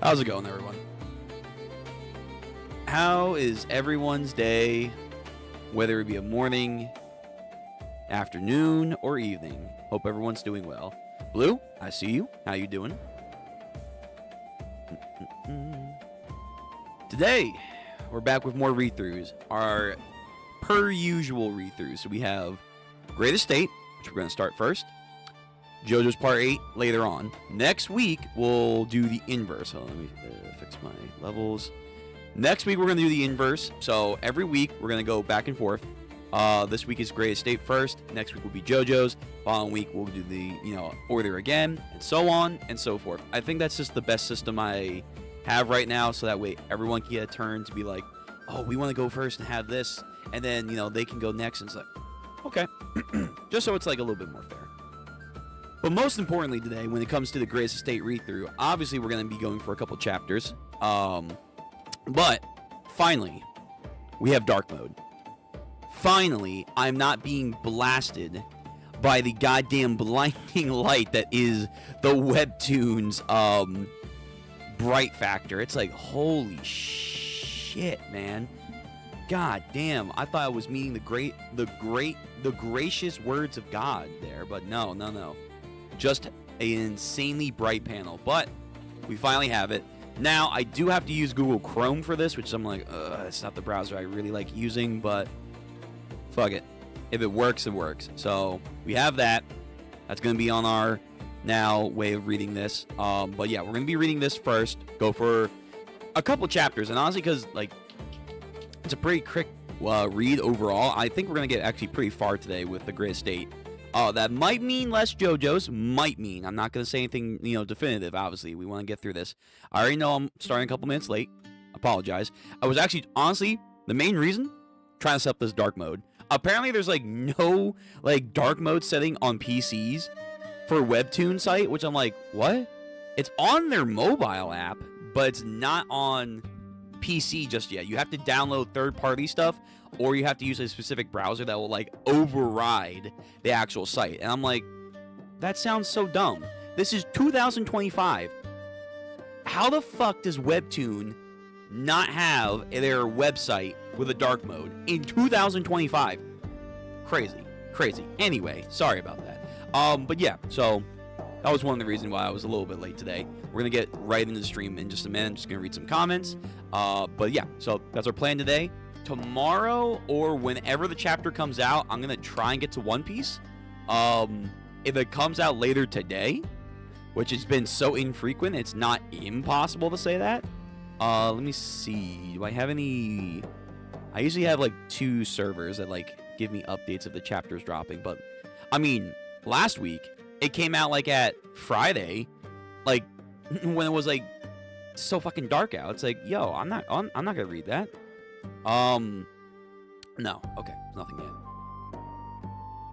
How's it going, everyone? How is everyone's day, whether it be a morning, afternoon, or evening? Hope everyone's doing well. Blue, I see you. How you doing? Today, we're back with more read-throughs. Our per usual read-throughs. So we have Great Estate, which we're going to start first. JoJo's Part 8 later on. Next week, we'll do the inverse. So let me fix my levels. Next week, we're going to do the inverse. So every week, we're going to go back and forth. This week is Great Estate first. Next week will be JoJo's. Following week, we'll do the, order again, and so on and so forth. I think that's just the best system I have right now, so that way everyone can get a turn to be like, oh, we want to go first and have this, and then, they can go next, and it's like, okay. Just so it's like a little bit more fair. But most importantly today, when it comes to the Great Estate read-through, obviously we're going to be going for a couple chapters. But finally, we have dark mode. Finally, I'm not being blasted by the goddamn blinding light that is the Webtoons bright factor. It's like, holy shit, man. God damn, I thought I was meeting the gracious words of God there, but no. Just an insanely bright panel, but we finally have it. Now, I do have to use Google Chrome for this, which I'm like, it's not the browser I really like using, but fuck it. If it works, it works. So, we have that. That's going to be on our now way of reading this. But yeah, we're going to be reading this first. Go for a couple chapters, and honestly, because, it's a pretty quick read overall. I think we're going to get actually pretty far today with the Great Estate. That might mean less JoJo's. Might mean. I'm not going to say anything, definitive, obviously. We want to get through this. I already know I'm starting a couple minutes late. Apologize. I was actually, honestly, the main reason, trying to set up this dark mode. Apparently, there's, no, dark mode setting on PCs for Webtoon site, which I'm like, what? It's on their mobile app, but it's not on PC just yet. You have to download third-party stuff, or you have to use a specific browser that will override the actual site. And I'm like, that sounds so dumb. This is 2025. How the fuck does Webtoon not have their website with a dark mode in 2025? Crazy. Anyway, sorry about that. But yeah, so that was one of the reasons why I was a little bit late today. We're going to get right into the stream in just a minute. I'm just going to read some comments. But yeah, so that's our plan today. Tomorrow or whenever the chapter comes out, I'm going to try and get to One Piece. If it comes out later today, which has been so infrequent, it's not impossible to say that. Let me see. Do I have any... I usually have 2 servers that give me updates of the chapters dropping. But, I mean, last week, it came out at Friday, when it was so fucking dark out. It's like, yo, I'm not gonna read that. No. Okay, nothing yet.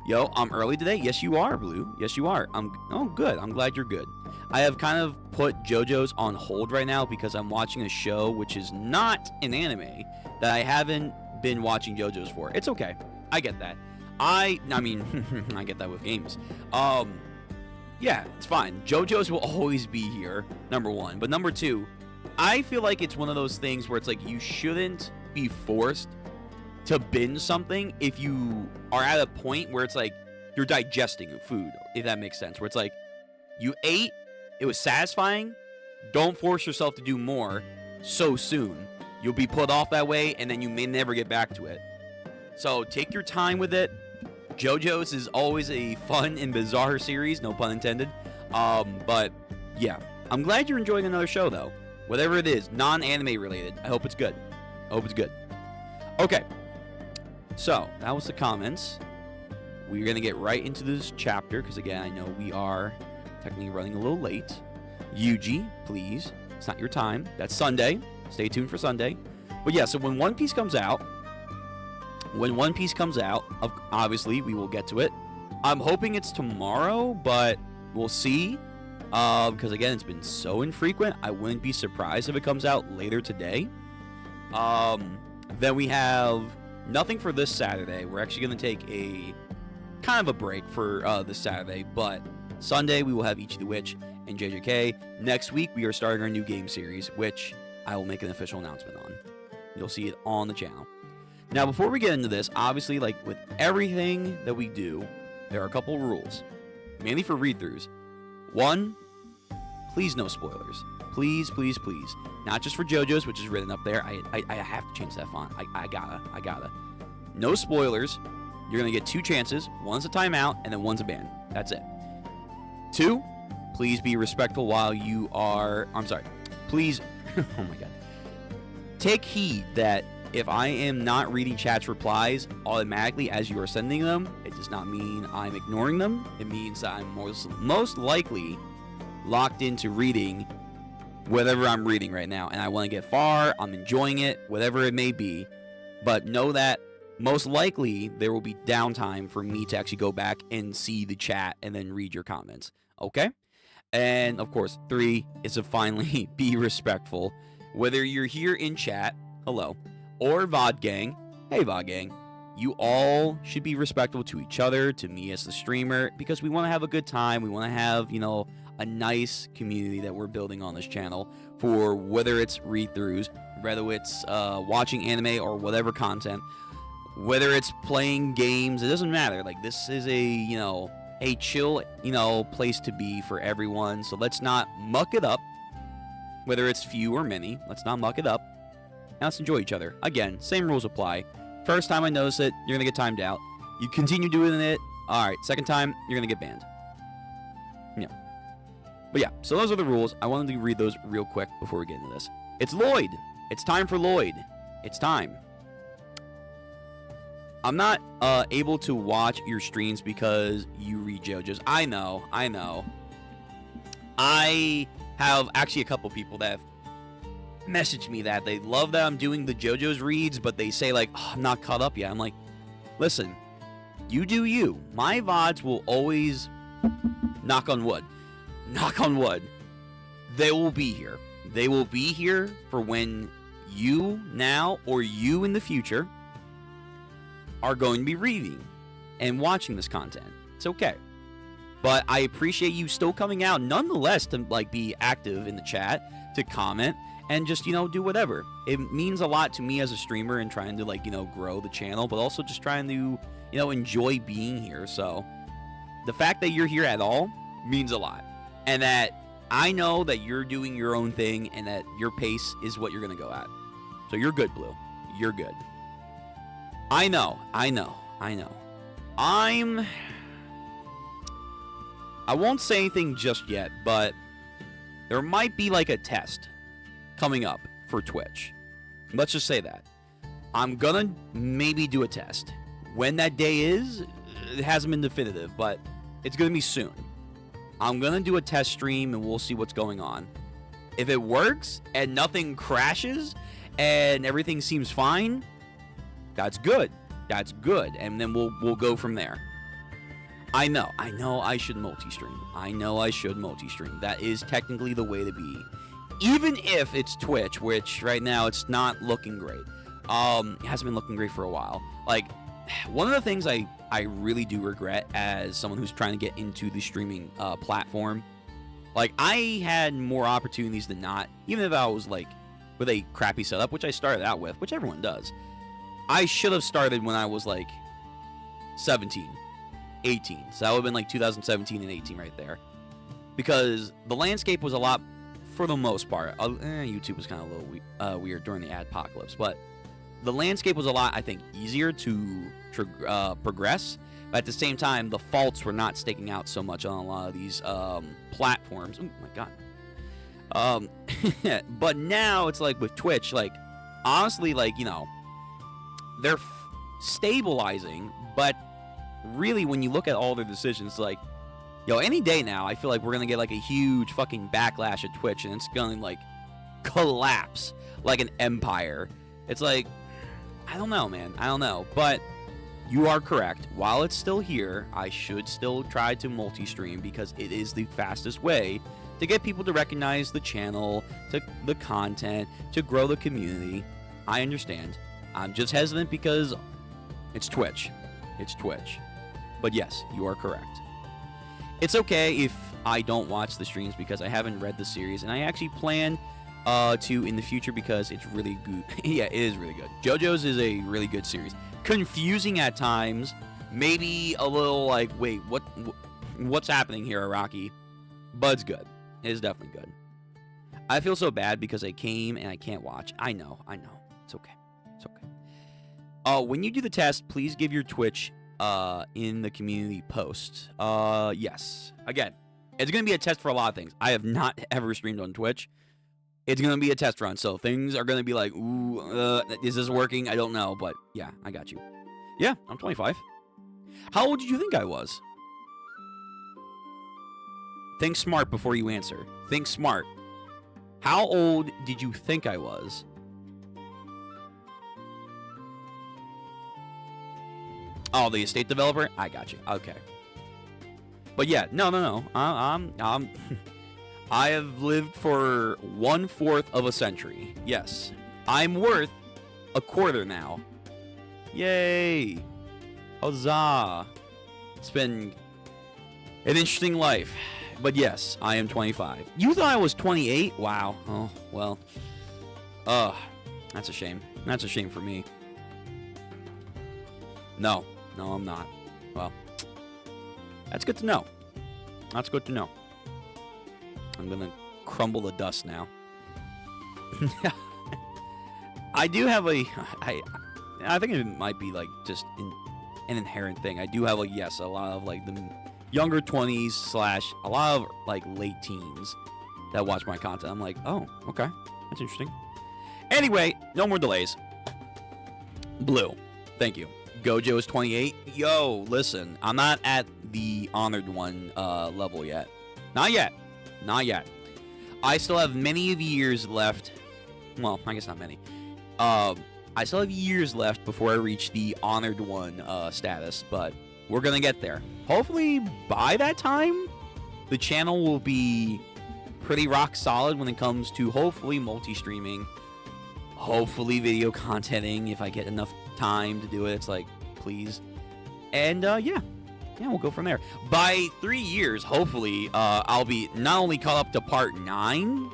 Yo, I'm early today. Yes, you are, Blue. Yes, you are. Oh, good. I'm glad you're good. I have kind of put JoJo's on hold right now because I'm watching a show which is not an anime that I haven't been watching JoJo's for. It's okay. I get that. I mean, I get that with games. Yeah, it's fine. JoJo's will always be here, number one. But number two, I feel like it's one of those things where it's you shouldn't be forced to binge something if you are at a point where it's you're digesting food, if that makes sense. Where it's you ate, it was satisfying, don't force yourself to do more so soon. You'll be put off that way, and then you may never get back to it. So take your time with it. JoJo's is always a fun and bizarre series, no pun intended. But yeah, I'm glad you're enjoying another show though. Whatever it is, non-anime related. I hope it's good. Okay. So, that was the comments. We're going to get right into this chapter, because again, I know we are technically running a little late. Yuji, please. It's not your time. That's Sunday. Stay tuned for Sunday. But yeah, so when One Piece comes out, obviously, we will get to it. I'm hoping it's tomorrow, but we'll see. Because again, it's been so infrequent, I wouldn't be surprised if it comes out later today. Then we have nothing for this Saturday. We're actually going to take a kind of a break for this Saturday, but Sunday we will have Ichi the Witch, and JJK. Next week, we are starting our new game series, which I will make an official announcement on. You'll see it on the channel. Now, before we get into this, obviously, like with everything that we do, there are a couple rules, mainly for read-throughs. One, please no spoilers. Please, please, please. Not just for JoJo's, which is written up there. I have to change that font. I gotta. No spoilers. You're going to get 2 chances. One's a timeout, and then one's a ban. That's it. 2, please be respectful while you are... I'm sorry. Please... oh, my God. Take heed that if I am not reading chat's replies automatically as you are sending them, it does not mean I'm ignoring them. It means that I'm most likely locked into reading whatever I'm reading right now. And I want to get far. I'm enjoying it, whatever it may be. But know that most likely there will be downtime for me to actually go back and see the chat and then read your comments. Okay? And of course, 3 is to finally be respectful. Whether you're here in chat, hello, or VOD Gang, hey VOD Gang, you all should be respectful to each other, to me as the streamer, because we want to have a good time. We want to have, you know, a nice community that we're building on this channel for whether it's read-throughs, whether it's watching anime or whatever content, whether it's playing games, it doesn't matter. Like, this is a, you know, a chill, you know, place to be for everyone. So let's not muck it up, whether it's few or many. Let's not muck it up. And let's enjoy each other. Again, same rules apply. First time I notice it, you're going to get timed out. You continue doing it. All right, second time, you're going to get banned. Yeah. But yeah, so those are the rules. I wanted to read those real quick before we get into this. It's Lloyd. It's time for Lloyd. It's time. I'm not able to watch your streams because you read JoJo's. I know. I have actually a couple people that have messaged me that they love that I'm doing the JoJo's reads, but they say like, oh, I'm not caught up yet. I'm like, listen, you do you. My VODs will always, knock on wood, they will be here. They will be here for when you now or you in the future are going to be reading and watching this content. It's okay. But I appreciate you still coming out nonetheless to like be active in the chat, to comment, and just, you know, do whatever. It means a lot to me as a streamer and trying to, like, you know, grow the channel, but also just trying to, you know, enjoy being here. So the fact that you're here at all means a lot. And that I know that you're doing your own thing and that your pace is what you're going to go at. So you're good, Blue. You're good. I know. I won't say anything just yet, but there might be like a test coming up for Twitch. Let's just say that. I'm gonna maybe do a test. When that day is, it hasn't been definitive, but it's gonna be soon. I'm gonna do a test stream and we'll see what's going on. If it works and nothing crashes and everything seems fine, that's good. And then we'll go from there. I know I should multi-stream. That is technically the way to be. Even if it's Twitch, which right now it's not looking great. It hasn't been looking great for a while. Like, one of the things I really do regret as someone who's trying to get into the streaming platform, like, I had more opportunities than not, even if I was like with a crappy setup, which I started out with, which everyone does. I should have started when I was like 17, 18. So that would have been like 2017 and 18 right there. Because the landscape was a lot, for the most part, YouTube was kind of a little weird during the adpocalypse, but the landscape was a lot, I think, easier to progress. But at the same time, the faults were not sticking out so much on a lot of these platforms. Oh my God. But now it's like with Twitch, like, honestly, like, you know, they're stabilizing, but really when you look at all their decisions, like, yo, any day now, I feel like we're going to get like a huge fucking backlash at Twitch and it's going to like collapse like an empire. It's like, I don't know, man. I don't know. But you are correct. While it's still here, I should still try to multi-stream because it is the fastest way to get people to recognize the channel, to the content, to grow the community. I understand. I'm just hesitant because it's Twitch. But yes, you are correct. It's okay if I don't watch the streams because I haven't read the series, and I actually plan to in the future because it's really good. Yeah, it is really good. JoJo's is a really good series. Confusing at times, maybe a little like, wait, what's happening here, Araki? But it's good. It is definitely good. I feel so bad because I came and I can't watch. I know. It's okay. It's okay. When you do the test, please give your Twitch in the community post. Yes. Again, it's going to be a test for a lot of things. I have not ever streamed on Twitch. It's going to be a test run, so things are going to be like, ooh, is this working? I don't know, but yeah, I got you. Yeah, I'm 25. How old did you think I was? Think smart before you answer. Think smart. How old did you think I was? Oh, the estate developer? I got you. Okay. But yeah, no. I'm I have lived for 1/4 of a century. Yes. I'm worth a quarter now. Yay. Huzzah. It's been an interesting life. But yes, I am 25. You thought I was 28? Wow. Oh, well. That's a shame. That's a shame for me. No, I'm not. Well, that's good to know. That's good to know. I'm gonna crumble the dust now. I do have a... I think it might be like just an inherent thing. I do have a lot of like the younger 20s / a lot of like late teens that watch my content. I'm like, oh, okay, that's interesting. Anyway, no more delays. Blue, thank you. Gojo is 28. Yo, listen, I'm not at the Honored One level yet. Not yet. I still have many of years left. Well, I guess not many. I still have years left before I reach the Honored One status, but we're gonna get there. Hopefully, by that time, the channel will be pretty rock solid when it comes to hopefully multi-streaming, hopefully video contenting if I get enough time to do it. It's like, please. And yeah, we'll go from there. By 3 years, hopefully, I'll be not only caught up to part 9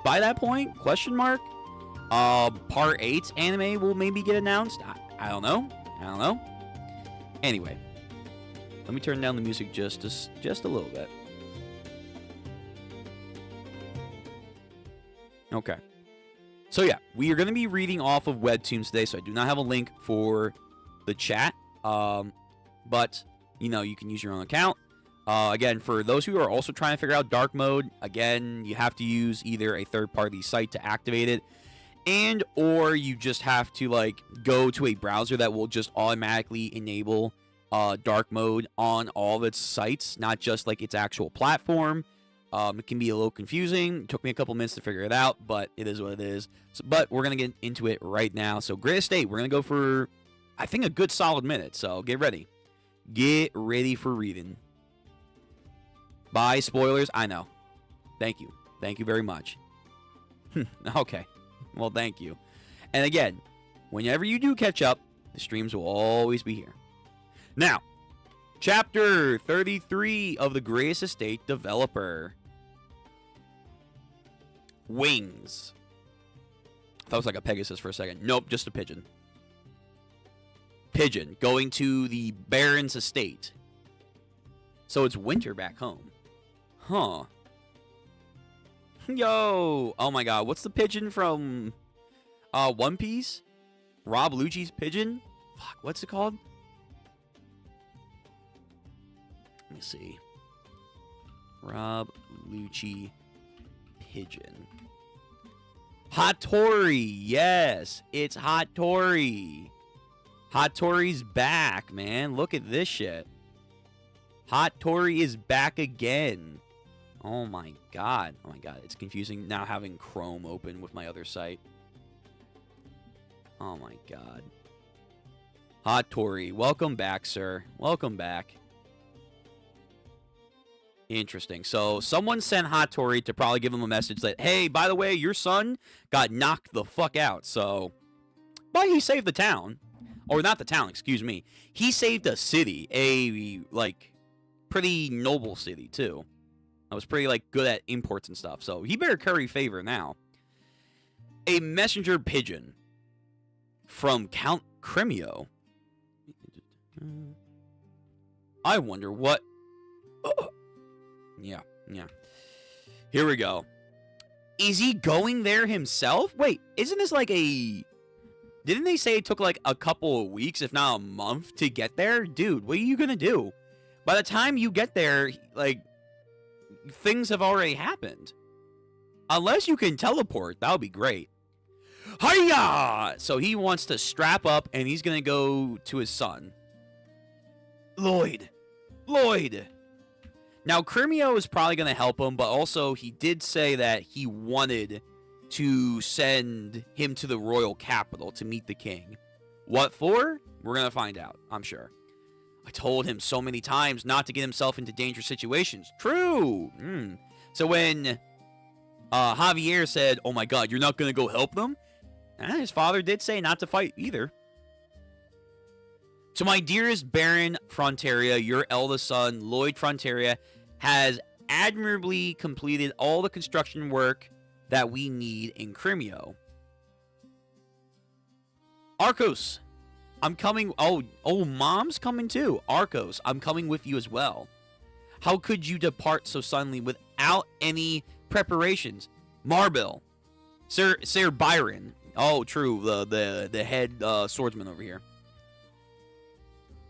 by that point, question mark. Part 8's anime will maybe get announced. I don't know. Anyway, let me turn down the music just a little bit. Okay. So yeah, we are going to be reading off of Webtoons today, so I do not have a link for the chat. But, you know, you can use your own account. Again, for those who are also trying to figure out dark mode, again, you have to use either a third-party site to activate it, and or you just have to like go to a browser that will just automatically enable dark mode on all of its sites, not just like its actual platform. It can be a little confusing. It took me a couple minutes to figure it out, but it is what it is. So, but we're going to get into it right now. So Great Estate, we're going to go for, I think, a good solid minute. So get ready. Get ready for reading. Bye, spoilers. I know. Thank you. Thank you very much. Okay. Well, thank you. And again, whenever you do catch up, the streams will always be here. Now, Chapter 33 of the Greatest Estate Developer. Wings. I thought it was like a Pegasus for a second. Nope, just a pigeon. Pigeon going to the Baron's estate. So it's winter back home. Huh. Yo. Oh my god. What's the pigeon from One Piece? Rob Lucci's pigeon? Fuck, what's it called? Let me see. Rob Lucci pigeon. Hattori. Yes, it's Hattori. Hattori's back, man. Look at this shit. Hattori is back again. Oh my god. Oh my god. It's confusing now having Chrome open with my other site. Oh my god. Hattori, welcome back, sir. Welcome back. Interesting. So someone sent Hattori to probably give him a message that, hey, by the way, your son got knocked the fuck out. So, but he saved the town. Or not the town, excuse me. He saved a city. A, like, pretty noble city, too. I was pretty like good at imports and stuff, so he better curry favor now. A messenger pigeon from Count Crimeo. I wonder what... Yeah. Here we go. Is he going there himself? Wait, isn't this like a... Didn't they say it took like a couple of weeks, if not a month, to get there? Dude, what are you gonna do? By the time you get there, like, things have already happened. Unless you can teleport, that would be great. Hiya! So he wants to strap up, and he's gonna go to his son. Lloyd! Now, Crimeo is probably gonna help him, but also he did say that he wanted to send him to the royal capital to meet the king. What for? We're gonna find out, I'm sure. I told him so many times not to get himself into dangerous situations. True! So when Javier said, oh my god, you're not gonna go help them? His father did say not to fight either. So my dearest Baron Fronteria, your eldest son, Lloyd Fronteria, has admirably completed all the construction work that we need in Crimeo. Arcos, I'm coming. Oh, Mom's coming too. Arcos, I'm coming with you as well. How could you depart so suddenly without any preparations? Marbil, Sir Byron. Oh, true. The head swordsman over here.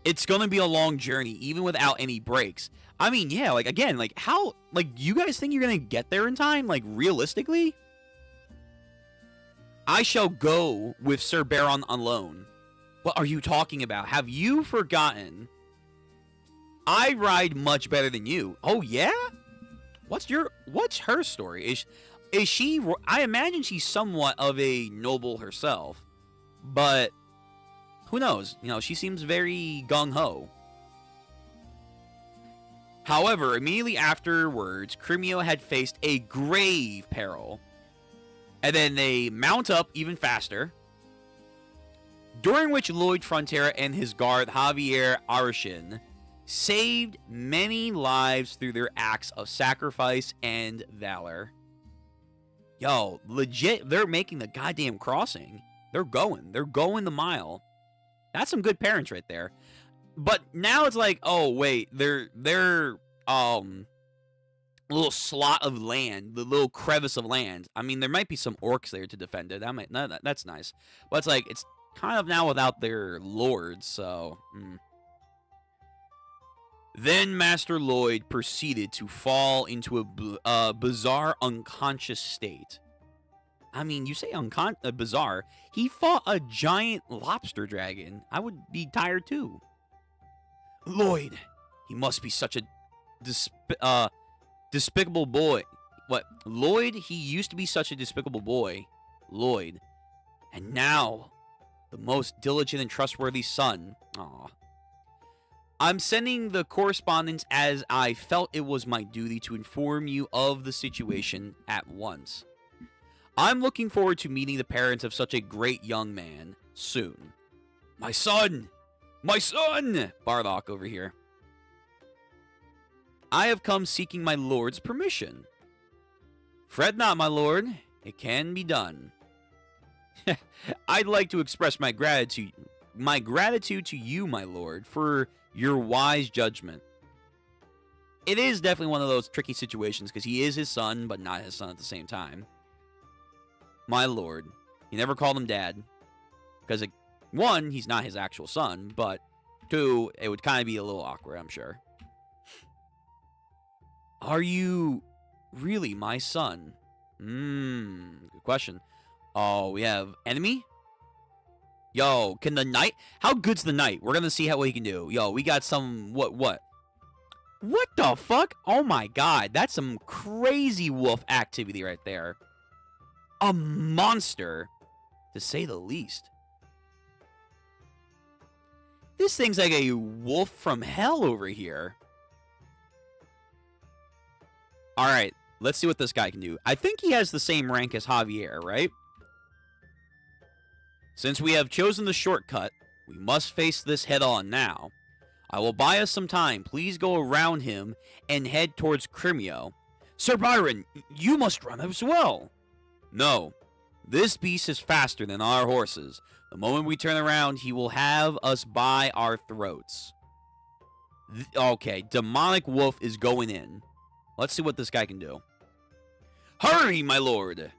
It's gonna be a long journey, even without any breaks. I mean, yeah, like, again, like, how, like, you guys think you're gonna get there in time? Like, realistically? I shall go with Sir Baron alone. What are you talking about? Have you forgotten? I ride much better than you. Oh, yeah? What's her story? Is she, I imagine she's somewhat of a noble herself, but who knows? You know, she seems very gung-ho. However, immediately afterwards, Crimeo had faced a grave peril. And then they mount up even faster. During which Lloyd Frontera and his guard, Javier Arishin, saved many lives through their acts of sacrifice and valor. Yo, legit, they're making the goddamn crossing. They're going the mile. That's some good parents right there. But now it's like, oh wait, they're little slot of land, the little crevice of land. I mean, there might be some orcs there to defend it. That's nice. But it's like, it's kind of now without their lords, so... Then Master Lloyd proceeded to fall into a bizarre unconscious state. I mean, you say bizarre. He fought a giant lobster dragon. I would be tired too. Lloyd, he must be such a despicable boy. What? Lloyd, he used to be such a despicable boy. Lloyd. And now, the most diligent and trustworthy son. Aw. I'm sending the correspondence as I felt it was my duty to inform you of the situation at once. I'm looking forward to meeting the parents of such a great young man soon. My son! My son! Bardock over here. I have come seeking my lord's permission. Fret not, my lord. It can be done. I'd like to express my gratitude to you, my lord, for your wise judgment. It is definitely one of those tricky situations because he is his son, but not his son at the same time. My lord. He never called him dad. Because, one, he's not his actual son, but two, it would kind of be a little awkward, I'm sure. Are you really my son? Good question. Oh, we have enemy? Yo, can the knight... How good's the knight? We're gonna see what he can do. Yo, we got some... What? What the fuck? Oh my god, that's some crazy wolf activity right there. A monster, to say the least. This thing's like a wolf from hell over here. Alright, let's see what this guy can do. I think he has the same rank as Javier, right? Since we have chosen the shortcut, we must face this head-on now. I will buy us some time. Please go around him and head towards Crimeo. Sir Byron, you must run as well. No, this beast is faster than our horses. The moment we turn around, he will have us by our throats. Okay, demonic wolf is going in. Let's see what this guy can do. Hurry, my lord.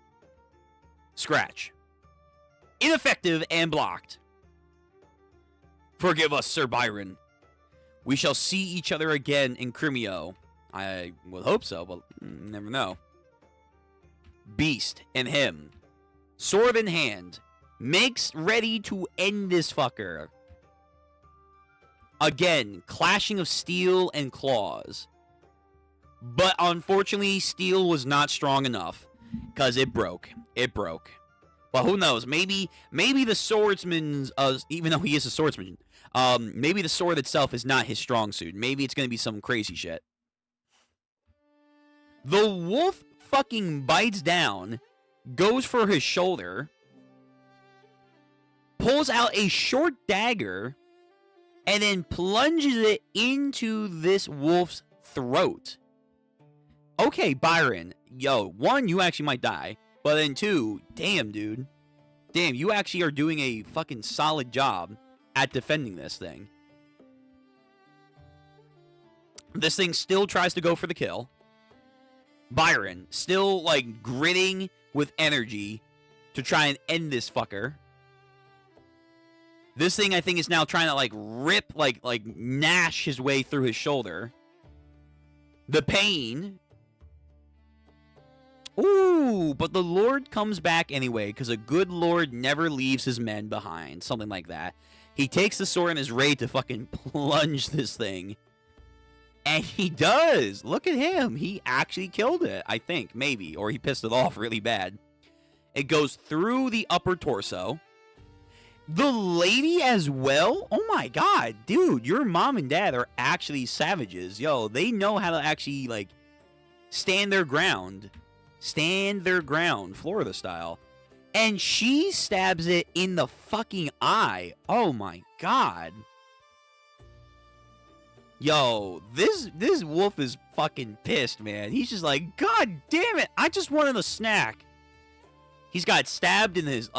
Scratch. Ineffective and blocked. Forgive us, Sir Byron. We shall see each other again in Crimeo. I would hope so, but you never know. Beast and him. Sword in hand. Makes ready to end this fucker. Again, clashing of steel and claws. But unfortunately, steel was not strong enough. Because it broke. It broke. But who knows? Maybe the swordsman's, even though he is a swordsman, maybe the sword itself is not his strong suit. Maybe it's going to be some crazy shit. The wolf fucking bites down, goes for his shoulder, pulls out a short dagger, and then plunges it into this wolf's throat. Okay, Byron. Yo, one, you actually might die. But then two, damn, dude. Damn, you actually are doing a fucking solid job at defending this thing. This thing still tries to go for the kill. Byron, still, like, gritting with energy to try and end this fucker. This thing, I think, is now trying to, like, rip, like gnash his way through his shoulder. The pain. Ooh, but the Lord comes back anyway, because a good Lord never leaves his men behind. Something like that. He takes the sword and is ready to fucking plunge this thing. And he does. Look at him. He actually killed it, I think. Maybe. Or he pissed it off really bad. It goes through the upper torso. The lady as well? Oh my god. Dude, your mom and dad are actually savages. Yo, they know how to actually, like, stand their ground. Stand their ground. Florida style. And she stabs it in the fucking eye. Oh my god. Yo, this wolf is fucking pissed, man. He's just like, God damn it, I just wanted a snack. He's got stabbed in his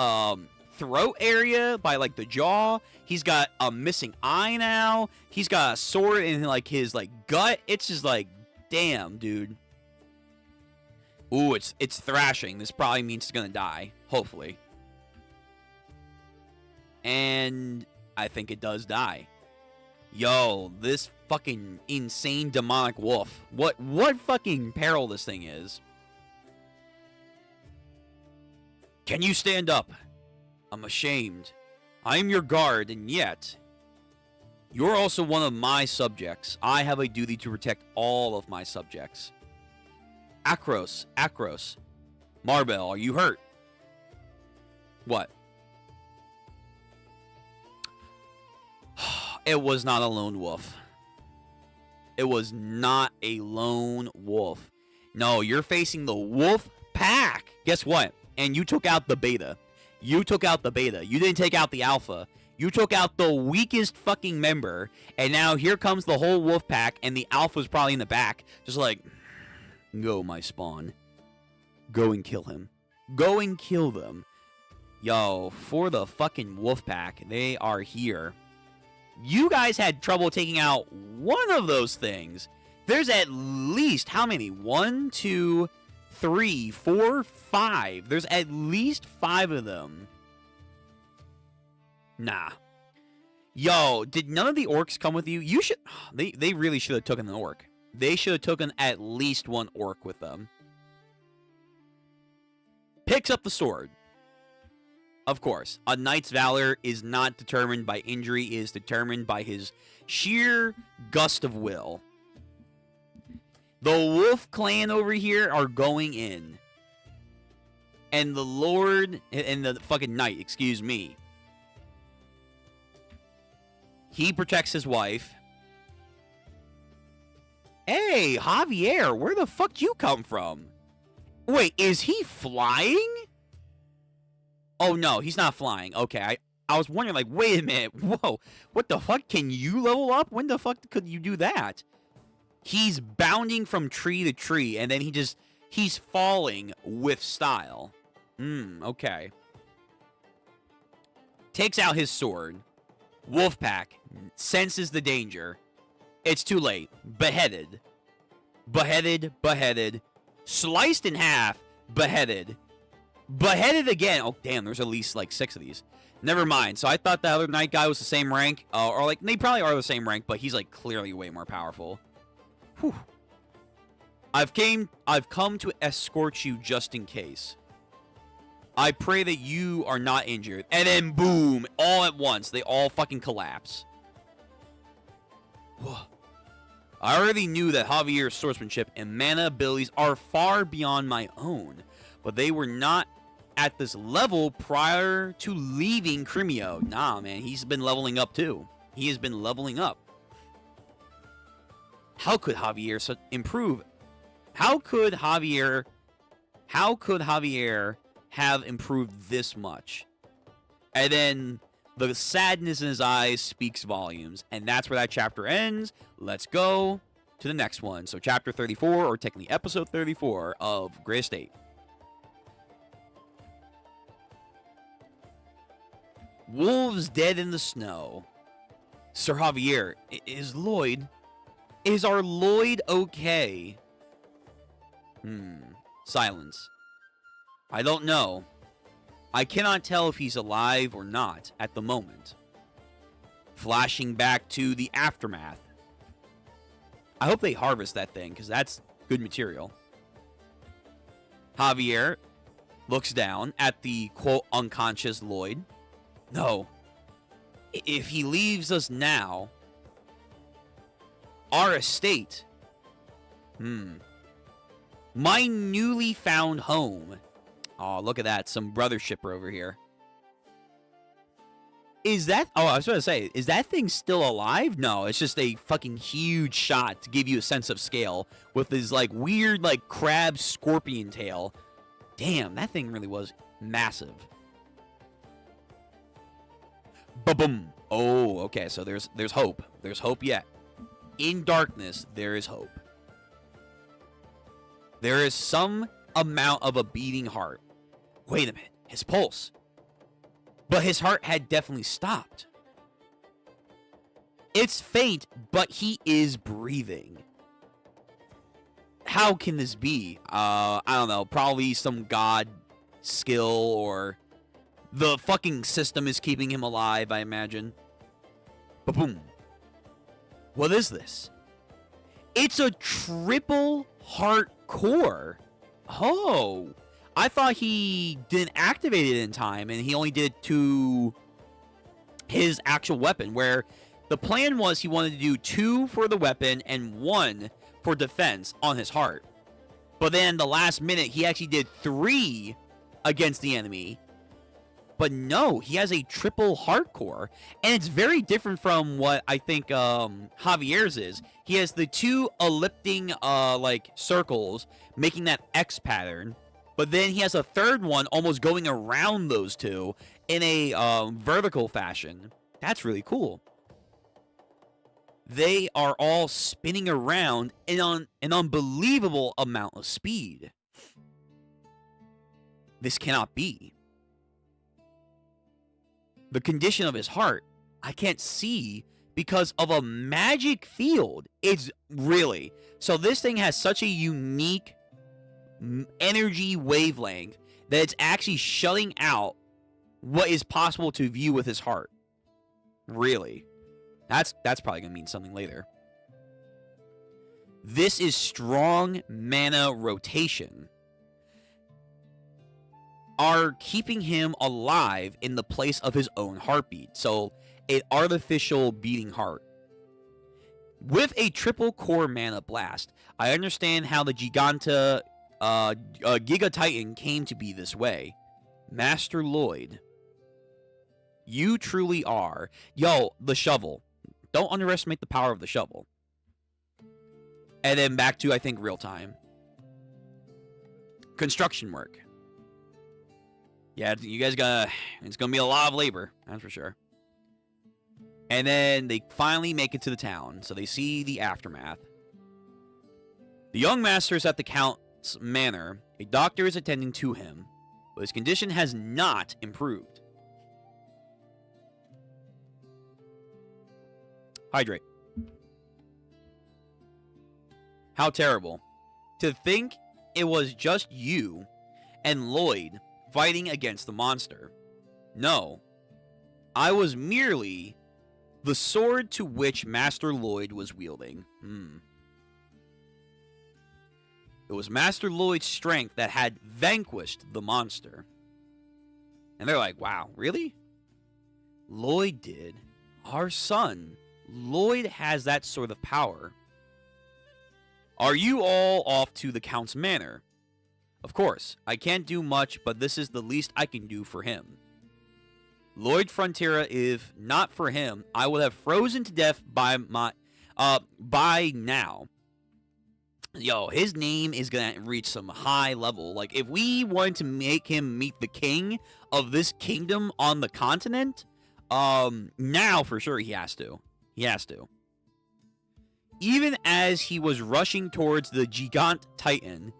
throat area by, like, the jaw. He's got a missing eye now. He's got a sword in, like, his, like, gut. It's just like, damn, dude. Ooh, it's thrashing. This probably means it's gonna die. Hopefully. And I think it does die. Yo, this fucking insane demonic wolf. What fucking peril this thing is. Can you stand up? I'm ashamed. I am your guard, and yet you're also one of my subjects. I have a duty to protect all of my subjects. Akros. Marbell, are you hurt? What? It was not a lone wolf. It was not a lone wolf. No, you're facing the wolf pack. Guess what? And you took out the beta. You took out the beta. You didn't take out the alpha. You took out the weakest fucking member. And now here comes the whole wolf pack. And the alpha's probably in the back. Just like, go, my spawn. Go and kill him. Go and kill them. Yo, for the fucking wolf pack, they are here. You guys had trouble taking out one of those things. There's at least, how many? 1, 2, 3, 4, 5. There's at least 5 of them. Nah. Yo, did none of the orcs come with you? You should... They really should have taken an orc. They should have taken at least one orc with them. Picks up the sword. Of course, a knight's valor is not determined by injury, it is determined by his sheer gust of will. The wolf clan over here are going in. And the lord, and the fucking knight, excuse me. He protects his wife. Hey, Javier, where the fuck you come from? Wait, is he flying? Oh, no, he's not flying. Okay, I was wondering, like, wait a minute. Whoa, what the fuck? Can you level up? When the fuck could you do that? He's bounding from tree to tree, and then he's falling with style. Okay. Takes out his sword. Wolfpack senses the danger. It's too late. Beheaded. Beheaded. Sliced in half. Beheaded. Beheaded again. Oh, damn, there's at least like 6 of these. Never mind. So I thought the other knight guy was the same rank. Or like, they probably are the same rank, but he's like clearly way more powerful. Whew. I've come to escort you just in case. I pray that you are not injured. And then boom, all at once, they all fucking collapse. Whoa. I already knew that Javier's swordsmanship and mana abilities are far beyond my own, but they were not at this level prior to leaving Crimeo. Nah, man, he's been leveling up too. He has been leveling up. How could Javier improve? How could Javier have improved this much? And then the sadness in his eyes speaks volumes. And that's where that chapter ends. Let's go to the next one. So chapter 34, or technically episode 34 of Gray Estate. Wolves dead in the snow. Sir Javier, is our Lloyd okay? Silence. I don't know. I cannot tell if he's alive or not at the moment. Flashing back to the aftermath. I hope they harvest that thing, because that's good material. Javier looks down at the, quote, unconscious Lloyd. No. If he leaves us now, our estate, my newly found home. Oh, look at that. Some brother shipper over here. Is that... Oh, I was going to say, is that thing still alive? No, it's just a fucking huge shot to give you a sense of scale with this, like, weird, like, crab scorpion tail. Damn, that thing really was massive. Ba-boom. Oh, okay, so there's hope. There's hope yet. In darkness, there is hope. There is some amount of a beating heart. Wait a minute. His pulse. But his heart had definitely stopped. It's faint, but he is breathing. How can this be? I don't know. Probably some god skill, or the fucking system is keeping him alive, I imagine. Ba-boom. What is this? It's a triple heart core. Oh. I thought he didn't activate it in time, and he only did it to his actual weapon, where the plan was he wanted to do 2 for the weapon and 1 for defense on his heart. But then the last minute, he actually did 3 against the enemy. But no, he has a triple heart core, and it's very different from what I think Javier's is. He has the 2 ellipting like circles, making that X pattern. But then he has a third one almost going around those 2 in a vertical fashion. That's really cool. They are all spinning around in an unbelievable amount of speed. This cannot be. The condition of his heart, I can't see because of a magic field. It's really... So this thing has such a unique energy wavelength that it's actually shutting out what is possible to view with his heart. Really. That's probably going to mean something later. This is strong mana rotation. Are keeping him alive in the place of his own heartbeat. So, an artificial beating heart. With a triple core mana blast, I understand how the Giganta Giga Titan came to be this way. Master Lloyd, you truly are. Yo, the shovel. Don't underestimate the power of the shovel. And then back to, I think, real time. Construction work. Yeah, you guys it's gonna be a lot of labor, that's for sure. And then they finally make it to the town, so they see the aftermath. The young master is at the Count's manor. A doctor is attending to him, but his condition has not improved. Hydrate. How terrible. To think it was just you and Lloyd fighting against the monster. No, I was merely the sword to which Master Lloyd was wielding. It was Master Lloyd's strength that had vanquished the monster. And they're like, wow, really? Lloyd did. Our son. Lloyd has that sort of power. Are you all off to the Count's manor? Of course, I can't do much, but this is the least I can do for him. Lloyd Frontera, if not for him, I would have frozen to death by now. Yo, his name is gonna reach some high level. Like, if we wanted to make him meet the king of this kingdom on the continent, now for sure he has to. He has to. Even as he was rushing towards the Gigant Titan,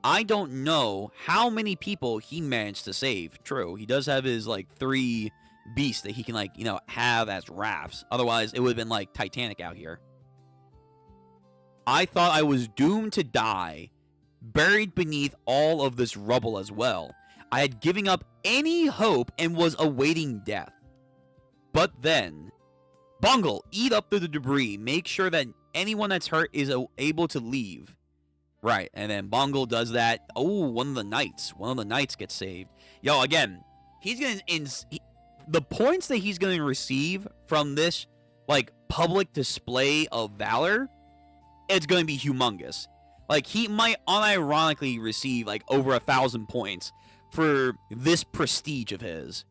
I don't know how many people he managed to save. True, he does have his, like, 3 beasts that he can, like, you know, have as rafts. Otherwise, it would have been like Titanic out here. I thought I was doomed to die, buried beneath all of this rubble as well. I had given up any hope and was awaiting death. But then, Bungle, eat up the debris. Make sure that anyone that's hurt is able to leave. Right, and then Bungle does that. Oh, one of the knights gets saved. Yo, again, he's gonna the points that he's gonna receive from this, like, public display of valor, it's gonna be humongous. Like, he might unironically receive, like, over 1,000 points for this prestige of his.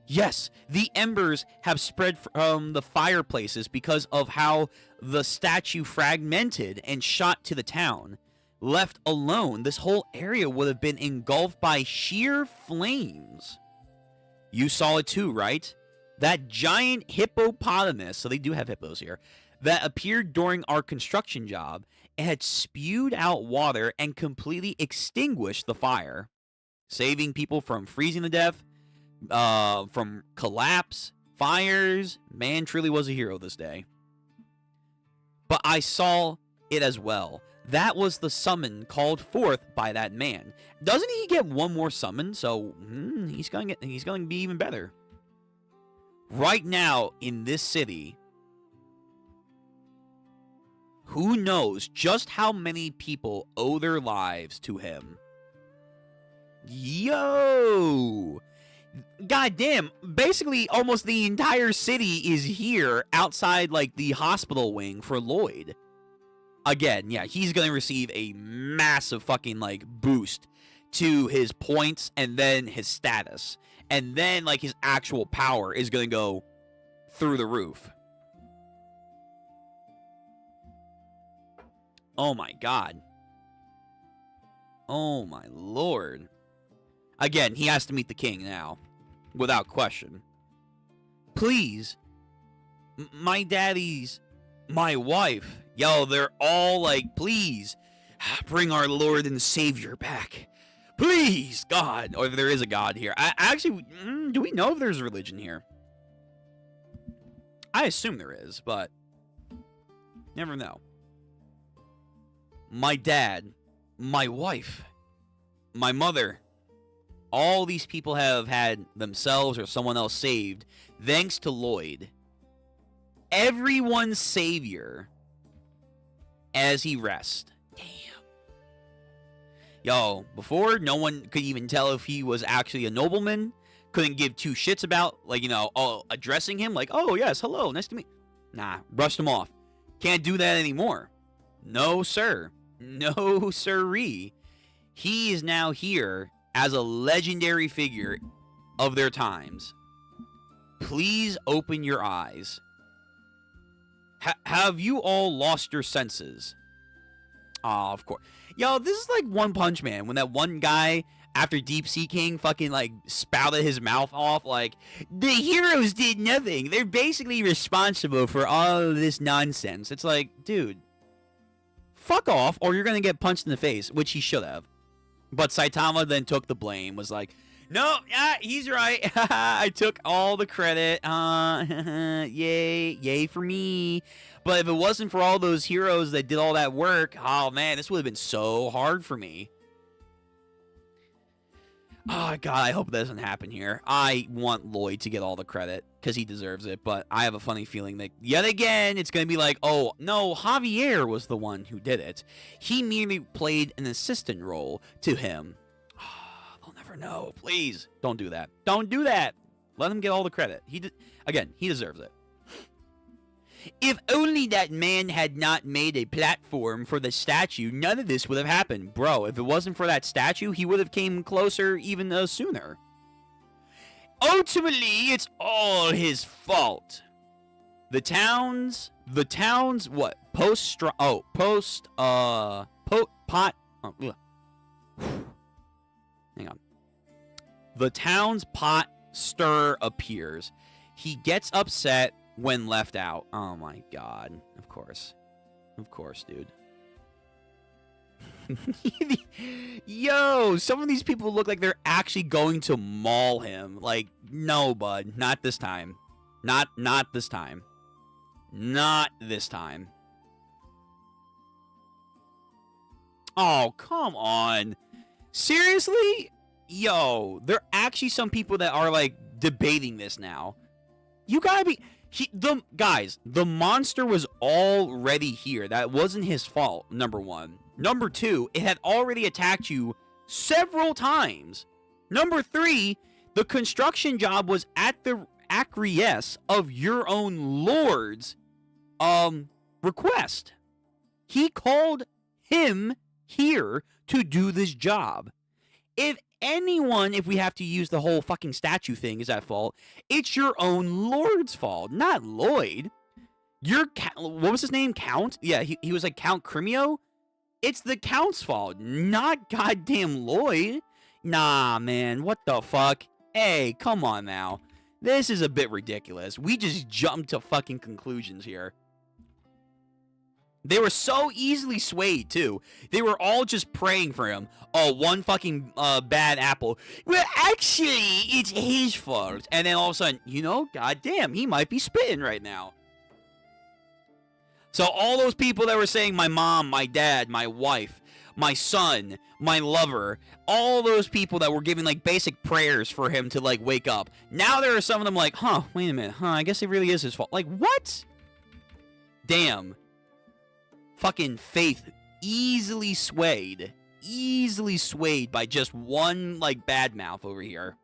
Yes, the embers have spread from the fireplaces because of how the statue fragmented and shot to the town. Left alone, this whole area would have been engulfed by sheer flames. You saw it too, right? That giant hippopotamus, so they do have hippos here, that appeared during our construction job, it had spewed out water and completely extinguished the fire, saving people from freezing to death, from collapse, fires. Man truly was a hero this day. But I saw it as well. That was the summon called forth by that man. Doesn't he get one more summon? So he's going to be even better. Right now in this city, who knows just how many people owe their lives to him? Yo! Goddamn, basically almost the entire city is here outside, like, the hospital wing for Lloyd. Again, yeah, he's gonna receive a massive fucking, like, boost to his points and then his status. And then, like, his actual power is gonna go through the roof. Oh my god. Oh my lord. Again, he has to meet the king now. Without question. Please. My daddy's... My wife. Yo, they're all like, please. Bring our Lord and Savior back. Please, God. Or if there is a God here. Actually, do we know if there's religion here? I assume there is, but... Never know. My dad. My wife. My mother. All these people have had themselves or someone else saved thanks to Lloyd. Everyone's savior as he rests. Damn. Yo, before, no one could even tell if he was actually a nobleman. Couldn't give 2 shits about, like, you know, addressing him. Like, oh, yes, hello, nice to meet. Nah, brushed him off. Can't do that anymore. No, sir. No, sirree. He is now here as a legendary figure of their times. Please open your eyes. Have you all lost your senses? Aw, of course. Yo, this is like One Punch Man, when that one guy, after Deep Sea King, fucking, like, spouted his mouth off, like, the heroes did nothing. They're basically responsible for all of this nonsense. It's like, dude, fuck off or you're going to get punched in the face, which he should have. But Saitama then took the blame, was like, no, he's right. I took all the credit. Yay for me. But if it wasn't for all those heroes that did all that work, oh man, this would have been so hard for me. Oh god, I hope that doesn't happen here. I want Lloyd to get all the credit because he deserves it, but I have a funny feeling that yet again it's going to be like, oh no, Javier was the one who did it. He merely played an assistant role to him. They'll never know. Please don't do that. Don't do that. Let him get all the credit. Again, he deserves it. If only that man had not made a platform for the statue, none of this would have happened. Bro, if it wasn't for that statue, he would have came closer even sooner. Ultimately, it's all his fault. The town's what? Hang on. The town's pot stir appears. He gets upset when left out. Oh my god. Of course. Of course, dude. Yo, some of these people look like they're actually going to maul him. Like, no, bud. Not this time. Not this time. Not this time. Oh, come on. Seriously? Yo, there are actually some people that are, like, debating this now. You gotta be... Guys, the monster was already here. That wasn't his fault, number one. Number two, it had already attacked you several times. Number three, the construction job was at the acquiesce of your own lord's request. He called him here to do this job. If we have to use the whole fucking statue thing is at fault, it's your own lord's fault, not Lloyd. What was his name? Count? Yeah, he was like Count Crimeo. It's the Count's fault, not goddamn Lloyd. Nah, man, what the fuck? Hey, come on now. This is a bit ridiculous. We just jumped to fucking conclusions here. They were so easily swayed, too. They were all just praying for him. Oh, one fucking bad apple. Well, actually, it's his fault. And then all of a sudden, goddamn, he might be spitting right now. So all those people that were saying my mom, my dad, my wife, my son, my lover, all those people that were giving, like, basic prayers for him to, like, wake up. Now there are some of them like, wait a minute. I guess it really is his fault. Like, what? Damn. Fucking faith easily swayed by just one, like, bad mouth over here.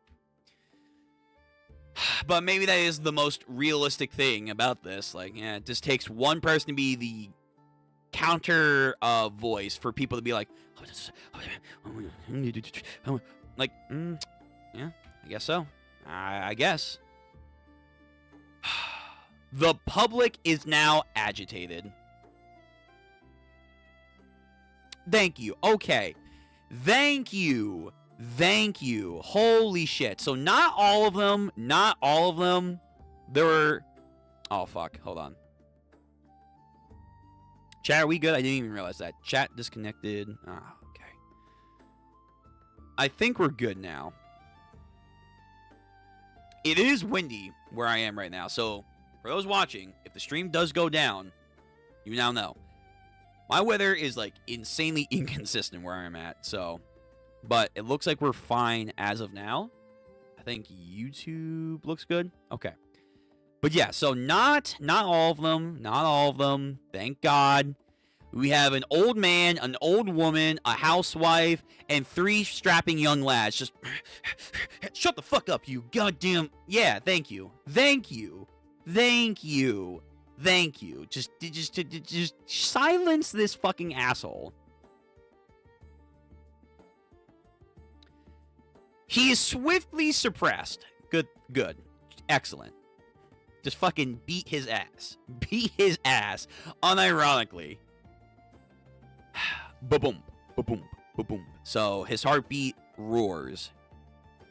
But maybe that is the most realistic thing about this. Like, yeah, it just takes one person to be the counter voice for people to be like, yeah, I guess so. I guess. The public is now agitated. Thank you. Okay. Thank you. Holy shit. So not all of them. There were... Oh, fuck. Hold on. Chat, are we good? I didn't even realize that. Chat disconnected. Ah, okay. I think we're good now. It is windy where I am right now. So for those watching, if the stream does go down, you now know. My weather is, like, insanely inconsistent where I'm at, so... But it looks like we're fine as of now. I think YouTube looks good. Okay. But yeah, so not all of them. Thank God. We have an old man, an old woman, a housewife, and 3 strapping young lads. Just... Shut the fuck up, you goddamn... Yeah, thank you. Just silence this fucking asshole. He is swiftly suppressed. Good. Excellent. Just fucking beat his ass. Unironically. Ba-boom. Ba-boom. Ba-boom. So his heartbeat roars.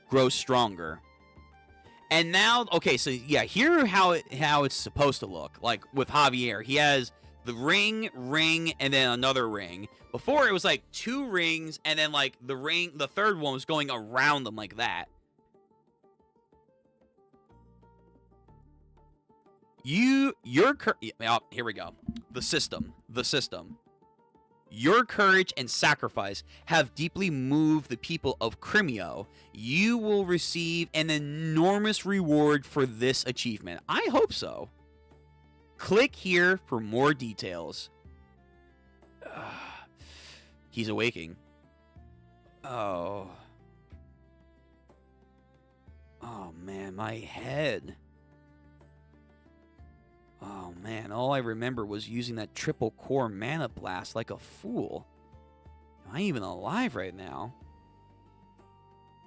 Grows stronger. And now, okay, so yeah, here how it's supposed to look. Like with Javier, he has the ring, and then another ring. Before, it was like 2 rings, and then like the third one was going around them like that. Here we go. The system. Your courage and sacrifice have deeply moved the people of Crimeo. You will receive an enormous reward for this achievement. I hope so. Click here for more details. He's awaking. Oh. Oh, man, my head. Oh, man, all I remember was using that triple core mana blast like a fool. Am I even alive right now?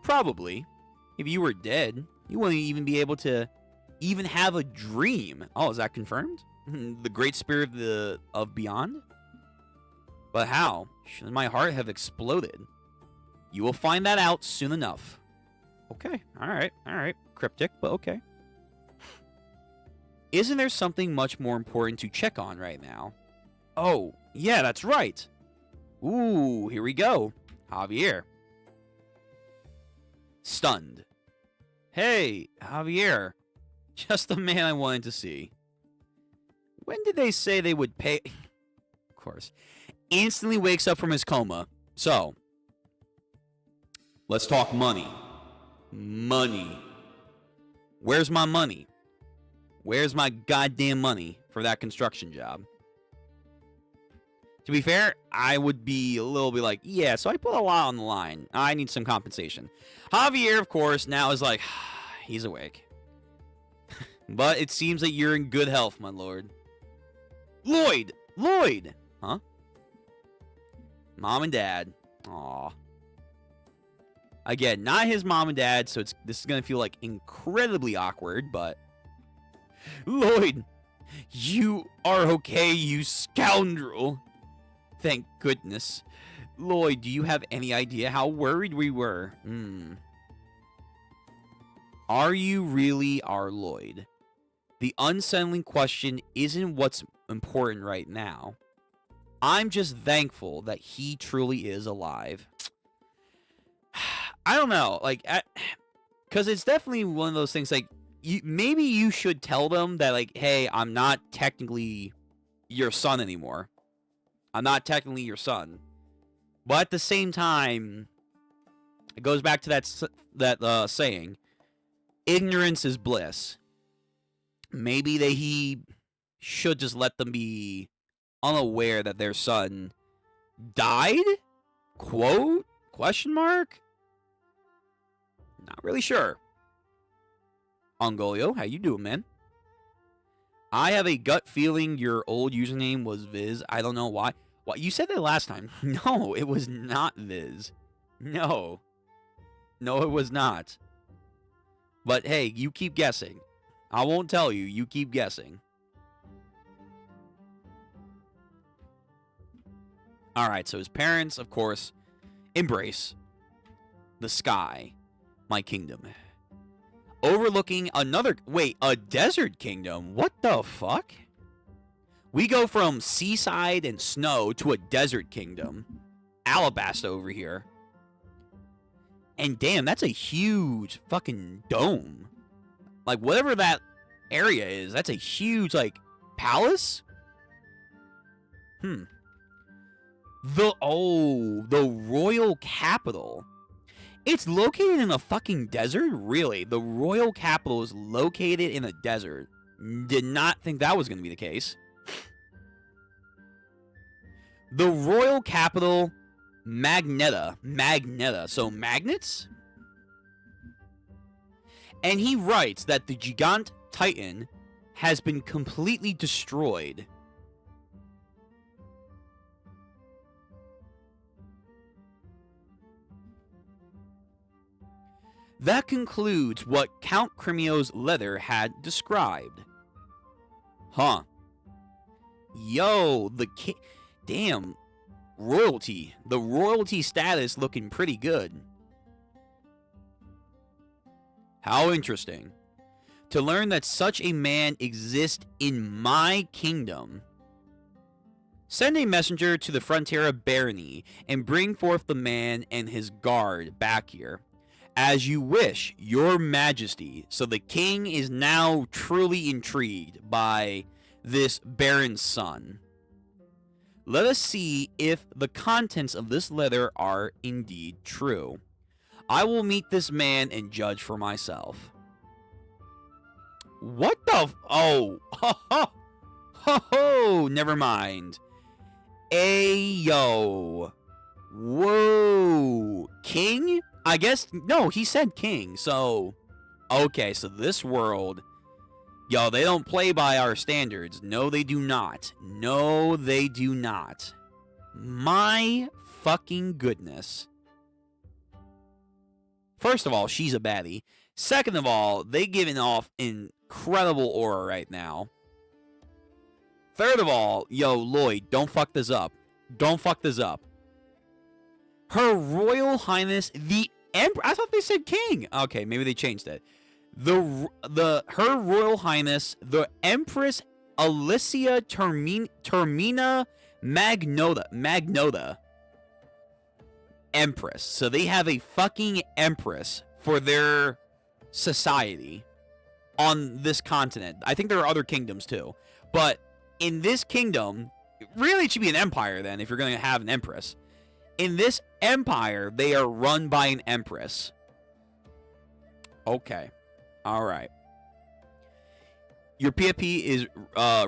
Probably. If you were dead, you wouldn't even be able to even have a dream. Oh, is that confirmed? The Great Spirit of Beyond? But how? Should my heart have exploded? You will find that out soon enough. Okay, alright. Cryptic, but okay. Isn't there something much more important to check on right now? Oh, yeah, that's right. Ooh, here we go. Javier. Stunned. Hey, Javier. Just the man I wanted to see. When did they say they would pay? Of course. Instantly wakes up from his coma. So, let's talk money. Money. Where's my money? Where's my goddamn money for that construction job? To be fair, I would be a little bit like, yeah, so I put a lot on the line. I need some compensation. Javier, of course, now is like, he's awake. But it seems that you're in good health, my lord. Lloyd! Huh? Mom and dad. Aw. Again, not his mom and dad, so this is going to feel like incredibly awkward, but... Lloyd! You are okay, you scoundrel! Thank goodness. Lloyd, do you have any idea how worried we were? Are you really our Lloyd? The unsettling question isn't what's important right now. I'm just thankful that he truly is alive. I don't know, like, because it's definitely one of those things, like, maybe you should tell them that, like, hey, I'm not technically your son anymore. I'm not technically your son. But at the same time, it goes back to that saying, ignorance is bliss. Maybe he should just let them be unaware that their son died? Quote? Question mark? Not really sure. Ongolio, how you doing, man? I have a gut feeling your old username was Viz. I don't know why. What, you said that last time. No, it was not Viz. No. No, it was not. But hey, you keep guessing. I won't tell you. You keep guessing. Alright, so his parents, of course, embrace the sky, my kingdom. Overlooking another... Wait, a desert kingdom? What the fuck? We go from seaside and snow to a desert kingdom. Alabasta over here. And damn, that's a huge fucking dome. Like, whatever that area is, that's a huge, like, palace? The royal capital. It's located in a fucking desert? Really? The royal capital is located in a desert. Did not think that was going to be the case. The royal capital, Magneta. So, magnets? And he writes that the Gigant Titan has been completely destroyed. That concludes what Count Crimeo's letter had described. Huh. Yo, damn, royalty. The royalty status looking pretty good. How interesting. To learn that such a man exists in my kingdom. Send a messenger to the frontier of Barony and bring forth the man and his guard back here. As you wish, your majesty. So the king is now truly intrigued by this Baron's son. Let us see if the contents of this letter are indeed true. I will meet this man and judge for myself. What the oh, ho, ho, ho, ho, never mind. Ayo. Whoa. King? I guess, no, he said king, so, okay, so this world, yo, they don't play by our standards. No, they do not. No, they do not. My fucking goodness. First of all, she's a baddie. Second of all, they giving off incredible aura right now. Third of all, yo, Lloyd, don't fuck this up. Don't fuck this up. Her Royal Highness, the Emperor. I thought they said king. Okay, maybe they changed it. Her Royal Highness, the Empress Alicia Termina Magnota. Empress. So they have a fucking empress for their society on this continent. I think there are other kingdoms too. But in this kingdom, really it should be an empire then if you're going to have an empress. In this empire, they are run by an empress. Okay. All right. Your PFP is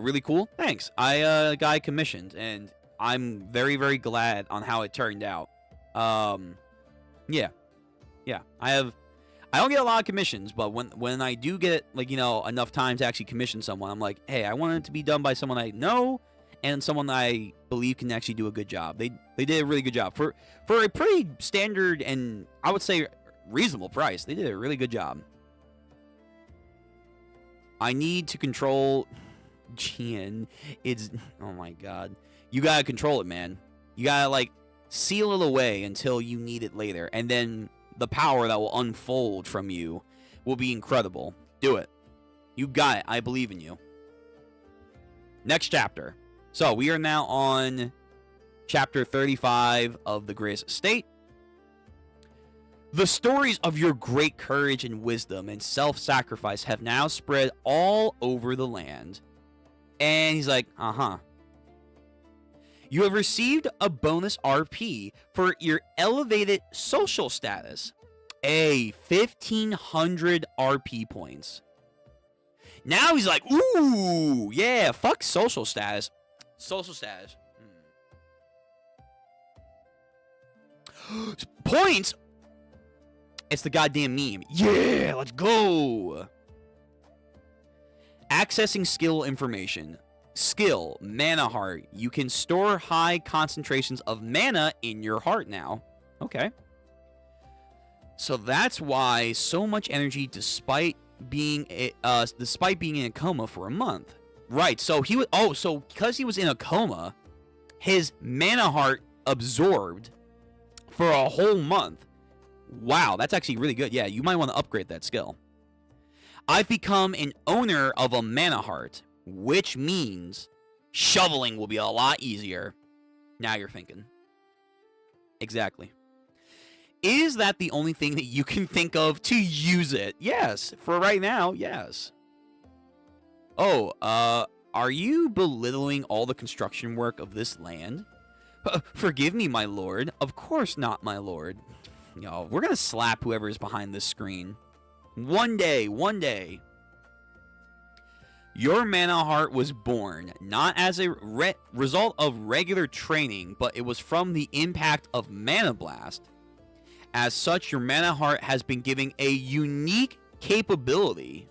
really cool. Thanks. I got commissioned, and I'm very, very glad on how it turned out. Yeah. I don't get a lot of commissions, but when I do get, like, you know, enough time to actually commission someone, I'm like, hey, I want it to be done by someone I know and someone I believe can actually do a good job. They did a really good job for a pretty standard and I would say reasonable price. They did a really good job. I need to control Gian. It's, oh my god, you gotta control it, man. You gotta, like, seal it away until you need it later, and then the power that will unfold from you will be incredible. Do it. You got it. I believe in you. Next chapter. So we are now on chapter 35 of the Greatest Estate. The stories of your great courage and wisdom and self-sacrifice have now spread all over the land. And he's like, You have received a bonus RP for your elevated social status. 1,500 RP points. Now he's like, ooh, yeah, fuck social status. Social status. Points? It's the goddamn meme. Yeah, let's go. Accessing skill information. Skill, mana heart. You can store high concentrations of mana in your heart now. Okay. So that's why so much energy despite being in a coma for a month. Right. So he was so because he was in a coma, his mana heart absorbed for a whole month. Wow, that's actually really good. Yeah, you might want to upgrade that skill. I've become an owner of a mana heart, which means shoveling will be a lot easier. Now you're thinking. Exactly. Is that the only thing that you can think of to use it? Yes. For right now, yes. Oh, are you belittling all the construction work of this land? Forgive me, my lord. Of course not, my lord. Yo, we're gonna slap whoever is behind this screen. One day. Your mana heart was born, not as a result of regular training, but it was from the impact of Mana Blast. As such, your mana heart has been given a unique capability.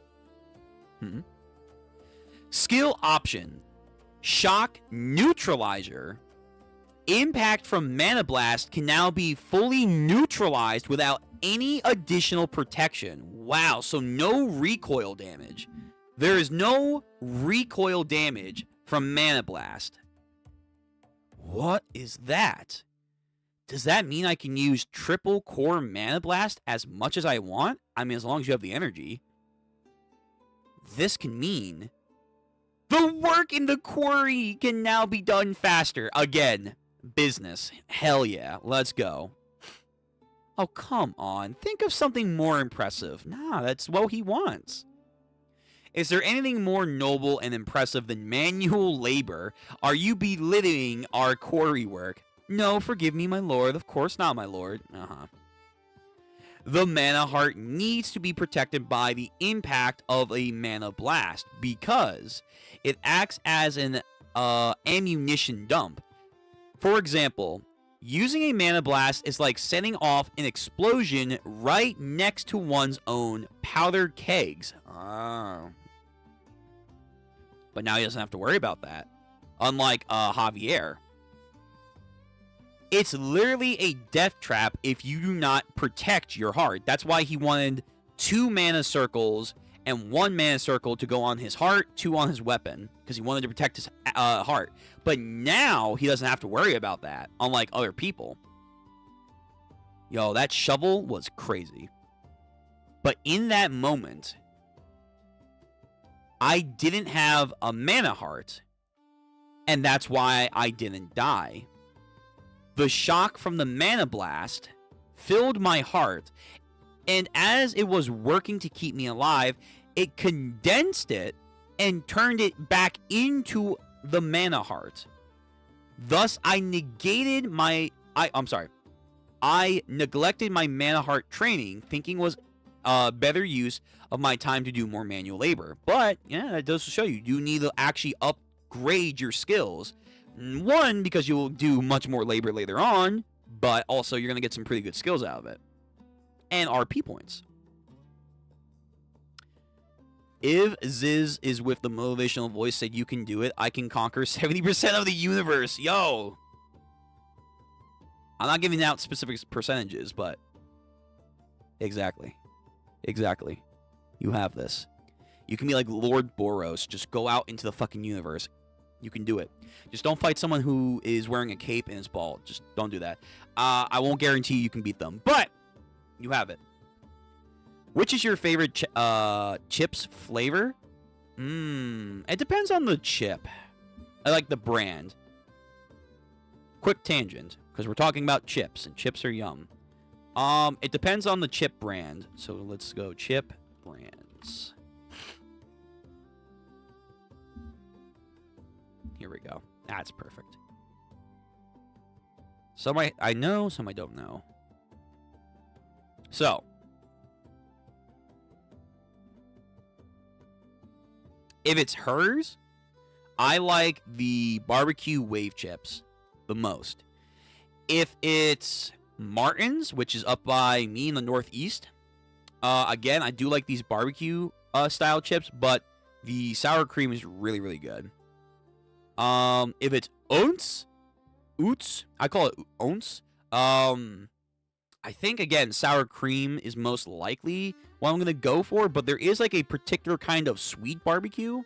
Skill option. Shock Neutralizer. Impact from Mana Blast can now be fully neutralized without any additional protection. Wow, so no recoil damage. There is no recoil damage from Mana Blast. What is that? Does that mean I can use triple core Mana Blast as much as I want? I mean, as long as you have the energy. This can mean The work in the quarry can now be done faster. Again, business. Hell yeah. Let's go. Oh, come on. Think of something more impressive. Nah, that's what he wants. Is there anything more noble and impressive than manual labor? Are you belittling our quarry work? No, forgive me, my lord. Of course not, my lord. The mana heart needs to be protected by the impact of a mana blast because it acts as an ammunition dump. For example, using a mana blast is like setting off an explosion right next to one's own powdered kegs. Oh. But now he doesn't have to worry about that. Unlike Javier. It's literally a death trap if you do not protect your heart. That's why he wanted 2 mana circles and 1 mana circle to go on his heart, 2 on his weapon, because he wanted to protect his heart. But now he doesn't have to worry about that, unlike other people. Yo, that shovel was crazy. But in that moment, I didn't have a mana heart, and that's why I didn't die. The shock from the mana blast filled my heart, and as it was working to keep me alive, it condensed it and turned it back into the mana heart. Thus, I neglected my mana heart training, thinking was better use of my time to do more manual labor. But yeah, it does show you do need to actually upgrade your skills. One, because you will do much more labor later on, but also you're going to get some pretty good skills out of it. And RP points. If Ziz is with the motivational voice said you can do it, I can conquer 70% of the universe. Yo! I'm not giving out specific percentages, but exactly. Exactly. You have this. You can be like Lord Boros. Just go out into the fucking universe. You can do it. Just don't fight someone who is wearing a cape and is bald. Just don't do that. I won't guarantee you can beat them, but you have it. Which is your favorite chips flavor? It depends on the chip. I like the brand. Quick tangent, because we're talking about chips, and chips are yum. It depends on the chip brand. So let's go chip brands. Here we go. That's perfect. Some I know, some I don't know. So, if it's hers, I like the barbecue wave chips the most. If it's Martin's, which is up by me in the Northeast, again, I do like these barbecue style chips, but the sour cream is really, really good. If it's Oots, I call it Ounce. I think, again, sour cream is most likely what I'm going to go for, but there is, like, a particular kind of sweet barbecue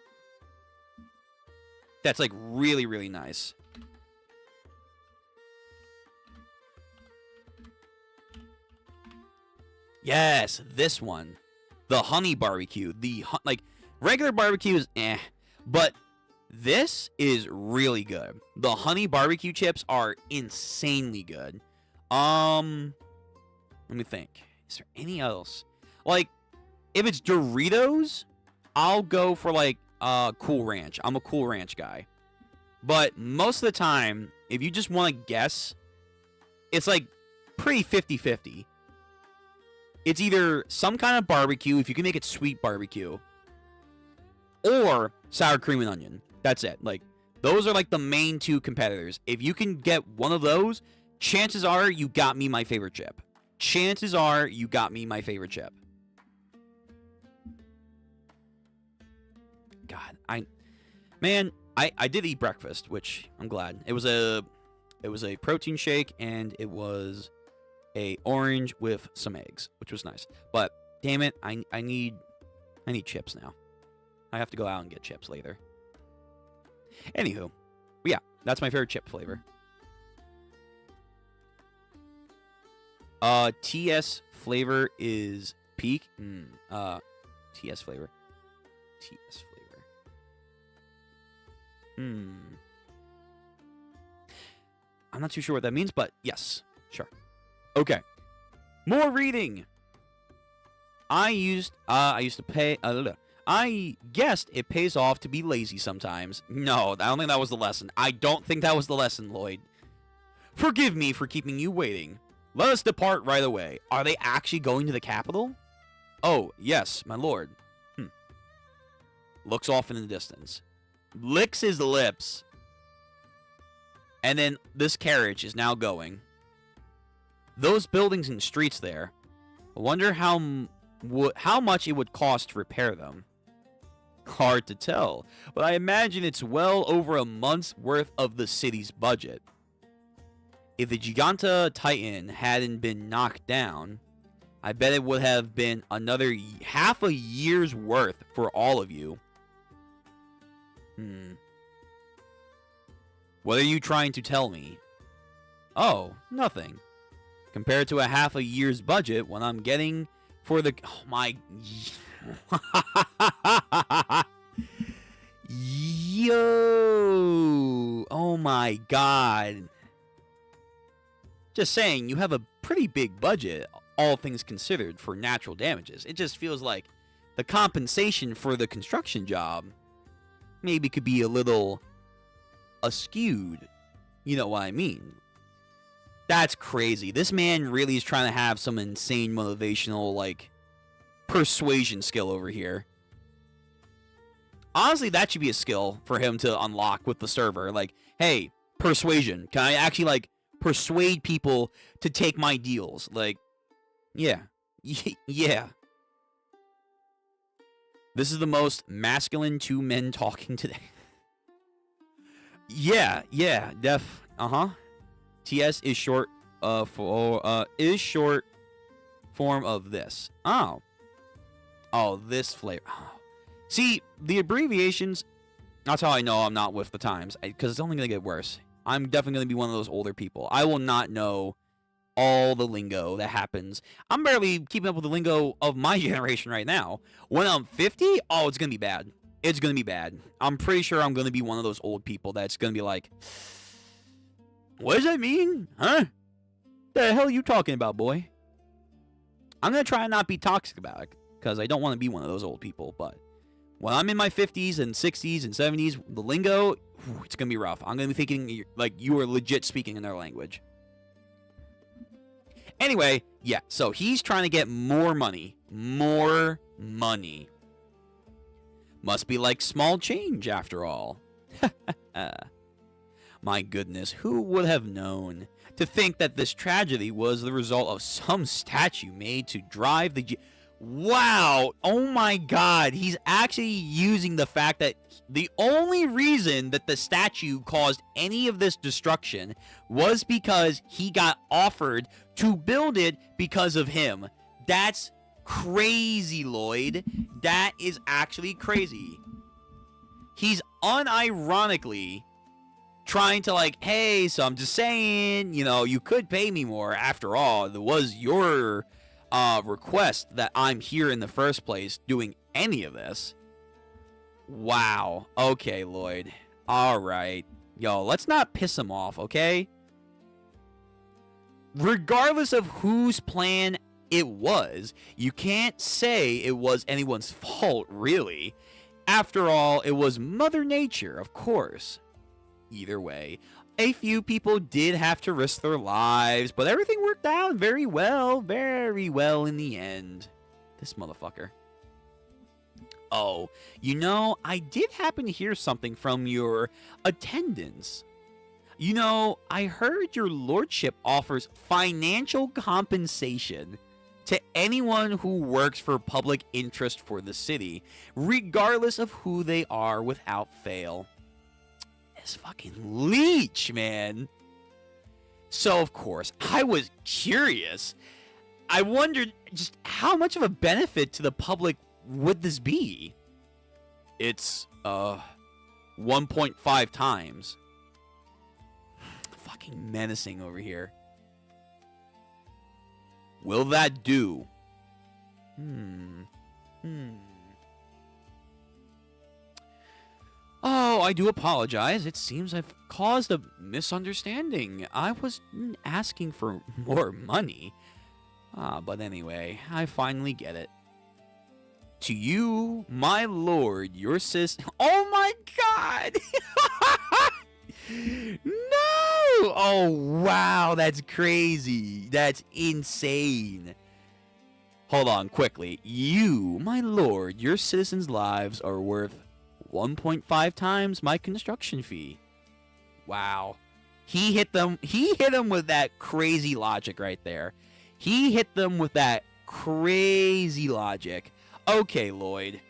that's, like, really, really nice. Yes, this one. The honey barbecue. Like, regular barbecue is eh, but this is really good. The honey barbecue chips are insanely good. Let me think. Is there any else? Like, if it's Doritos, I'll go for, like, Cool Ranch. I'm a Cool Ranch guy. But most of the time, if you just want to guess, it's, like, pretty 50-50. It's either some kind of barbecue, if you can make it sweet barbecue, or sour cream and onion. That's it. Like, those are, like, the main 2 competitors. If you can get one of those, chances are you got me my favorite chip. Chances are you got me my favorite chip. God, I did eat breakfast, which I'm glad. It was a protein shake, and it was a orange with some eggs, which was nice. But damn it, I need chips now. I have to go out and get chips later. Anywho, but yeah, that's my favorite chip flavor. TS flavor is peak. TS flavor. TS flavor. Hmm. I'm not too sure what that means, but yes, sure. Okay. More reading. I used to pay. I guessed it pays off to be lazy sometimes. No, I don't think that was the lesson. I don't think that was the lesson, Lloyd. Forgive me for keeping you waiting. Let us depart right away. Are they actually going to the capital? Oh, yes, my lord. Looks off in the distance. Licks his lips. And then this carriage is now going. Those buildings and streets there. I wonder how much it would cost to repair them. Hard to tell, but I imagine it's well over a month's worth of the city's budget. If the Giganta Titan hadn't been knocked down, I bet it would have been another half a year's worth for all of you. What are you trying to tell me? Oh, nothing. Compared to a half a year's budget, what I'm getting for the... Oh, my... Yo! Oh, my God. Just saying, you have a pretty big budget, all things considered, for natural damages. It just feels like the compensation for the construction job maybe could be a little askewed. You know what I mean? That's crazy. This man really is trying to have some insane motivational, like, persuasion skill over here. Honestly, that should be a skill for him to unlock with the server. Like, hey, persuasion. Can I actually, like, persuade people to take my deals? Like, yeah. Yeah. This is the most masculine two men talking today. Yeah, TS is short short form of this. Oh, this flavor. Oh. See, the abbreviations, that's how I know I'm not with the times, because it's only going to get worse. I'm definitely going to be one of those older people. I will not know all the lingo that happens. I'm barely keeping up with the lingo of my generation right now. When I'm 50, oh, it's going to be bad. It's going to be bad. I'm pretty sure I'm going to be one of those old people that's going to be like, what does that mean? Huh? The hell are you talking about, boy? I'm going to try and not be toxic about it, because I don't want to be one of those old people, but when I'm in my 50s and 60s and 70s, the lingo, it's going to be rough. I'm going to be thinking like you are legit speaking in their language. Anyway, yeah, so he's trying to get more money. More money. Must be like small change after all. My goodness, who would have known? To think that this tragedy was the result of some statue made to drive the... Wow! Oh my God! He's actually using the fact that the only reason that the statue caused any of this destruction was because he got offered to build it because of him. That's crazy, Lloyd. That is actually crazy. He's unironically trying to like, hey, so I'm just saying, you know, you could pay me more. After all, it was your request that I'm here in the first place doing any of this. Wow. Okay, Lloyd. All right. Yo, let's not piss him off, okay? Regardless of whose plan it was, you can't say it was anyone's fault, really. After all, it was Mother Nature, of course. Either way, a few people did have to risk their lives, but everything worked out very well in the end. This motherfucker. Oh, you know, I did happen to hear something from your attendants. You know, I heard your lordship offers financial compensation to anyone who works for public interest for the city, regardless of who they are without fail. This fucking leech, man. So, of course, I was curious. I wondered just how much of a benefit to the public would this be? It's, 1.5 times. Fucking menacing over here. Will that do? Oh, I do apologize. It seems I've caused a misunderstanding. I was asking for more money. But anyway, I finally get it. To you, my lord, your Oh my god! No! Oh, wow, that's crazy. That's insane. Hold on, quickly. You, my lord, your citizens' lives are worth 1.5 times my construction fee. Wow. He hit them with that crazy logic right there. He hit them with that crazy logic. Okay, Lloyd.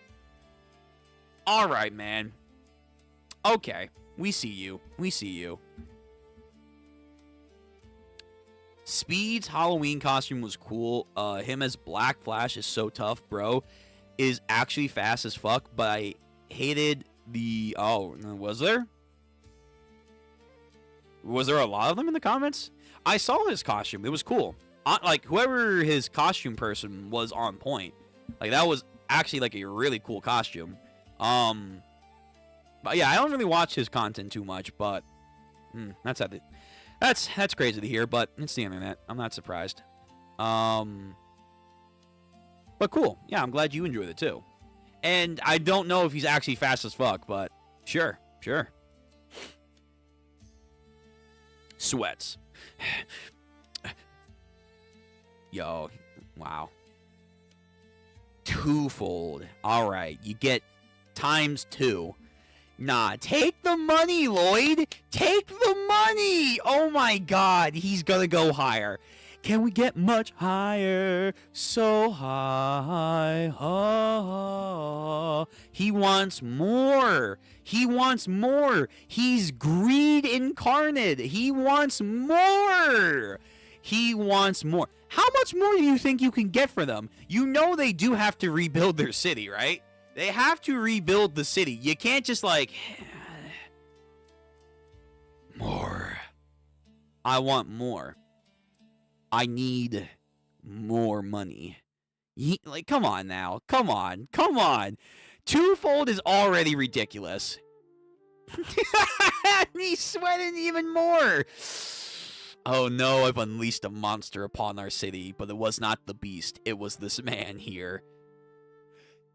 All right, man. Okay. We see you. We see you. Speed's Halloween costume was cool. Him as Black Flash is so tough, bro. Is actually fast as fuck, but I hated the... Oh, was there? Was there a lot of them in the comments? I saw his costume. It was cool. Like, whoever his costume person was on point. Like, that was actually, like, a really cool costume. But yeah, I don't really watch his content too much, but that's crazy to hear, but it's the internet. I'm not surprised. But cool. Yeah, I'm glad you enjoyed it too. And I don't know if he's actually fast as fuck, but sure. Sweats. Yo, wow. Twofold. All right, you get ×2. Nah, take the money, Lloyd. Take the money. Oh my god, he's gonna go higher. Can we get much higher? So high. Oh. He wants more. He wants more. He's greed incarnate. He wants more. He wants more. How much more do you think you can get for them? You know they do have to rebuild their city, right? They have to rebuild the city. You can't just like... More. I want more. I need more money. Like, come on now. Come on. Come on. Twofold is already ridiculous. He's sweating even more. Oh no, I've unleashed a monster upon our city, but it was not the beast. It was this man here.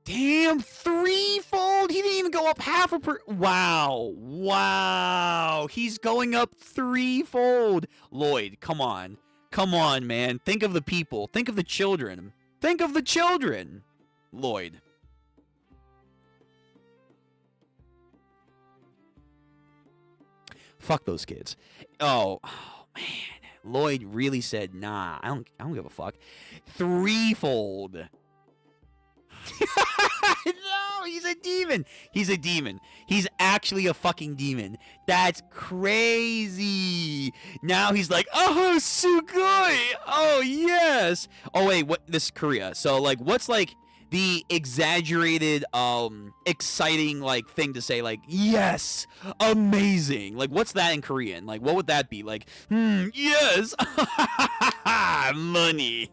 Damn, threefold? He didn't even go up half a Wow. Wow. He's going up threefold. Lloyd, come on. Come on, man. Think of the people. Think of the children. Think of the children. Lloyd. Fuck those kids. Oh man. Lloyd really said, nah, I don't give a fuck. Threefold. No, he's a demon. He's a demon. He's actually a fucking demon. That's crazy. Now he's like, oh, sugoi. Oh, yes. Oh, wait, what? This is Korea. So, like, what's, like, the exaggerated, exciting, like, thing to say? Like, yes, amazing. Like, what's that in Korean? Like, what would that be? Like, yes. Money.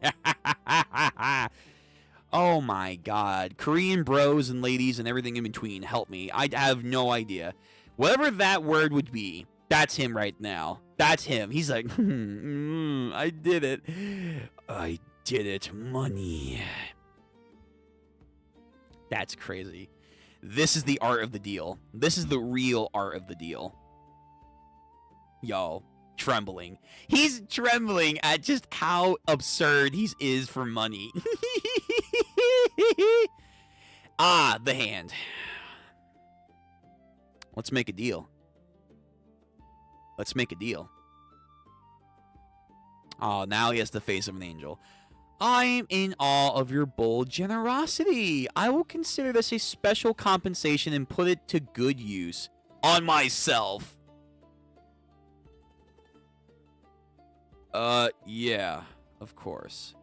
Oh my god. Korean bros and ladies and everything in between, help me. I have no idea. Whatever that word would be, that's him right now. That's him. He's like, I did it. I did it. Money. That's crazy. This is the art of the deal. This is the real art of the deal. Yo. Trembling. He's trembling at just how absurd he is for money. Ah, the hand. Let's make a deal. Let's make a deal. Oh, now he has the face of an angel. I am in awe of your bold generosity. I will consider this a special compensation and put it to good use on myself. Yeah, of course.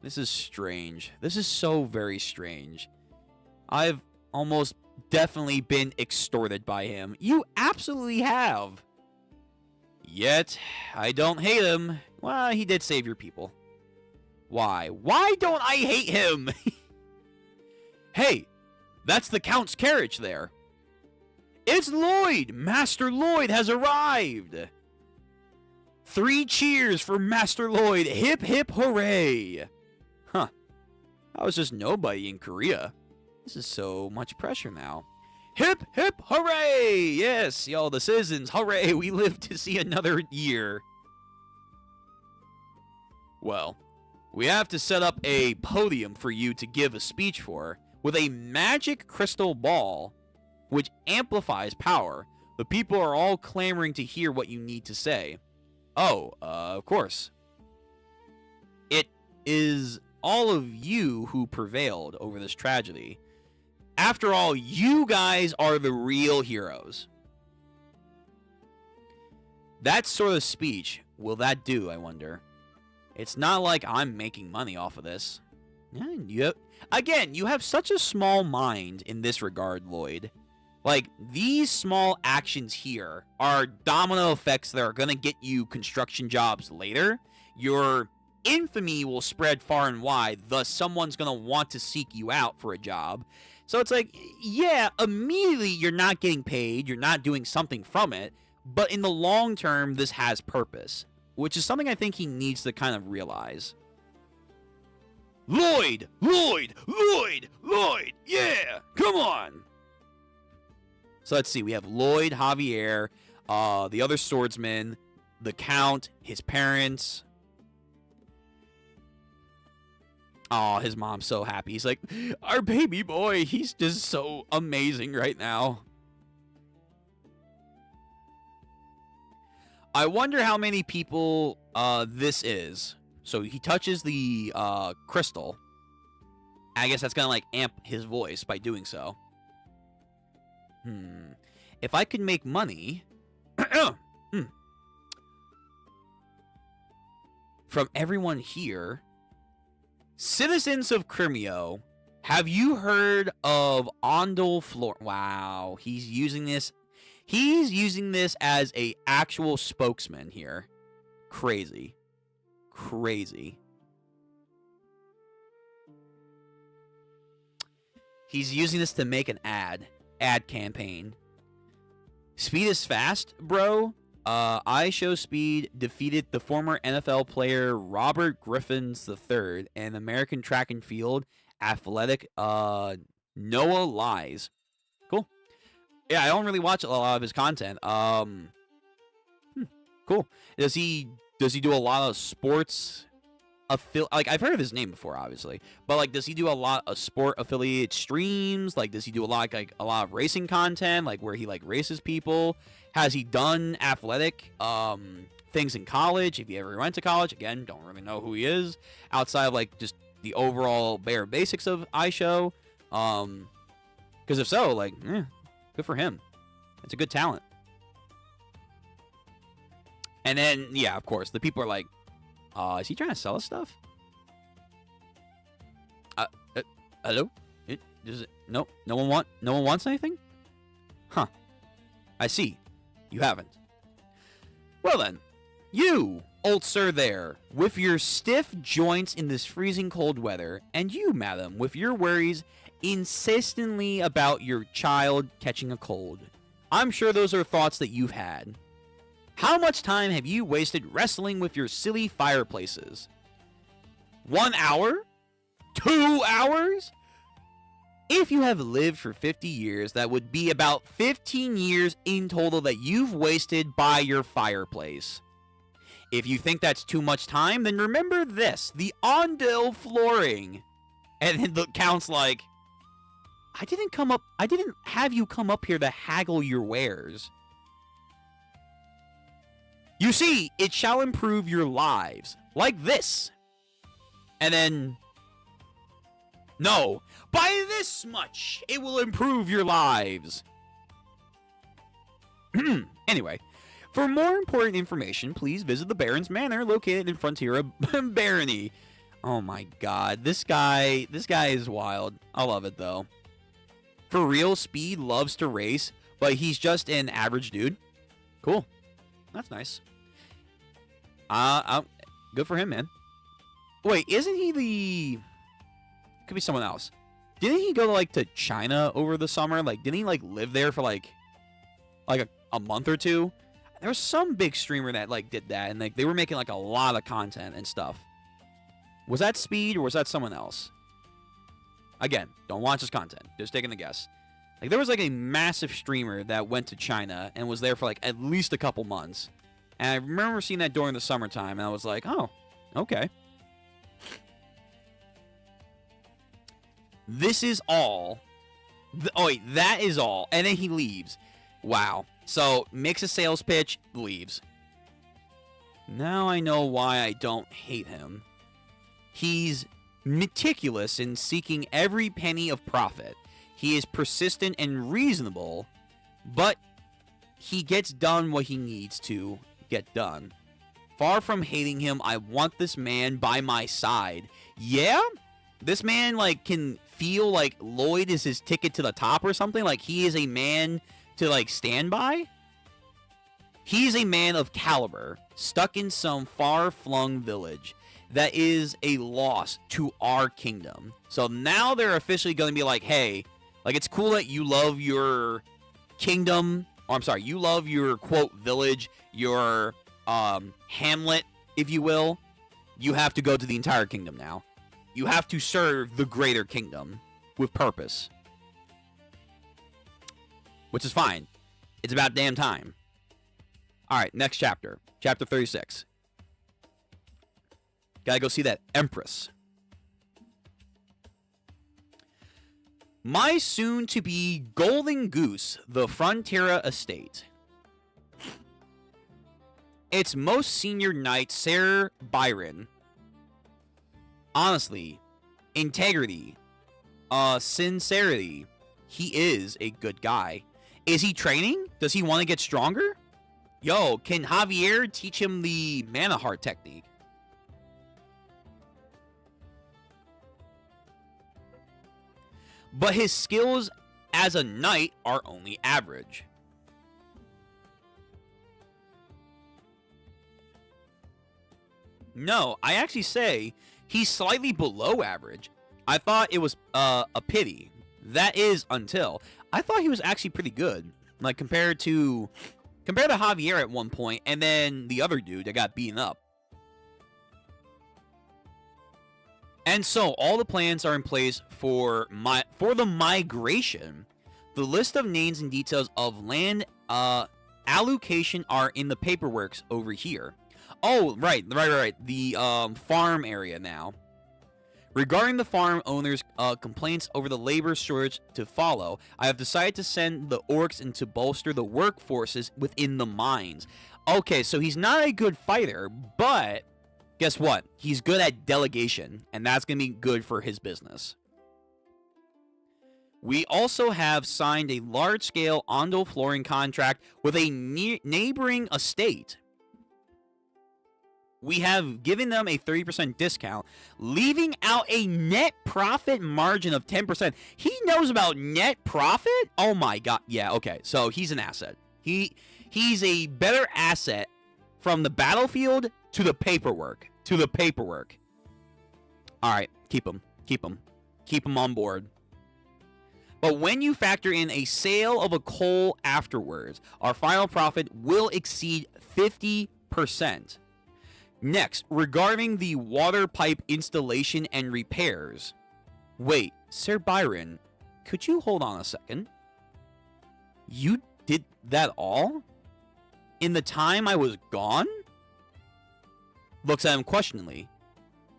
This is strange. This is so very strange. I've almost definitely been extorted by him. You absolutely have. Yet, I don't hate him. Well, he did save your people. Why? Why don't I hate him? Hey, that's the Count's carriage there. It's Lloyd! Master Lloyd has arrived! 3 cheers for Master Lloyd. Hip, hip, hooray! Huh. I was just nobody in Korea. This is so much pressure now. Hip, hip, hooray! Yes, y'all, the citizens, hooray! We live to see another year. Well, we have to set up a podium for you to give a speech for, with a magic crystal ball, which amplifies power. The people are all clamoring to hear what you need to say. Oh, of course. It is all of you who prevailed over this tragedy. After all, you guys are the real heroes. That sort of speech, will that do, I wonder? It's not like I'm making money off of this. Again, you have such a small mind in this regard, Lloyd. Like, these small actions here are domino effects that are going to get you construction jobs later. Your infamy will spread far and wide, thus someone's going to want to seek you out for a job. So it's like, yeah, immediately you're not getting paid, you're not doing something from it, but in the long term, this has purpose, which is something I think he needs to kind of realize. Lloyd! Lloyd! Lloyd! Lloyd! Yeah! Come on! So let's see, we have Lloyd, Javier, the other swordsman, the Count, his parents. Oh, his mom's so happy. He's like, our baby boy, he's just so amazing right now. I wonder how many people this is. So he touches the crystal. I guess that's going to like amp his voice by doing so. If I could make money from everyone here, citizens of Crimeo, have you heard of Ondel Flor? Wow, he's using this. He's using this as a actual spokesman here. Crazy, crazy. He's using this to make an ad campaign. Speed is fast, bro. I Show Speed defeated the former NFL player Robert Griffins III and American track and field athletic Noah Lies. Cool. Yeah, I don't really watch a lot of his content. Cool. Does he do a lot of sports? Like, I've heard of his name before, obviously, but like, does he do a lot of sport affiliated streams? Like, does he do a lot of racing content, like where he like races people? Has he done athletic things in college? If he ever went to college, again, don't really know who he is outside of like just the overall bare basics of iShow. Because if so, like, good for him. It's a good talent. And then, yeah, of course, the people are like, is he trying to sell us stuff? Hello? No one wants anything? Huh. I see. You haven't. Well then, you, old sir there, with your stiff joints in this freezing cold weather, and you, madam, with your worries insistently about your child catching a cold. I'm sure those are thoughts that you've had. How much time have you wasted wrestling with your silly fireplaces? 1 hour? 2 hours? If you have lived for 50 years, that would be about 15 years in total that you've wasted by your fireplace. If you think that's too much time, then remember this, the Ondel flooring. And then the Count's like, I didn't have you come up here to haggle your wares. You see, it shall improve your lives, like this. And then, no, by this much, it will improve your lives. Anyway, for more important information, please visit the Baron's Manor, located in Frontiera Barony. Oh my god, this guy is wild. I love it, though. For real, Speed loves to race, but he's just an average dude. Cool. That's nice. Good for him, man. Wait, isn't he the... Could be someone else. Didn't he go to China over the summer? Like, didn't he live there for like a month or two. There was some big streamer that like did that, and like they were making like a lot of content and stuff. Was that Speed or was that someone else? Again, don't watch his content. Just taking a guess. Like there was like a massive streamer that went to China and was there for like at least a couple months. And I remember seeing that during the summertime, and I was like, oh, okay. This is all. Oh, wait, that is all. And then he leaves. Wow. So, makes a sales pitch, leaves. Now I know why I don't hate him. He's meticulous in seeking every penny of profit. He is persistent and reasonable, but he gets done what he needs to get done. Far from hating him, I want this man by my side. Yeah? This man, like, can feel like Lloyd is his ticket to the top or something? Like, he is a man to, like, stand by? He's a man of caliber, stuck in some far-flung village that is a loss to our kingdom. So now they're officially going to be like, hey, like, it's cool that you love your kingdom, or I'm sorry, you love your, quote, village, your hamlet, if you will. You have to go to the entire kingdom now. You have to serve the greater kingdom with purpose. Which is fine. It's about damn time. Alright, next chapter. Chapter 36. Gotta go see that Empress. My soon-to-be Golden Goose, the Frontera Estate. Its most senior knight, Ser Byron. Honestly, integrity, sincerity. He is a good guy. Is he training? Does he want to get stronger? Yo, can Javier teach him the Mana Heart technique? But his skills as a knight are only average. No, I actually say he's slightly below average. I thought it was a pity. That is until I thought he was actually pretty good. Like compared to Javier at one point, and then the other dude that got beaten up. And so all the plans are in place for the migration. The list of names and details of land allocation are in the paperwork over here. Oh, right. The farm area now. Regarding the farm owners' complaints over the labor shortage to follow, I have decided to send the orcs in to bolster the workforces within the mines. Okay, so he's not a good fighter, but guess what? He's good at delegation, and that's going to be good for his business. We also have signed a large-scale Ondo flooring contract with a neighboring estate. We have given them a 30% discount, leaving out a net profit margin of 10%. He knows about net profit? Oh my god. Yeah, okay. So he's an asset. He's a better asset from the battlefield to the paperwork. Alright, keep him. Keep him on board. But when you factor in a sale of a coal afterwards, our final profit will exceed 50%. Next, regarding the water pipe installation and repairs. Wait, Sir Byron, could you hold on a second? You did that all? In the time I was gone? Looks at him questioningly.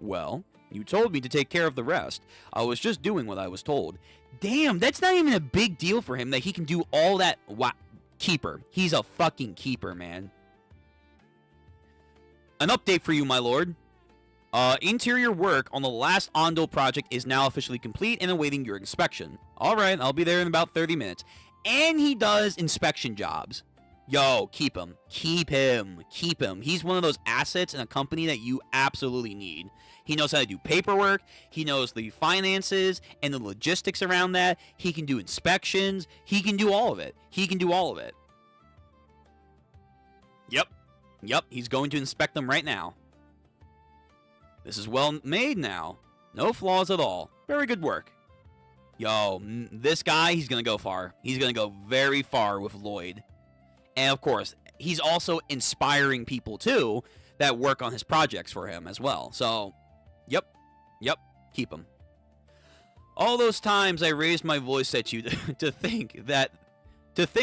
Well, you told me to take care of the rest. I was just doing what I was told. Damn, that's not even a big deal for him that he can do all that. Wow. Keeper. He's a fucking keeper, man. An update for you, my lord. Interior work on the last Ondo project is now officially complete and awaiting your inspection. Alright, I'll be there in about 30 minutes. And he does inspection jobs. Yo, keep him. Keep him. He's one of those assets in a company that you absolutely need. He knows how to do paperwork. He knows the finances and the logistics around that. He can do inspections. He can do all of it. Yep, he's going to inspect them right now. This is well made now. No flaws at all. Very good work. Yo, this guy, he's going to go far. He's going to go very far with Lloyd. And of course, he's also inspiring people too that work on his projects for him as well. So, yep, keep him. All those times I raised my voice at you to think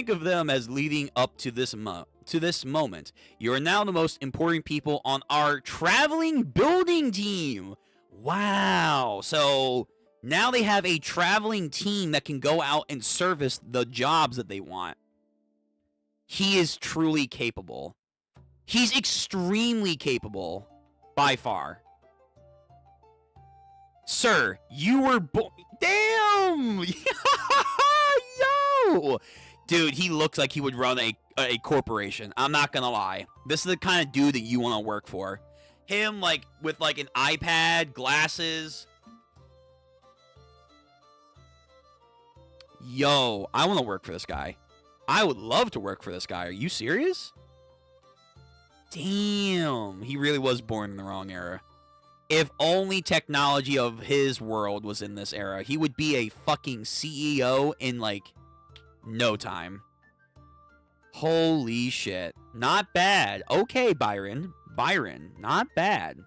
of them as leading up to this moment. You are now the most important people on our traveling building team. Wow. So now they have a traveling team that can go out and service the jobs that they want. He is truly capable. He's extremely capable, by far. Sir, you were born... Damn! Yo! Dude, he looks like he would run a corporation. I'm not gonna lie. This is the kind of dude that you want to work for. Him, like, with, like, an iPad, glasses. Yo, I want to work for this guy. I would love to work for this guy. Are you serious? Damn. He really was born in the wrong era. If only technology of his world was in this era, he would be a fucking CEO in, like, no time. Holy shit. Not bad. Okay, Byron. Not bad.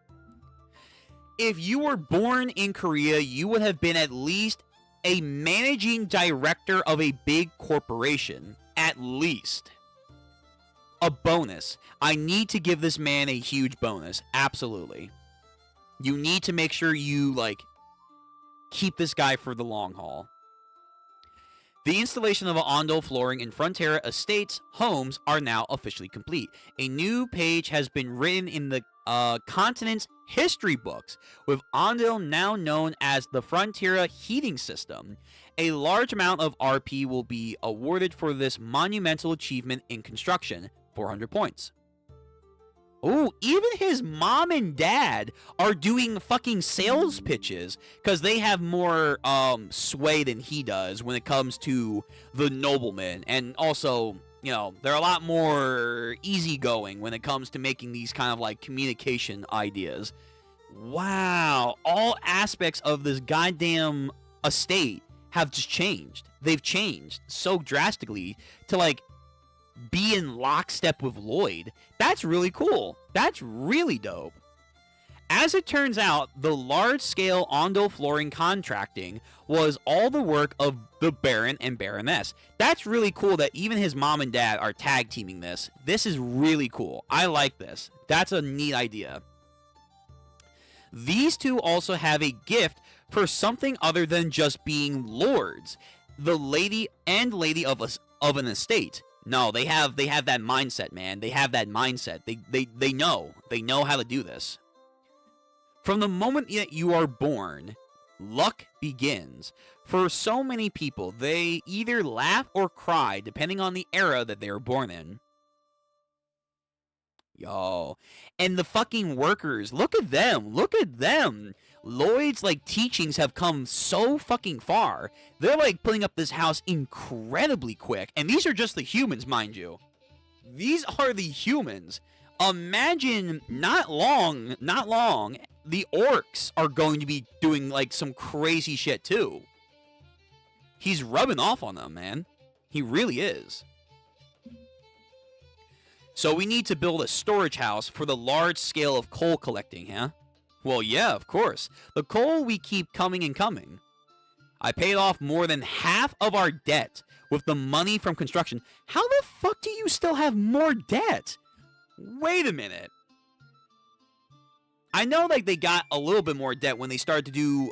If you were born in Korea, you would have been at least a managing director of a big corporation. At least. A bonus. I need to give this man a huge bonus. Absolutely. You need to make sure you, like, keep this guy for the long haul. The installation of Ondo flooring in Frontera Estates homes are now officially complete. A new page has been written in the continent's history books, with Ondo now known as the Frontera Heating System. A large amount of RP will be awarded for this monumental achievement in construction, 400 points. Ooh, even his mom and dad are doing fucking sales pitches because they have more sway than he does when it comes to the noblemen. And also, you know, they're a lot more easygoing when it comes to making these kind of like communication ideas. Wow, all aspects of this goddamn estate have just changed. They've changed so drastically to like be in lockstep with Lloyd. That's really cool. That's really dope. As it turns out, the large-scale Ondo flooring contracting was all the work of the Baron and Baroness. That's really cool that even his mom and dad are tag teaming this. This is really cool. I like this. That's a neat idea. These two also have a gift for something other than just being lords. The lady of an estate. No, they have that mindset, man. They have that mindset. They know how to do this. From the moment that you are born, luck begins. For so many people, they either laugh or cry depending on the era that they were born in. Yo, and the fucking workers, look at them. Lloyd's, like, teachings have come so fucking far. They're, like, putting up this house incredibly quick. And these are just the humans, mind you. These are the humans. Imagine, not long, the orcs are going to be doing, like, some crazy shit, too. He's rubbing off on them, man. He really is. So we need to build a storage house for the large scale of coal collecting, huh? Well, yeah, of course. The coal we keep coming and coming. I paid off more than half of our debt with the money from construction. How the fuck do you still have more debt? Wait a minute. I know, like, they got a little bit more debt when they started to do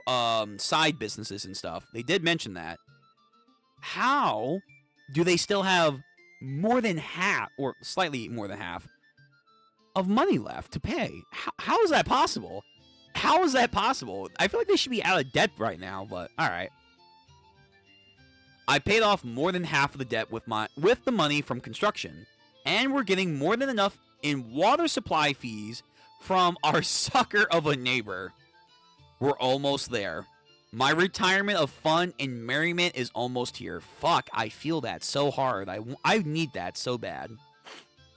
side businesses and stuff. They did mention that. How do they still have more than half, or slightly more than half, of money left to pay? How is that possible? How is that possible? I feel like they should be out of debt right now, but alright. I paid off more than half of the debt with the money from construction, and we're getting more than enough in water supply fees from our sucker of a neighbor. We're almost there. My retirement of fun and merriment is almost here. Fuck, I feel that so hard. I need that so bad.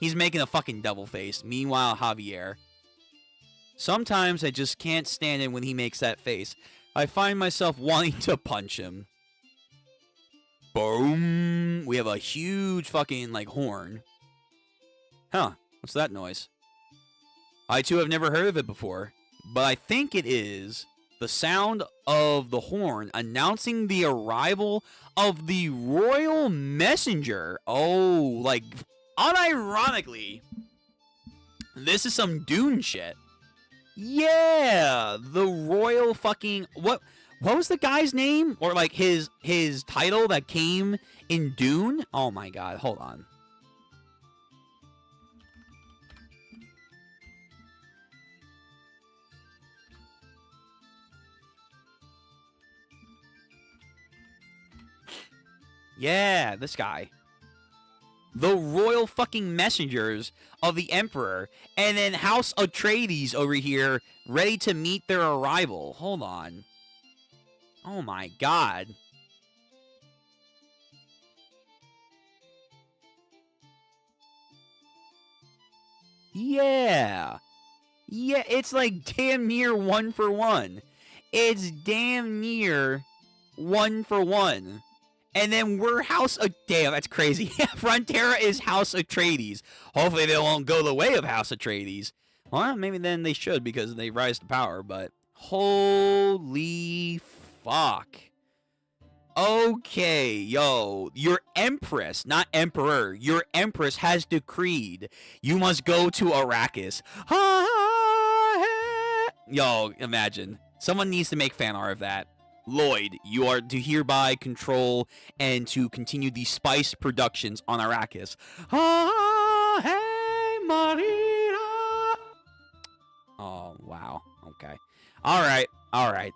He's making a fucking double face. Meanwhile, Javier. Sometimes I just can't stand it when he makes that face. I find myself wanting to punch him. Boom. We have a huge fucking, like, horn. Huh, what's that noise? I too have never heard of it before, but I think it is the sound of the horn announcing the arrival of the royal messenger. Oh, like, unironically, this is some Dune shit. Yeah, the royal fucking what was the guy's name, or like his title that came in Dune? Oh my god, hold on. Yeah, this guy. The royal fucking messengers of the Emperor, and then House Atreides over here, ready to meet their arrival. Hold on. Oh my god. Yeah. Yeah, it's like damn near 1-for-1. It's damn near 1-for-1. And then we're damn, that's crazy. Frontera is House Atreides. Hopefully they won't go the way of House Atreides. Well, maybe then they should because they rise to power, but holy fuck. Okay, yo, your Empress, not Emperor, your Empress has decreed you must go to Arrakis. Yo, imagine. Someone needs to make fan art of that. Lloyd, you are to hereby control and to continue the spice productions on Arrakis. Hey, Marina. Oh, wow. Okay. All right.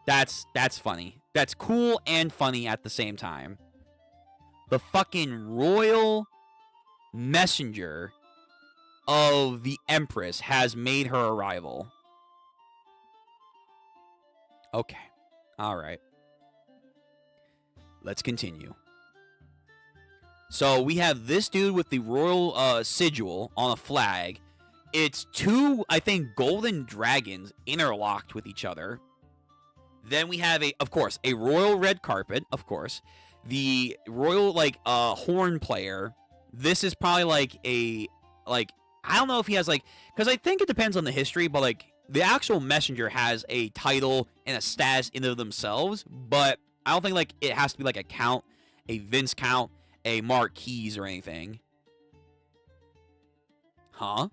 That's funny. That's cool and funny at the same time. The fucking royal messenger of the Empress has made her arrival. Okay. All right. Let's continue. So we have this dude with the royal sigil on a flag. It's two, I think, golden dragons interlocked with each other. Then we have of course, a royal red carpet, of course. The royal, horn player. This is probably I don't know if he has, because I think it depends on the history, but, the actual messenger has a title and a status in of themselves, but I don't think, it has to be, a count, a Vince Count, a Marquise, or anything. Huh?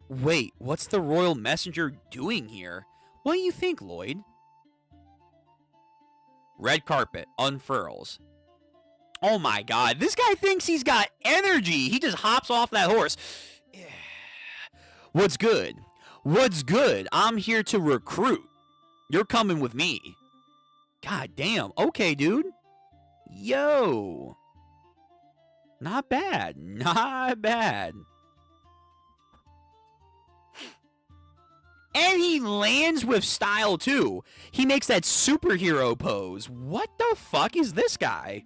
Wait, what's the royal messenger doing here? What do you think, Lloyd? Red carpet unfurls. Oh my god, this guy thinks he's got energy. He just hops off that horse. What's good? What's good? I'm here to recruit. You're coming with me. God damn. Okay, dude. Yo. Not bad. Not bad. And he lands with style, too. He makes that superhero pose. What the fuck is this guy?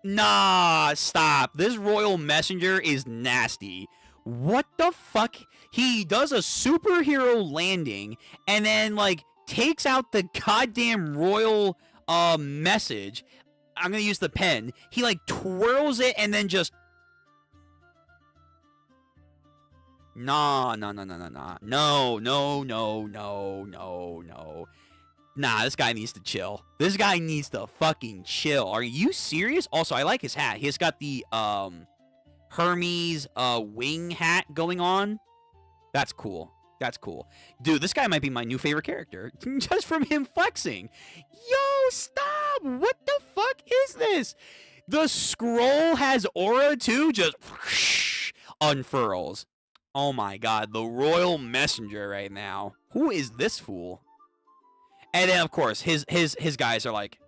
Nah, stop. This royal messenger is nasty. What the fuck? He does a superhero landing and then, takes out the goddamn royal message. I'm going to use the pen. He, twirls it and then just... Nah. No. Nah, this guy needs to chill. This guy needs to fucking chill. Are you serious? Also, I like his hat. He's got the Hermes wing hat going on. That's cool. That's cool. Dude, this guy might be my new favorite character. Just from him flexing. Yo, stop! What the fuck is this? The scroll has aura too? Just unfurls. Oh my god, the royal messenger right now. Who is this fool? And then, of course, his guys are like...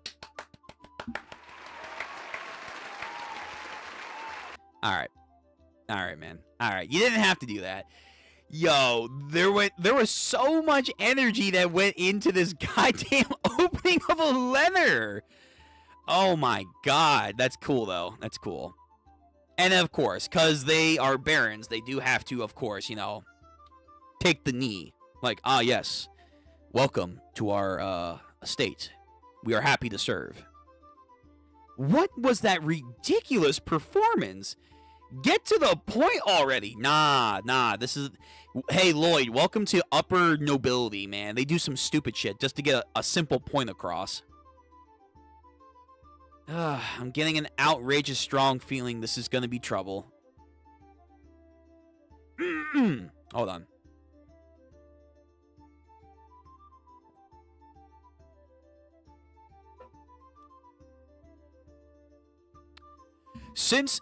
Alright. Alright, man. Alright, you didn't have to do that. Yo, there was so much energy that went into this goddamn opening of a letter. Oh my god. That's cool, though. That's cool. And of course, because they are barons, they do have to, of course, take the knee. Yes, welcome to our estate. We are happy to serve. What was that ridiculous performance? Get to the point already. Nah, this is... Hey, Lloyd, welcome to upper nobility, man. They do some stupid shit just to get a simple point across. I'm getting an outrageous strong feeling this is gonna be trouble. Hold on. Since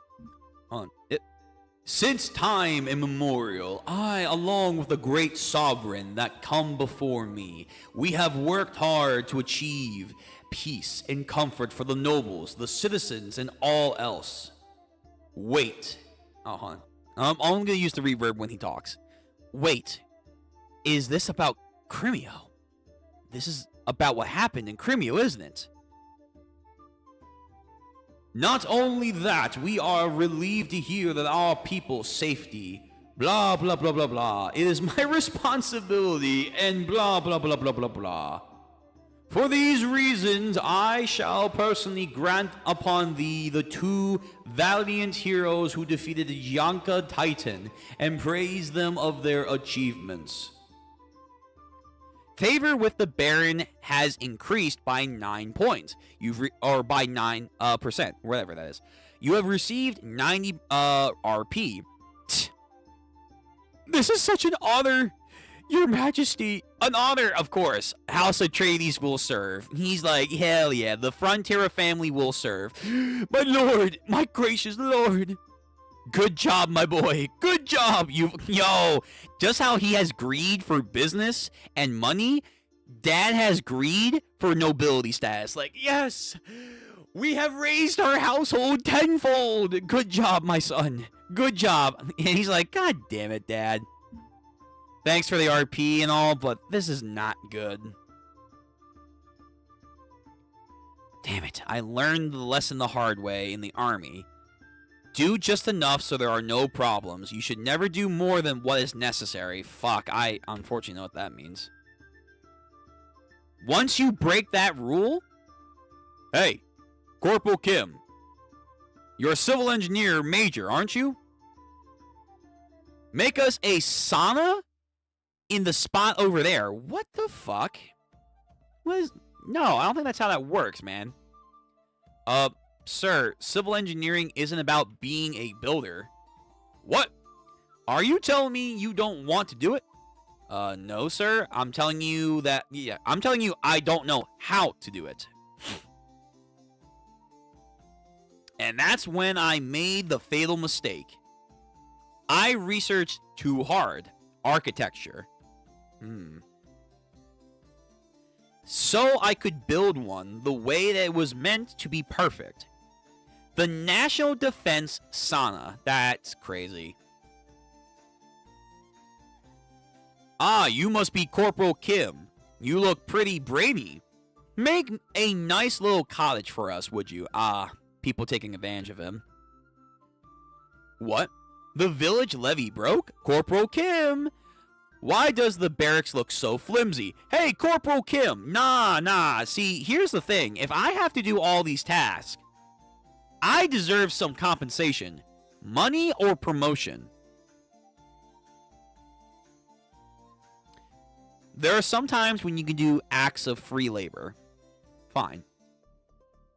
time immemorial, I, along with the great sovereign that come before me, we have worked hard to achieve peace and comfort for the nobles, the citizens, and all else. Wait. Hold on. I'm going to use the reverb when he talks. Wait. Is this about Crimeo? This is about what happened in Crimeo, isn't it? Not only that, we are relieved to hear that our people's safety, blah, blah, blah, blah, blah, it is my responsibility, and blah, blah, blah, blah, blah, blah. For these reasons, I shall personally grant upon thee the 2 valiant heroes who defeated the Yanka Titan, and praise them of their achievements. Favor with the Baron has increased by 9 points. Or by 9%, whatever that is. You have received 90 RP. This is such an honor, Your Majesty. An honor, of course. House Atreides will serve. He's like, hell yeah, the Frontera family will serve. My lord, my gracious lord. Good job, my boy. Good job. Yo, just how he has greed for business and money, Dad has greed for nobility status. Like, yes, we have raised our household tenfold. Good job, my son. Good job. And he's like, God damn it, Dad. Thanks for the RP and all, but this is not good. Damn it. I learned the lesson the hard way in the army. Do just enough so there are no problems. You should never do more than what is necessary. Fuck, I unfortunately know what that means. Once you break that rule... Hey, Corporal Kim. You're a civil engineer major, aren't you? Make us a sauna in the spot over there. What the fuck? What is... No, I don't think that's how that works, man. Sir, civil engineering isn't about being a builder. What? Are you telling me you don't want to do it? No, sir. I'm telling you that... Yeah, I'm telling you I don't know how to do it. And that's when I made the fatal mistake. I researched too hard. Architecture. So I could build one the way that it was meant to be perfect. The National Defense Sauna. That's crazy. Ah, you must be Corporal Kim. You look pretty brainy. Make a nice little cottage for us, would you? Ah, people taking advantage of him. What? The village levee broke? Corporal Kim! Why does the barracks look so flimsy? Hey, Corporal Kim! Nah. See, here's the thing. If I have to do all these tasks, I deserve some compensation. Money or promotion. There are some times when you can do acts of free labor. Fine.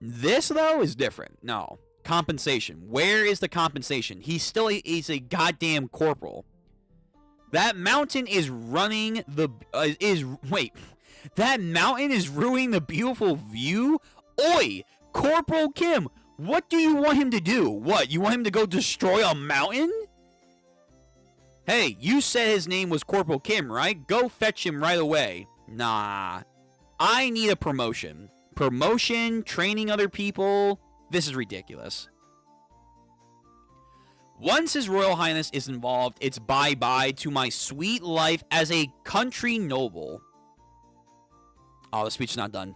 This, though, is different. No. Compensation. Where is the compensation? He still is a goddamn corporal. That mountain is running the... Wait. That mountain is ruining the beautiful view? Oi! Corporal Kim! What do you want him to do? What, you want him to go destroy a mountain? Hey, you said his name was Corporal Kim, right? Go fetch him right away. Nah. I need a promotion. Promotion, training other people. This is ridiculous. Once His Royal Highness is involved, it's bye-bye to my sweet life as a country noble. Oh, the speech is not done.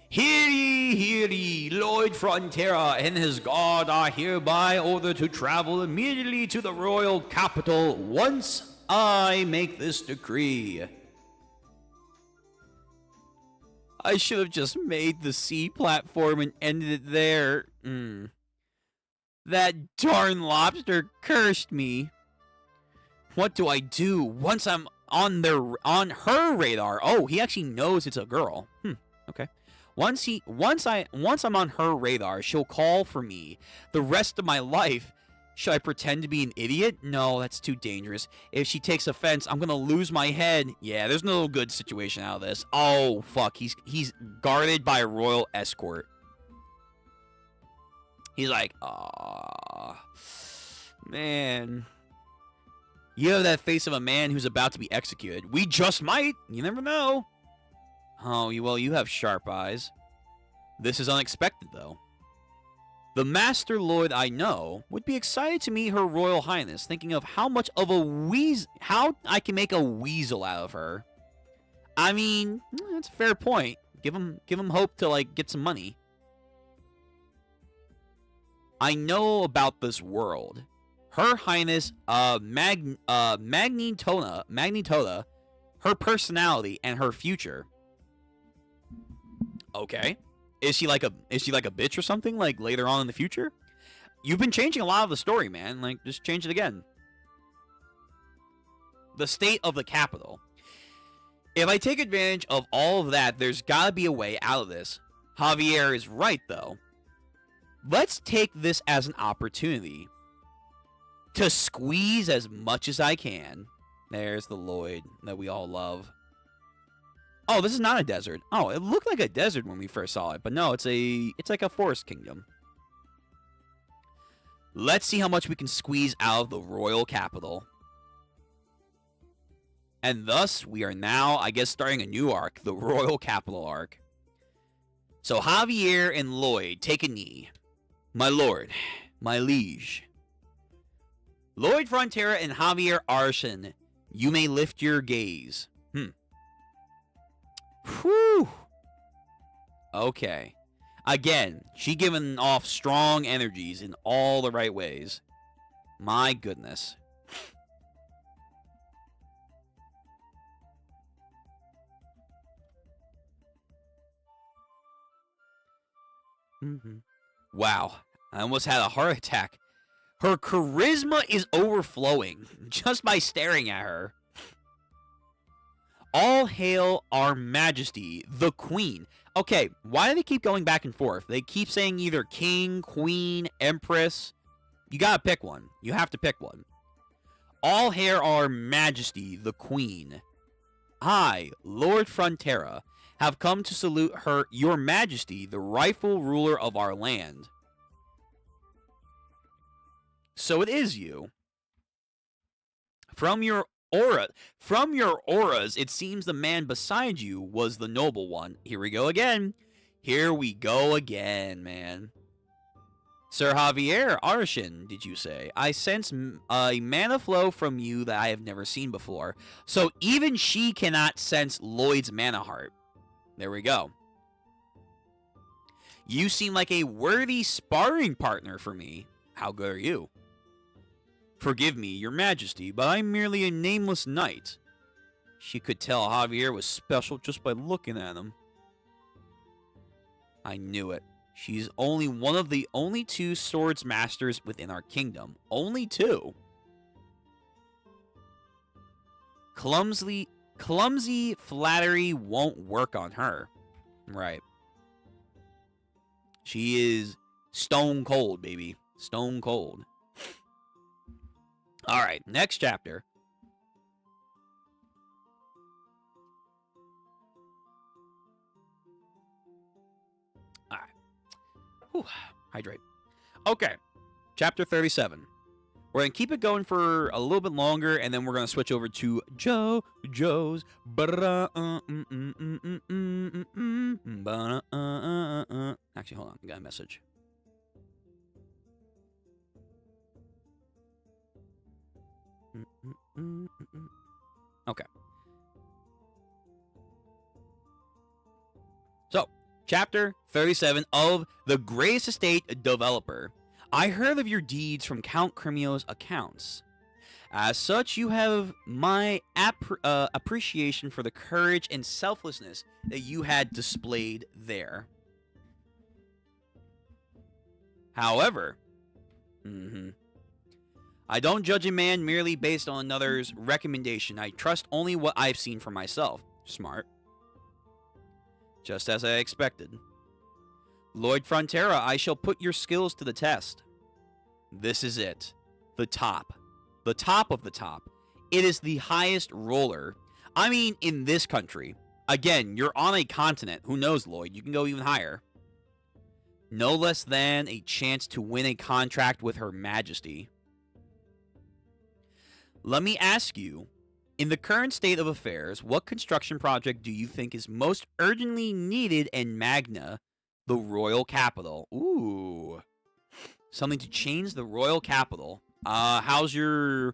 Hear ye, Lloyd Frontera and his guard are hereby ordered to travel immediately to the royal capital once I make this decree. I should have just made the sea platform and ended it there. That darn lobster cursed me. What do I do once I'm on her radar? Oh, he actually knows it's a girl. Okay. Once I'm on her radar, she'll call for me. The rest of my life, should I pretend to be an idiot? No, that's too dangerous. If she takes offense, I'm gonna lose my head. Yeah, there's no good situation out of this. Oh fuck, he's guarded by a royal escort. He's like, ah, man. You have that face of a man who's about to be executed. We just might. You never know. Oh, well, you have sharp eyes. This is unexpected, though. The Master Lord I know would be excited to meet Her Royal Highness, thinking of how I can make a weasel out of her. I mean, that's a fair point. Give him hope to like get some money. I know about this world. Her Highness Magnetola, her personality and her future. Okay. Is she like a bitch or something like later on in the future? You've been changing a lot of the story, man. Like just change it again. The state of the capital. If I take advantage of all of that, there's got to be a way out of this. Javier is right though. Let's take this as an opportunity to squeeze as much as I can. There's the Lloyd that we all love. Oh, this is not a desert. Oh, it looked like a desert when we first saw it, but no, it's like a forest kingdom. Let's see how much we can squeeze out of the royal capital. And thus, we are now, I guess, starting a new arc, the royal capital arc. So Javier and Lloyd take a knee. My lord, my liege. Lloyd Frontera and Javier Arshan, you may lift your gaze. Whew. Okay. Again, she giving off strong energies in all the right ways. My goodness. Wow. I almost had a heart attack. Her charisma is overflowing just by staring at her. All hail our majesty, the queen. Okay, why do they keep going back and forth? They keep saying either king, queen, empress. You gotta pick one. You have to pick one. All hail our majesty, the queen. I, Lord Frontera, have come to salute her, your majesty, the rightful ruler of our land. So it is you. From your auras, it seems the man beside you was the noble one. Here we go again. Here we go again, man. Sir Javier Arshan, did you say? I sense a mana flow from you that I have never seen before. So even she cannot sense Lloyd's mana heart. There we go. You seem like a worthy sparring partner for me. How good are you? Forgive me, your majesty, but I'm merely a nameless knight. She could tell Javier was special just by looking at him. I knew it. She's only one of the only two swords masters within our kingdom. Only two. Clumsy flattery won't work on her. Right. She is stone cold, baby. Stone cold. All right, next chapter. All right. Whew. Hydrate. Okay, chapter 37. We're going to keep it going for a little bit longer, and then we're going to switch over to JoJo's. Actually, hold on. I got a message. Okay. So, chapter 37 of The Greatest Estate Developer. I heard of your deeds from Count Crimio's accounts. As such, you have my appreciation for the courage and selflessness that you had displayed there. However, Mm-hmm. I don't judge a man merely based on another's recommendation. I trust only what I've seen for myself. Smart. Just as I expected. Lloyd Frontera, I shall put your skills to the test. This is it. The top. The top of the top. It is the highest roller. I mean, in this country. Again, you're on a continent. Who knows, Lloyd? You can go even higher. No less than a chance to win a contract with Her Majesty. Let me ask you, in the current state of affairs, what construction project do you think is most urgently needed in Magna, the royal capital? Ooh. Something to change the royal capital. How's their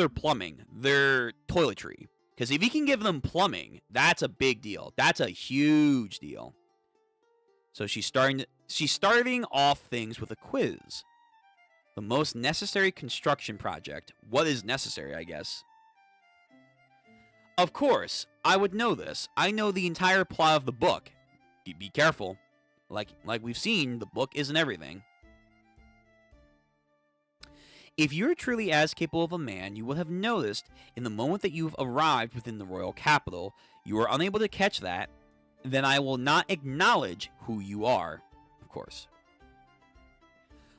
plumbing? Their toiletry. Because if you can give them plumbing, that's a big deal. That's a huge deal. So she's starting off things with a quiz. The most necessary construction project. What is necessary, I guess? Of course, I would know this. I know the entire plot of the book. Be careful. Like we've seen, the book isn't everything. If you're truly as capable of a man, you will have noticed in the moment that you've arrived within the royal capital, you are unable to catch that, then I will not acknowledge who you are, of course.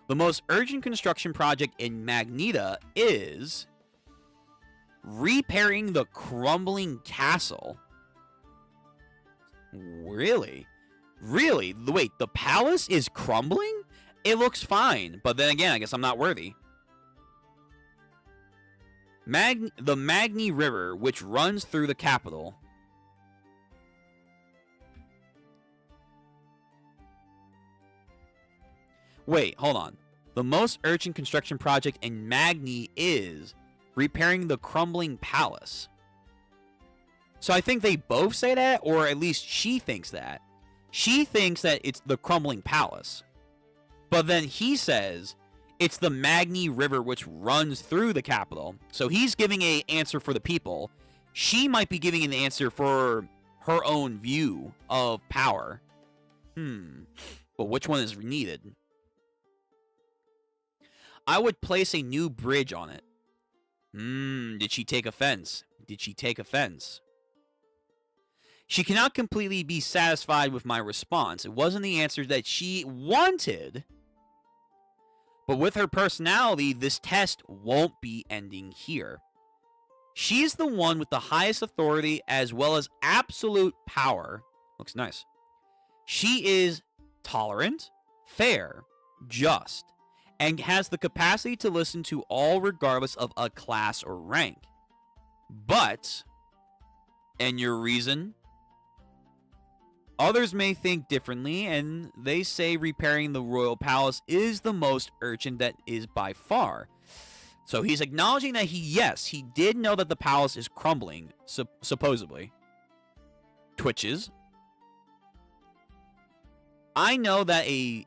The most urgent construction project in Magneta is repairing the crumbling castle. Really? Really? Wait, the palace is crumbling? It looks fine, but then again, I guess I'm not worthy. The Magni River, which runs through the capital. Wait, hold on. The most urgent construction project in Magni is repairing the crumbling palace. So I think they both say that, or at least she thinks that. She thinks that it's the crumbling palace. But then he says it's the Magni River which runs through the capital. So he's giving an answer for the people. She might be giving an answer for her own view of power. But which one is needed? I would place a new bridge on it. Did she take offense? Did she take offense? She cannot completely be satisfied with my response. It wasn't the answer that she wanted. But with her personality, this test won't be ending here. She's the one with the highest authority as well as absolute power. Looks nice. She is tolerant, fair, just, and has the capacity to listen to all regardless of a class or rank. But, and your reason? Others may think differently, and they say repairing the royal palace is the most urgent that is by far. So he's acknowledging that he did know that the palace is crumbling, supposedly. Twitches. I know that a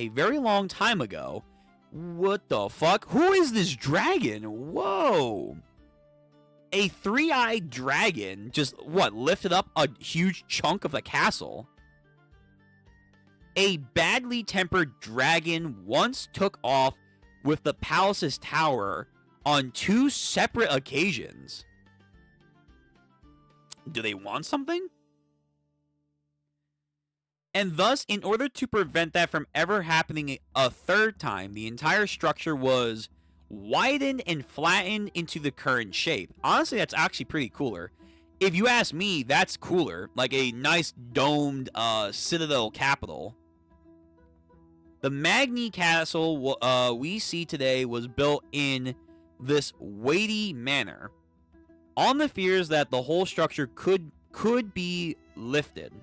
very long time ago. What the fuck? Who is this dragon? Whoa. A three-eyed dragon just, lifted up a huge chunk of the castle? A badly tempered dragon once took off with the palace's tower on 2 separate occasions. Do they want something? And thus, in order to prevent that from ever happening a third time, the entire structure was widened and flattened into the current shape. Honestly, that's actually pretty cooler. If you ask me, that's cooler. Like a nice domed citadel capital. The Magni Castle we see today was built in this weighty manner, on the fears that the whole structure could be lifted.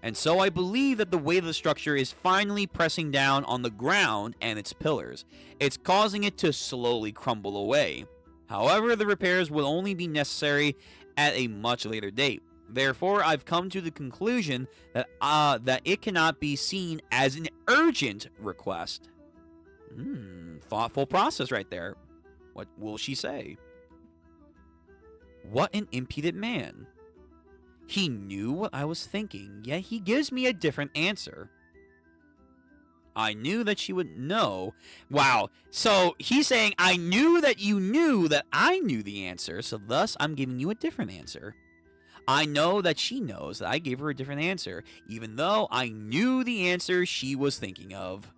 And so I believe that the weight of the structure is finally pressing down on the ground and its pillars. It's causing it to slowly crumble away. However, the repairs will only be necessary at a much later date. Therefore, I've come to the conclusion that it cannot be seen as an urgent request. Thoughtful process right there. What will she say? What an impudent man. He knew what I was thinking, yet he gives me a different answer. I knew that she would know. Wow. So he's saying, I knew that you knew that I knew the answer, so thus I'm giving you a different answer. I know that she knows that I gave her a different answer, even though I knew the answer she was thinking of.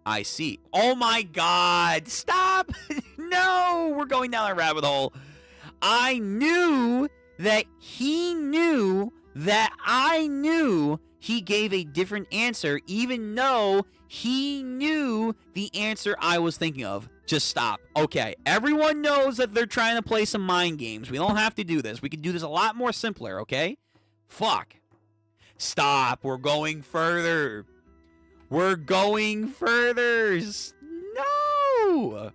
I see. Oh my god, stop! No, we're going down a rabbit hole. I knew that he knew that I knew he gave a different answer, even though he knew the answer I was thinking of. Just stop. Okay, everyone knows that they're trying to play some mind games. We don't have to do this. We can do this a lot more simpler, okay? Fuck. Stop. We're going further. We're going further. No.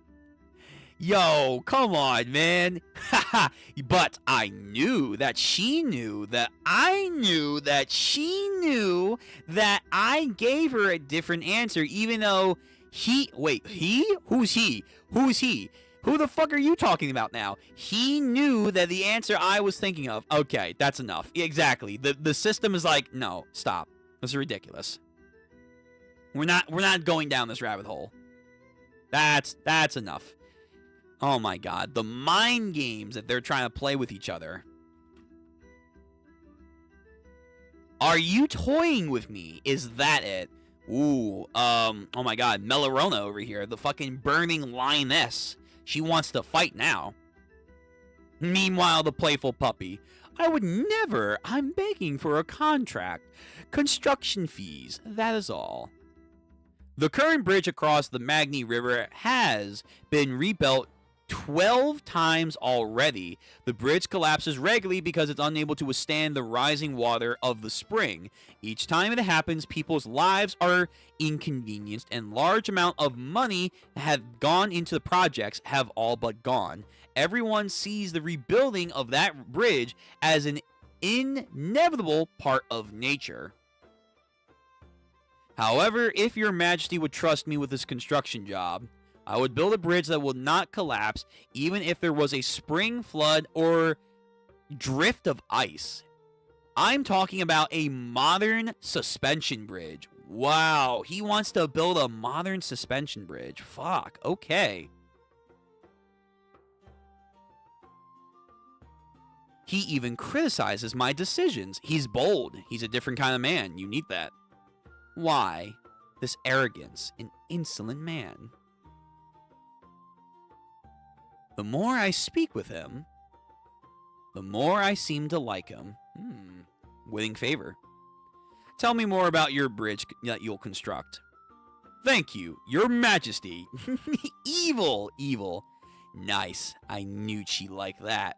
Yo, come on, man. But I knew that she knew that I knew that she knew that I gave her a different answer, even though he... Wait, he? Who's he? Who's he? Who the fuck are you talking about now? He knew that the answer I was thinking of... Okay, that's enough. Exactly. The system is like, no, stop. This is ridiculous. We're not going down this rabbit hole. That's enough. Oh my god, the mind games that they're trying to play with each other. Are you toying with me? Is that it? Ooh, oh my god, Melarona over here, the fucking burning lioness. She wants to fight now. Meanwhile, the playful puppy. I would never. I'm begging for a contract. Construction fees, that is all. The current bridge across the Magni River has been rebuilt 12 times already. The bridge collapses regularly because it's unable to withstand the rising water of the spring. Each time it happens, people's lives are inconvenienced, and large amount of money have gone into the projects have all but gone. Everyone sees the rebuilding of that bridge as an inevitable part of nature. However, if your majesty would trust me with this construction job, I would build a bridge that will not collapse even if there was a spring flood or drift of ice. I'm talking about a modern suspension bridge. Wow, he wants to build a modern suspension bridge. Fuck, okay. He even criticizes my decisions. He's bold. He's a different kind of man. You need that. Why this arrogance, an insolent man? The more I speak with him, the more I seem to like him. Winning favor. Tell me more about your bridge that you'll construct. Thank you, your majesty. Evil, evil. Nice. I knew she'd like that.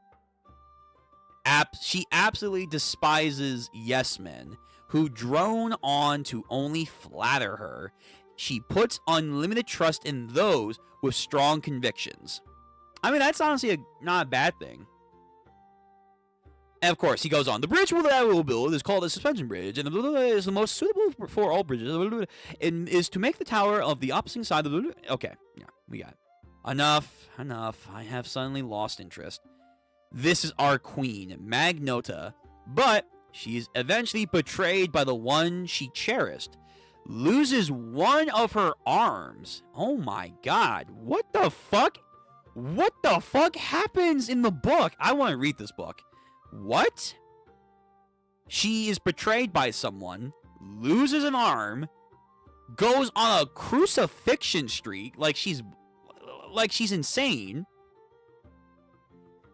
She absolutely despises yes men who drone on to only flatter her. She puts unlimited trust in those with strong convictions. I mean, that's honestly not a bad thing. And of course, he goes on. The bridge that I will build is called a suspension bridge, and is the most suitable for all bridges, and is to make the tower of the opposite side of the... Okay, yeah, we got it. Enough. I have suddenly lost interest. This is our queen, Magnota, but she's eventually betrayed by the one she cherished. Loses one of her arms. Oh my god, what the fuck? What the fuck happens in the book? I want to read this book. What? She is betrayed by someone, loses an arm, goes on a crucifixion streak like she's insane,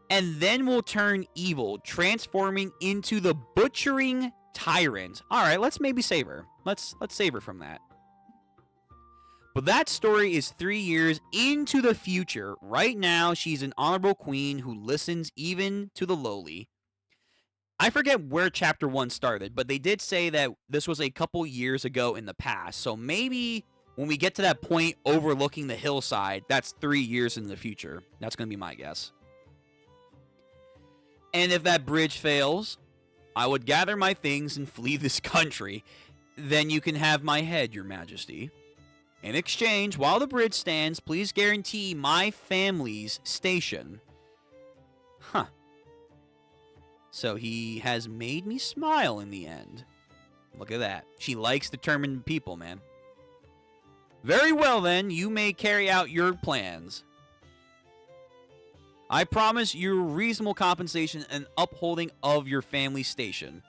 and then will turn evil, transforming into the butchering tyrant. All right, let's maybe save her. Let's save her from that. But that story is 3 years into the future. Right now, she's an honorable queen who listens even to the lowly. I forget where chapter 1 started, but they did say that this was a couple years ago in the past. So maybe when we get to that point overlooking the hillside, that's 3 years in the future. That's going to be my guess. And if that bridge fails, I would gather my things and flee this country. Then you can have my head, your majesty. In exchange, while the bridge stands, please guarantee my family's station. Huh. So he has made me smile in the end. Look at that. She likes determined people, man. Very well, then. You may carry out your plans. I promise you reasonable compensation and upholding of your family station.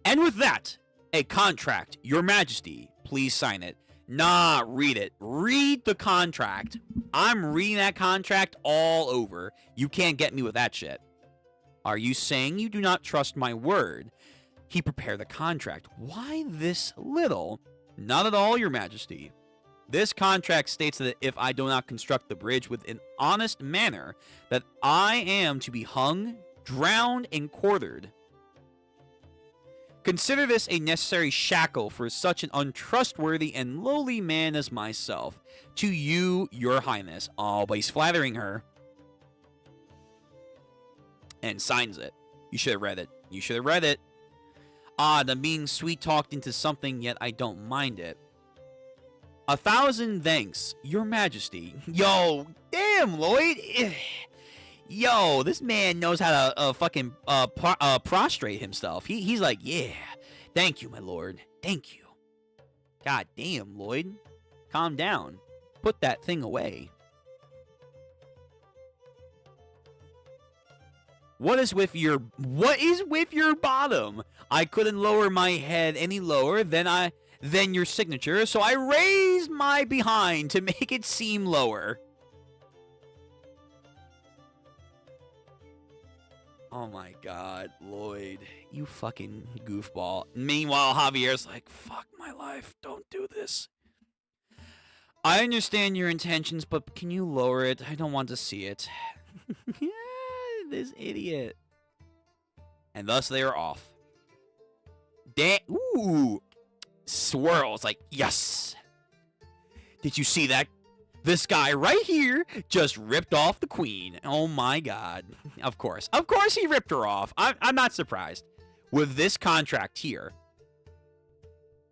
And with that, a contract. Your Majesty, please sign it. Nah, read it. Read the contract. I'm reading that contract all over. You can't get me with that shit. Are you saying you do not trust my word? He prepared the contract. Why this little? Not at all, Your Majesty. This contract states that if I do not construct the bridge with an honest manner, that I am to be hung, drowned, and quartered. Consider this a necessary shackle for such an untrustworthy and lowly man as myself. To you, Your Highness. Oh, but he's flattering her. And signs it. You should have read it. You should have read it. Odd, I'm being sweet-talked into something, yet I don't mind it. 1,000 thanks, Your Majesty. Yo, damn, Lloyd. Yo, this man knows how to fucking prostrate himself. He's like, yeah, thank you, my lord. Thank you. God damn, Lloyd. Calm down. Put that thing away. What is with your bottom? I couldn't lower my head any lower than your signature, so I raised my behind to make it seem lower. Oh my god, Lloyd, you fucking goofball. Meanwhile, Javier's like, fuck my life, don't do this. I understand your intentions, but can you lower it? I don't want to see it. Yeah, this idiot. And thus they are off. Ooh. Swirls, like, yes. Did you see that? This guy right here just ripped off the queen. Oh my god. Of course he ripped her off. I'm not surprised. With this contract here,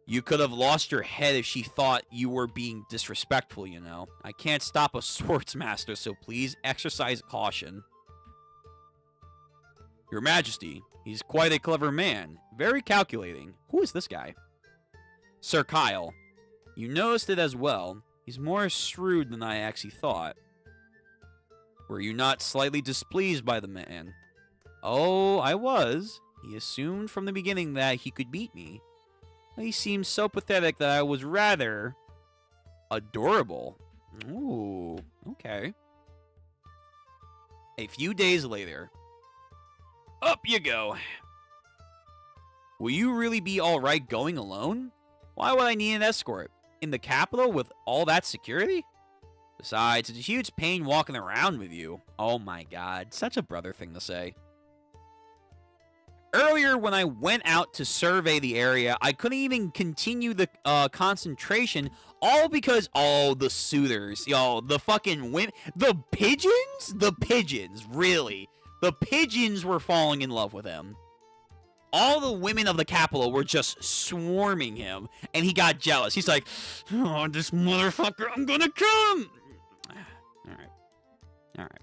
you could have lost your head if she thought you were being disrespectful, you know. I can't stop a swordsmaster, so please exercise caution. Your Majesty, he's quite a clever man. Very calculating. Who is this guy? Sir Kyle. You noticed it as well. He's more shrewd than I actually thought. Were you not slightly displeased by the man? Oh, I was. He assumed from the beginning that he could beat me. He seemed so pathetic that I was rather adorable. Ooh, okay. A few days later. Up you go. Will you really be alright going alone? Why would I need an escort? In the capital with all that security? Besides, it's a huge pain walking around with you. Oh my god, such a brother thing to say. Earlier, when I went out to survey the area, I couldn't even continue the concentration, all because, oh, the suitors. Yo, the fucking women. The pigeons? The pigeons, really. The pigeons were falling in love with him. All the women of the capital were just swarming him, and he got jealous. He's like, oh, this motherfucker, I'm gonna kill him! Alright.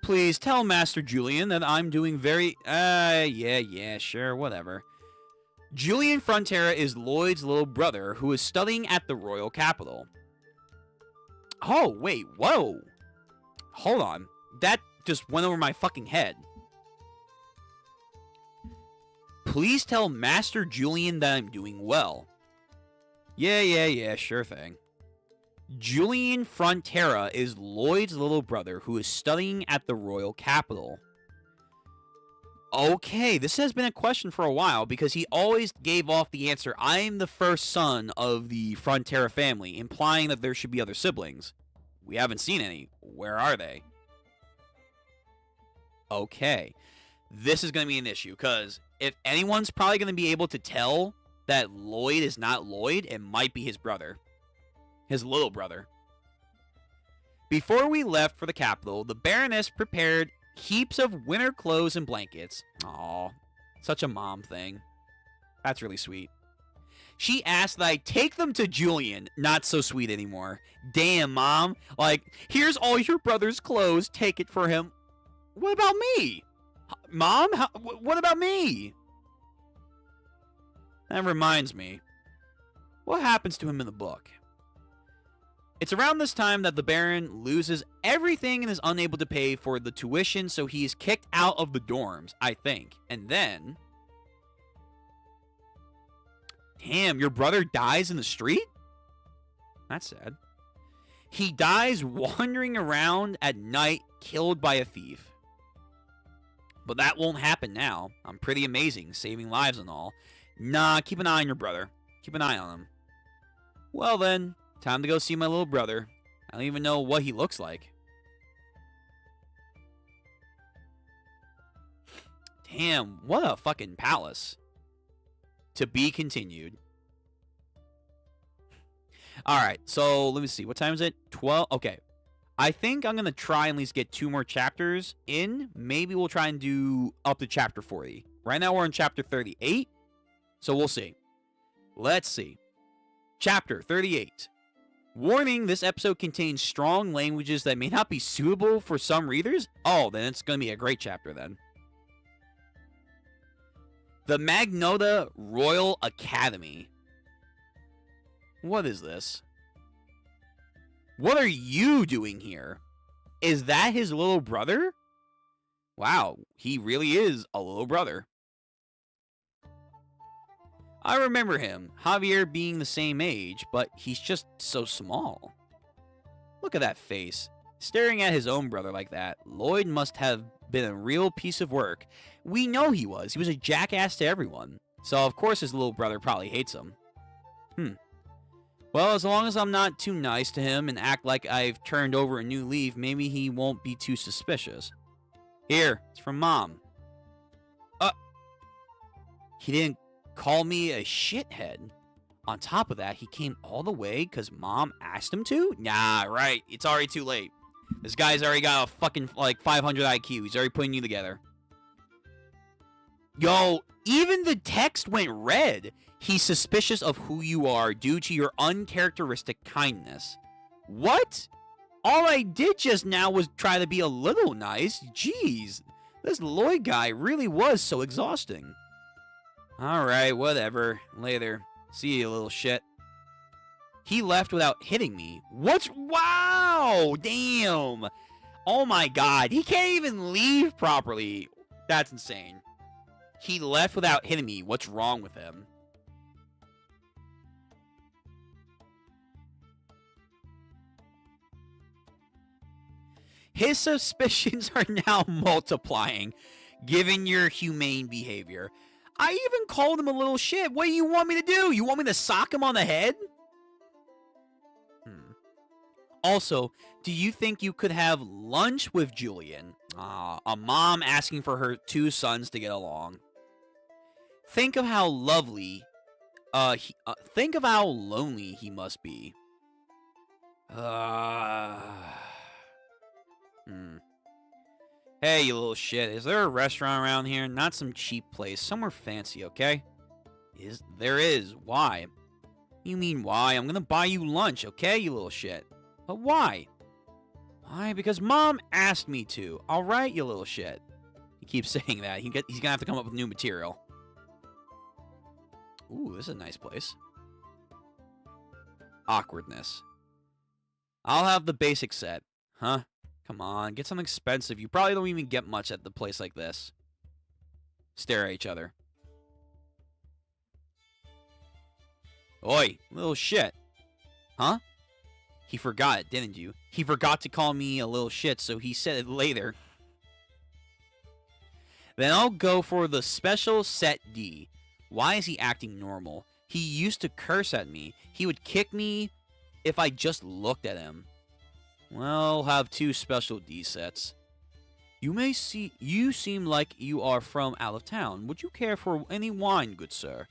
Please tell Master Julian that I'm doing very... yeah, sure, whatever. Julian Frontera is Lloyd's little brother who is studying at the royal capital. Oh, wait, whoa. Hold on. That just went over my fucking head. Please tell Master Julian that I'm doing well. Yeah, sure thing. Julian Frontera is Lloyd's little brother who is studying at the royal capital. Okay, this has been a question for a while because he always gave off the answer, I am the first son of the Frontera family, implying that there should be other siblings. We haven't seen any. Where are they? Okay, this is going to be an issue, because if anyone's probably going to be able to tell that Lloyd is not Lloyd, it might be his brother. His little brother. Before we left for the capital, the Baroness prepared heaps of winter clothes and blankets. Aw, such a mom thing. That's really sweet. She asked that I take them to Julian. Not so sweet anymore. Damn, Mom. Like, here's all your brother's clothes. Take it for him. What about me? Mom? What about me? That reminds me. What happens to him in the book? It's around this time that the Baron loses everything and is unable to pay for the tuition, so he is kicked out of the dorms, I think. And then... Damn, your brother dies in the street? That's sad. He dies wandering around at night, killed by a thief. But that won't happen now. I'm pretty amazing, saving lives and all. Nah, keep an eye on your brother. Keep an eye on him. Well then, time to go see my little brother. I don't even know what he looks like. Damn, what a fucking palace. To be continued. Alright, so let me see. What time is it? 12? Okay. I think I'm going to try and at least get 2 more chapters in. Maybe we'll try and do up to chapter 40. Right now we're in chapter 38. So we'll see. Let's see. Chapter 38. Warning, this episode contains strong languages that may not be suitable for some readers. Oh, then it's going to be a great chapter then. The Magnota Royal Academy. What is this? What are you doing here? Is that his little brother? Wow, he really is a little brother. I remember him, Javier being the same age, but he's just so small. Look at that face. Staring at his own brother like that, Lloyd must have been a real piece of work. We know he was. He was a jackass to everyone. So, of course, his little brother probably hates him. Well, as long as I'm not too nice to him and act like I've turned over a new leaf, maybe he won't be too suspicious. Here, it's from Mom. He didn't call me a shithead. On top of that, he came all the way because Mom asked him to? Nah, right. It's already too late. This guy's already got a fucking, 500 IQ. He's already putting you together. Yo, even the text went red. He's suspicious of who you are due to your uncharacteristic kindness. What? All I did just now was try to be a little nice. Jeez, this Lloyd guy really was so exhausting. Alright, whatever. Later. See you, little shit. He left without hitting me. What's... Wow! Damn! Oh my god, he can't even leave properly. That's insane. He left without hitting me. What's wrong with him? His suspicions are now multiplying, given your humane behavior. I even called him a little shit. What do you want me to do? You want me to sock him on the head? Also, do you think you could have lunch with Julian? A mom asking for her 2 sons to get along. Think of how lovely, think of how lonely he must be. Hey, you little shit. Is there a restaurant around here? Not some cheap place. Somewhere fancy, okay? There is. Why? You mean why? I'm gonna buy you lunch, okay, you little shit? But why? Why? Because Mom asked me to. Alright, you little shit. He keeps saying that. He's gonna have to come up with new material. Ooh, this is a nice place. Awkwardness. I'll have the basic set. Huh? Come on, get something expensive. You probably don't even get much at the place like this. Stare at each other. Oi, little shit. Huh? He forgot it, didn't you? He forgot to call me a little shit, so he said it later. Then I'll go for the special set D. Why is he acting normal? He used to curse at me. He would kick me if I just looked at him. Well, I'll have 2 special D sets. You seem like you are from out of town. Would you care for any wine, good sir?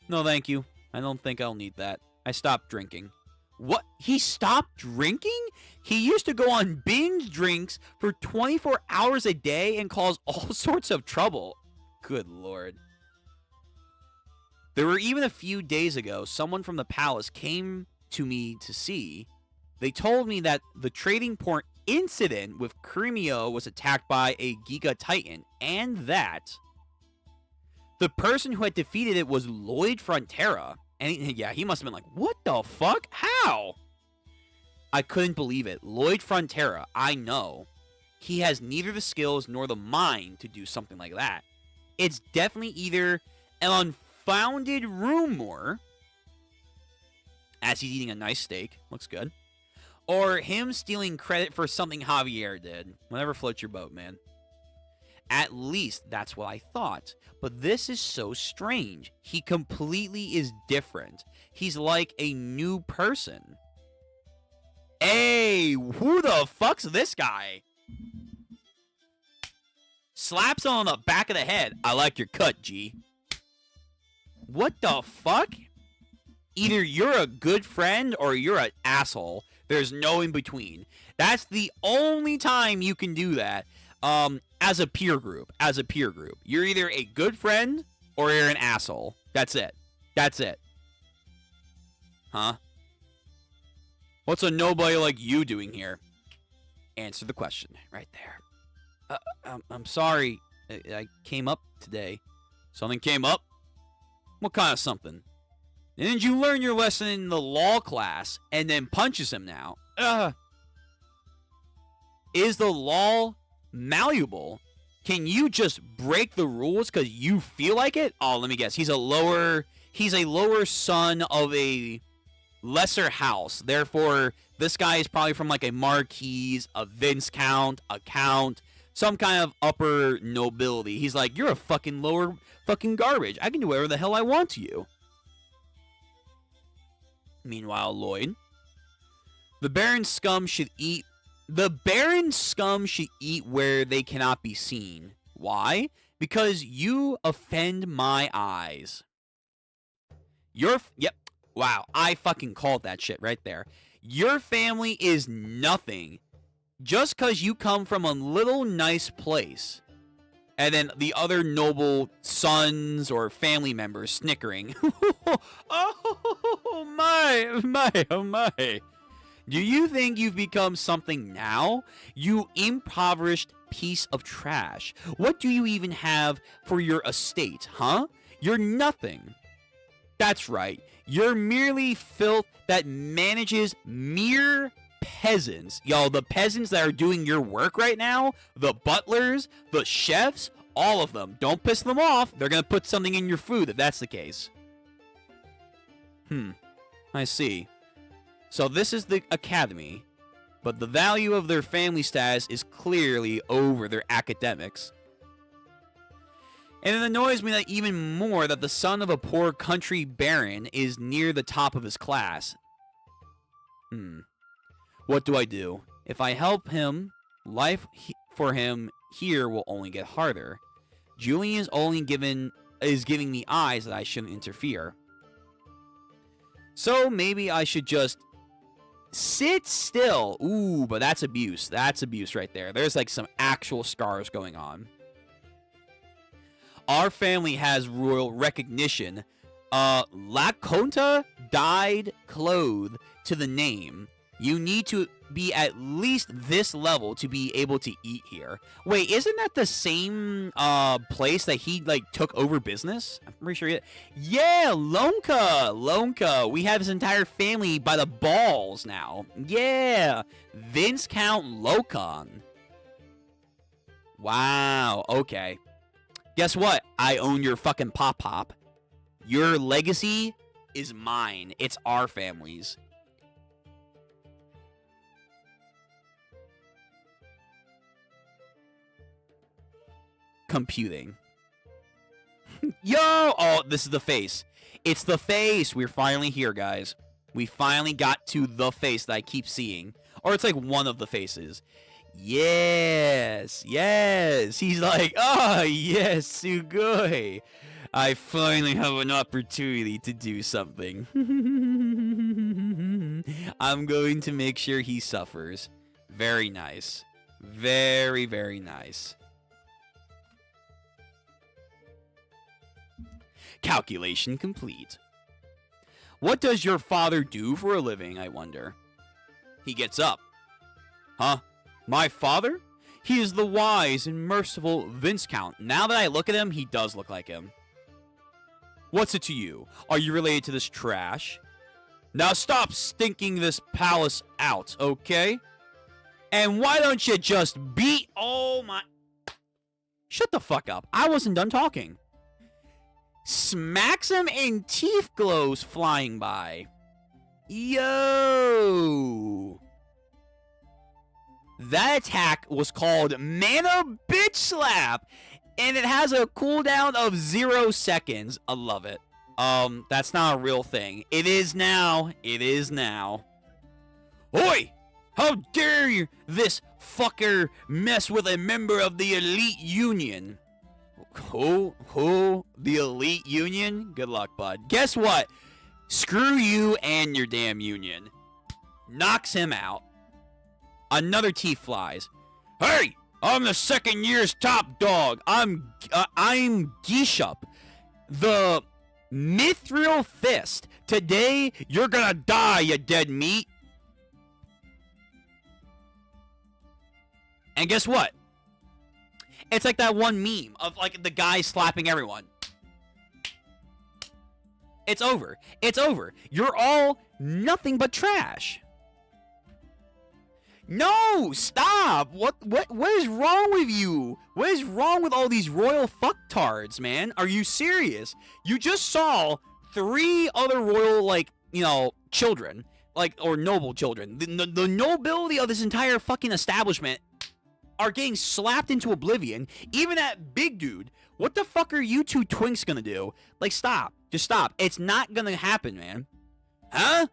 No, thank you. I don't think I'll need that. I stopped drinking. What? He stopped drinking? He used to go on binge drinks for 24 hours a day and cause all sorts of trouble. Good lord. There were even a few days ago, someone from the palace came to me to see. They told me that the trading incident with Crimeo was attacked by a Giga Titan, and that the person who had defeated it was Lloyd Frontera. And he must have been like, what the fuck? How? I couldn't believe it. Lloyd Frontera, I know. He has neither the skills nor the mind to do something like that. It's definitely either an unfounded rumor, as he's eating a nice steak, looks good, or him stealing credit for something Javier did. Whatever floats your boat, man. At least that's what I thought. But this is so strange. He completely is different. He's like a new person. Hey, who the fuck's this guy? Slaps on the back of the head. I like your cut, G. What the fuck? Either you're a good friend or you're an asshole. There's no in between. That's the only time you can do that. As a peer group. You're either a good friend or you're an asshole. That's it. Huh? What's a nobody like you doing here? Answer the question right there. I'm sorry. I came up today. Something came up? What kind of something? Didn't you learn your lesson in the law class and then punches him now? Is the law malleable? Can you just break the rules because you feel like it? Oh, let me guess. He's a lower son of a lesser house. Therefore, this guy is probably from like a Marquise, a Viscount, a Count, some kind of upper nobility. He's like, you're a fucking lower fucking garbage. I can do whatever the hell I want to you. Meanwhile, Lloyd, the Baron scum should eat where they cannot be seen. Why? Because you offend my eyes. Yep. Wow, I fucking called that shit right there. Your family is nothing. Just because you come from a little nice place. And then the other noble sons or family members snickering. Oh my. Do you think you've become something now? You impoverished piece of trash. What do you even have for your estate, huh? You're nothing. That's right. You're merely filth that manages mere peasants. Yo, the peasants that are doing your work right now, the butlers, the chefs, all of them. Don't piss them off. They're going to put something in your food if that's the case. I see. So this is the academy, but the value of their family status is clearly over their academics. And it annoys me that even more that the son of a poor country baron is near the top of his class. What do I do? If I help him, life for him here will only get harder. Julian is giving me eyes that I shouldn't interfere. So maybe I should just sit still. Ooh, but that's abuse. That's abuse right there. There's like some actual scars going on. Our family has royal recognition. La Conta died clothed to the name. You need to be at least this level to be able to eat here. Wait, isn't that the same place that he like took over business? I'm pretty sure. Yeah, Lonka. We have his entire family by the balls now. Yeah, Viscount Locon. Wow. Okay. Guess what? I own your fucking pop. Your legacy is mine. It's our family's. Computing. Yo! Oh, this is the face. It's the face. We're finally here, guys. We finally got to the face that I keep seeing. Or it's like one of the faces. Yes. He's like, oh, yes, Sugoi. I finally have an opportunity to do something. I'm going to make sure he suffers. Very nice. Very, very nice. Calculation complete. What does your father do for a living, I wonder? He gets up. Huh? My father? He is the wise and merciful Viscount. Now that I look at him, he does look like him. What's it to you? Are you related to this trash? Now stop stinking this palace out, okay? And why don't you just beat... Oh my... Shut the fuck up. I wasn't done talking. Smacks him and teeth glows flying by. Yo! That attack was called Mana Bitch Slap, and it has a cooldown of 0 seconds. I love it. That's not a real thing. It is now. It is now. Oi! How dare you, this fucker, mess with a member of the Elite Union? Who? The Elite Union? Good luck, bud. Guess what? Screw you and your damn union. Knocks him out. Another teeth flies. Hey! I'm the second year's top dog. I'm Gishup, the Mithril Fist. Today, you're gonna die, you dead meat. And guess what? It's like that one meme of like the guy slapping everyone. It's over. It's over. You're all nothing but trash. No, stop. What is wrong with you? What is wrong with all these royal fucktards, man? Are you serious? You just saw 3 other royal, like, you know, children, like, or noble children. The nobility of this entire fucking establishment are getting slapped into oblivion. Even that big dude. What the fuck are you two twinks gonna do? Like, stop. Just stop. It's not gonna happen, man. Huh?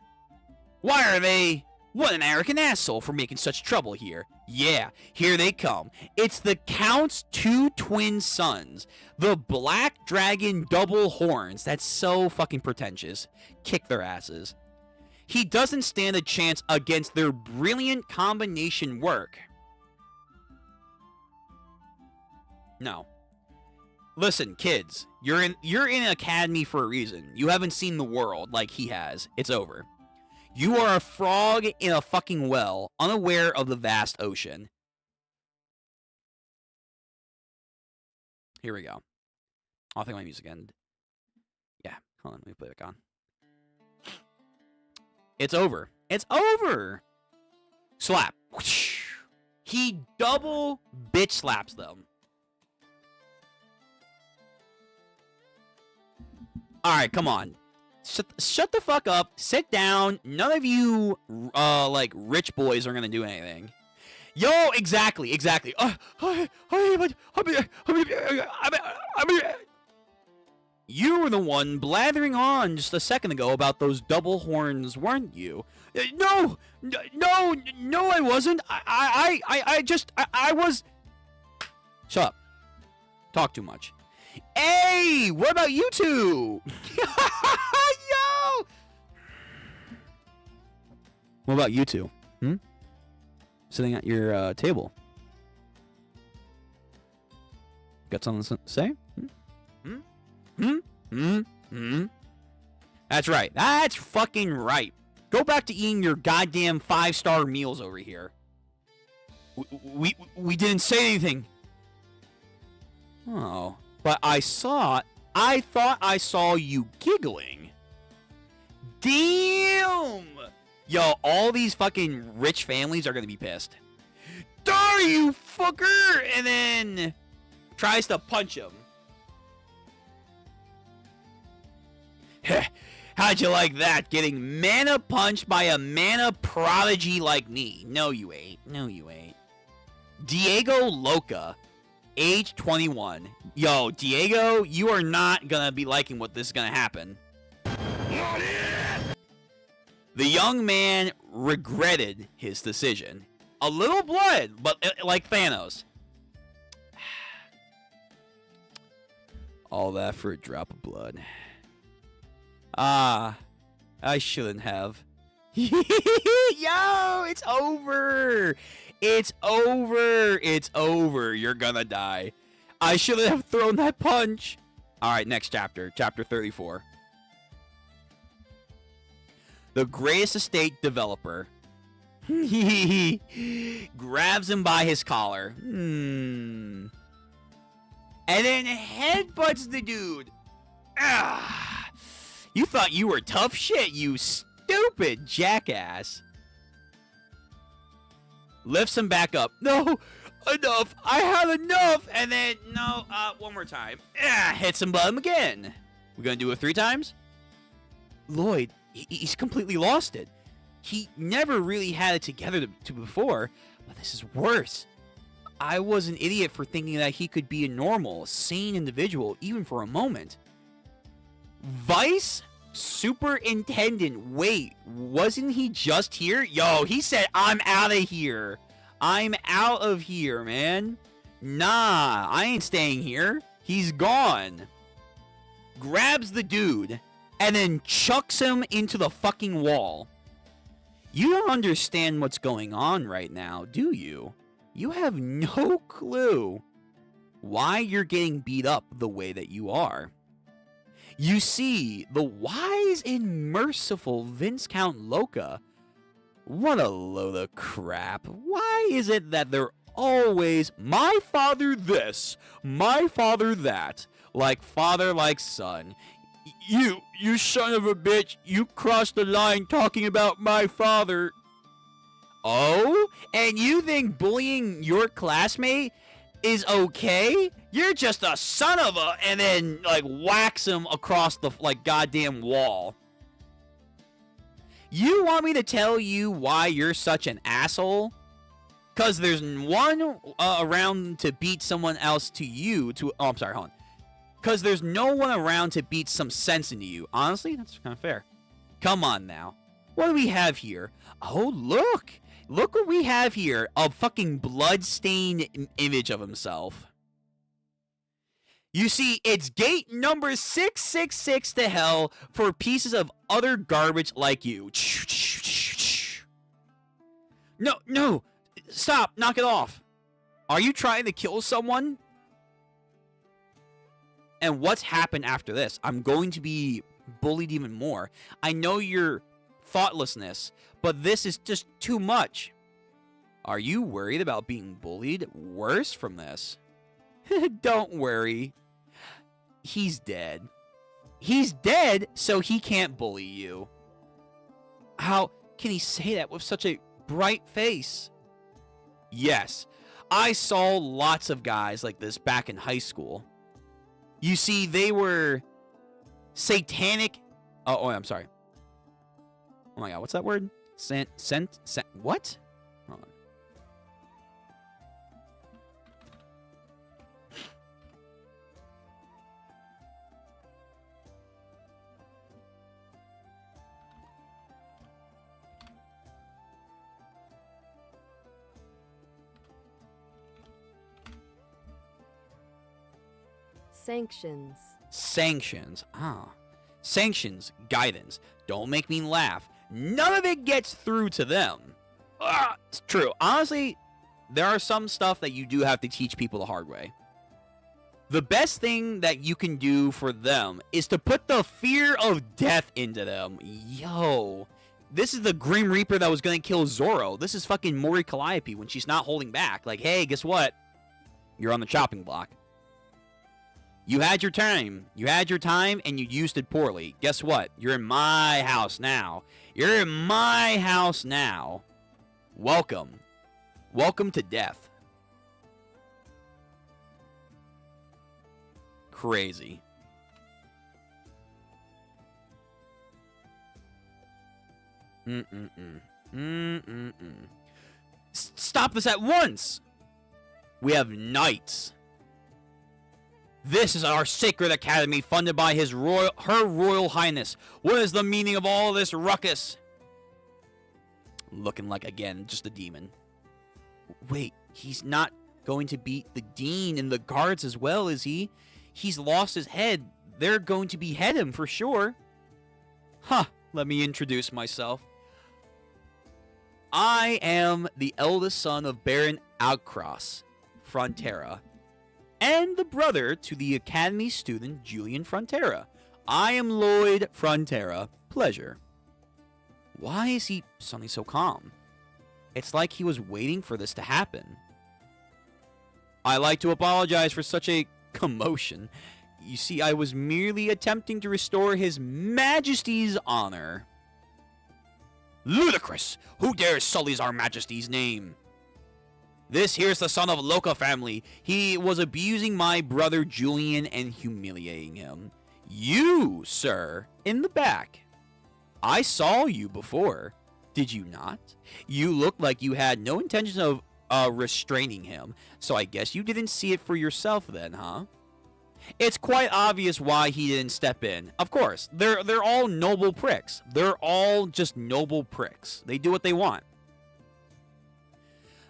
Why are they... What an arrogant asshole for making such trouble here. Yeah, here they come. It's the Count's 2 twin sons. The Black Dragon Double Horns. That's so fucking pretentious. Kick their asses. He doesn't stand a chance against their brilliant combination work. No. Listen, kids. You're in an academy for a reason. You haven't seen the world like he has. It's over. You are a frog in a fucking well, unaware of the vast ocean. Here we go. Oh, I think my music ended. Yeah, hold on, let me play it back on. It's over. It's over! Slap. He double bitch slaps them. Alright, come on. Shut the fuck up. Sit down. None of you, like, rich boys are gonna do anything. Yo, exactly. You were the one blathering on just a second ago about those double horns, weren't you? No, I wasn't. I was... Shut up. Talk too much. Hey, what about you two? Yo! What about you two? Sitting at your table. Got something to say? That's right. That's fucking right. Go back to eating your goddamn 5-star meals over here. We didn't say anything. Oh. But I thought I saw you giggling. Damn! Yo, all these fucking rich families are gonna be pissed. Die, you fucker! And then tries to punch him. How'd you like that? Getting mana punched by a mana prodigy like me. No, you ain't. No, you ain't. Diego Loca. Age 21. Yo, Diego, you are not gonna be liking what this is gonna happen. The young man regretted his decision. A little blood, but like Thanos. All that for a drop of blood. Ah, I shouldn't have. Yo, it's over. It's over. It's over. You're gonna die. I shouldn't have thrown that punch. All right, next chapter. Chapter 34. The greatest estate developer. He grabs him by his collar. And then headbutts the dude. Ah, you thought you were tough shit, you stupid jackass. Lifts him back up. No, enough. I had enough. And then, no, one more time. Hits him again. We're going to do it 3 times? Lloyd, he's completely lost it. He never really had it together to before, but this is worse. I was an idiot for thinking that he could be a normal, sane individual, even for a moment. Vice Superintendent, wait, wasn't he just here? Yo, he said, I'm out of here. I'm out of here, man. Nah, I ain't staying here. He's gone. Grabs the dude, and then chucks him into the fucking wall. You don't understand what's going on right now, do you? You have no clue why you're getting beat up the way that you are. You see, the wise and merciful Viscount Loca, what a load of crap. Why is it that they're always, my father this, my father that, like father, like son? You son of a bitch, you crossed the line talking about my father. Oh? And you think bullying your classmate is okay? You're just a son of a... And then, like, whacks him across the, like, goddamn wall. You want me to tell you why you're such an asshole? Because there's one around to beat someone else to you to... Oh, I'm sorry, hold on. Because there's no one around to beat some sense into you. Honestly, that's kind of fair. Come on now. What do we have here? Oh, look. Look what we have here. A fucking blood-stained image of himself. You see, it's gate number 666 to hell for pieces of utter garbage like you. No. Stop. Knock it off. Are you trying to kill someone? And what's happened after this? I'm going to be bullied even more. I know your thoughtlessness, but this is just too much. Are you worried about being bullied worse from this? Don't worry. He's dead. He's dead, so he can't bully you. How can he say that with such a bright face? Yes, I saw lots of guys like this back in high school. You see, they were satanic. Oh, I'm sorry. Oh my god, what's that word? What? Hold on. Sanctions. Sanctions. Sanctions. Guidance. Don't make me laugh. None of it gets through to them. It's true. Honestly, there are some stuff that you do have to teach people the hard way. The best thing that you can do for them is to put the fear of death into them. Yo. This is the Grim Reaper that was going to kill Zoro. This is fucking Mori Calliope when she's not holding back. Like, hey, guess what? You're on the chopping block. You had your time. You had your time, and you used it poorly. Guess what? You're in my house now. You're in my house now. Welcome. Welcome to death. Crazy. Stop this at once! We have knights. This is our sacred academy funded by her royal highness. What is the meaning of all this ruckus? Looking like, again, just a demon. Wait, he's not going to beat the dean and the guards as well, is he? He's lost his head. They're going to behead him for sure. Huh, let me introduce myself. I am the eldest son of Baron Outcross Frontera, and the brother to the Academy student Julian Frontera. I am Lloyd Frontera. Pleasure. Why is he suddenly so calm? It's like he was waiting for this to happen. I like to apologize for such a commotion. You see, I was merely attempting to restore His Majesty's honor. Ludicrous! Who dares sullies our Majesty's name? This here's the son of Loca family. He was abusing my brother Julian and humiliating him. You, sir, in the back. I saw you before. Did you not? You looked like you had no intention of restraining him, so I guess you didn't see it for yourself then, huh? It's quite obvious why he didn't step in. Of course, they're all noble pricks. They're all just noble pricks. They do what they want.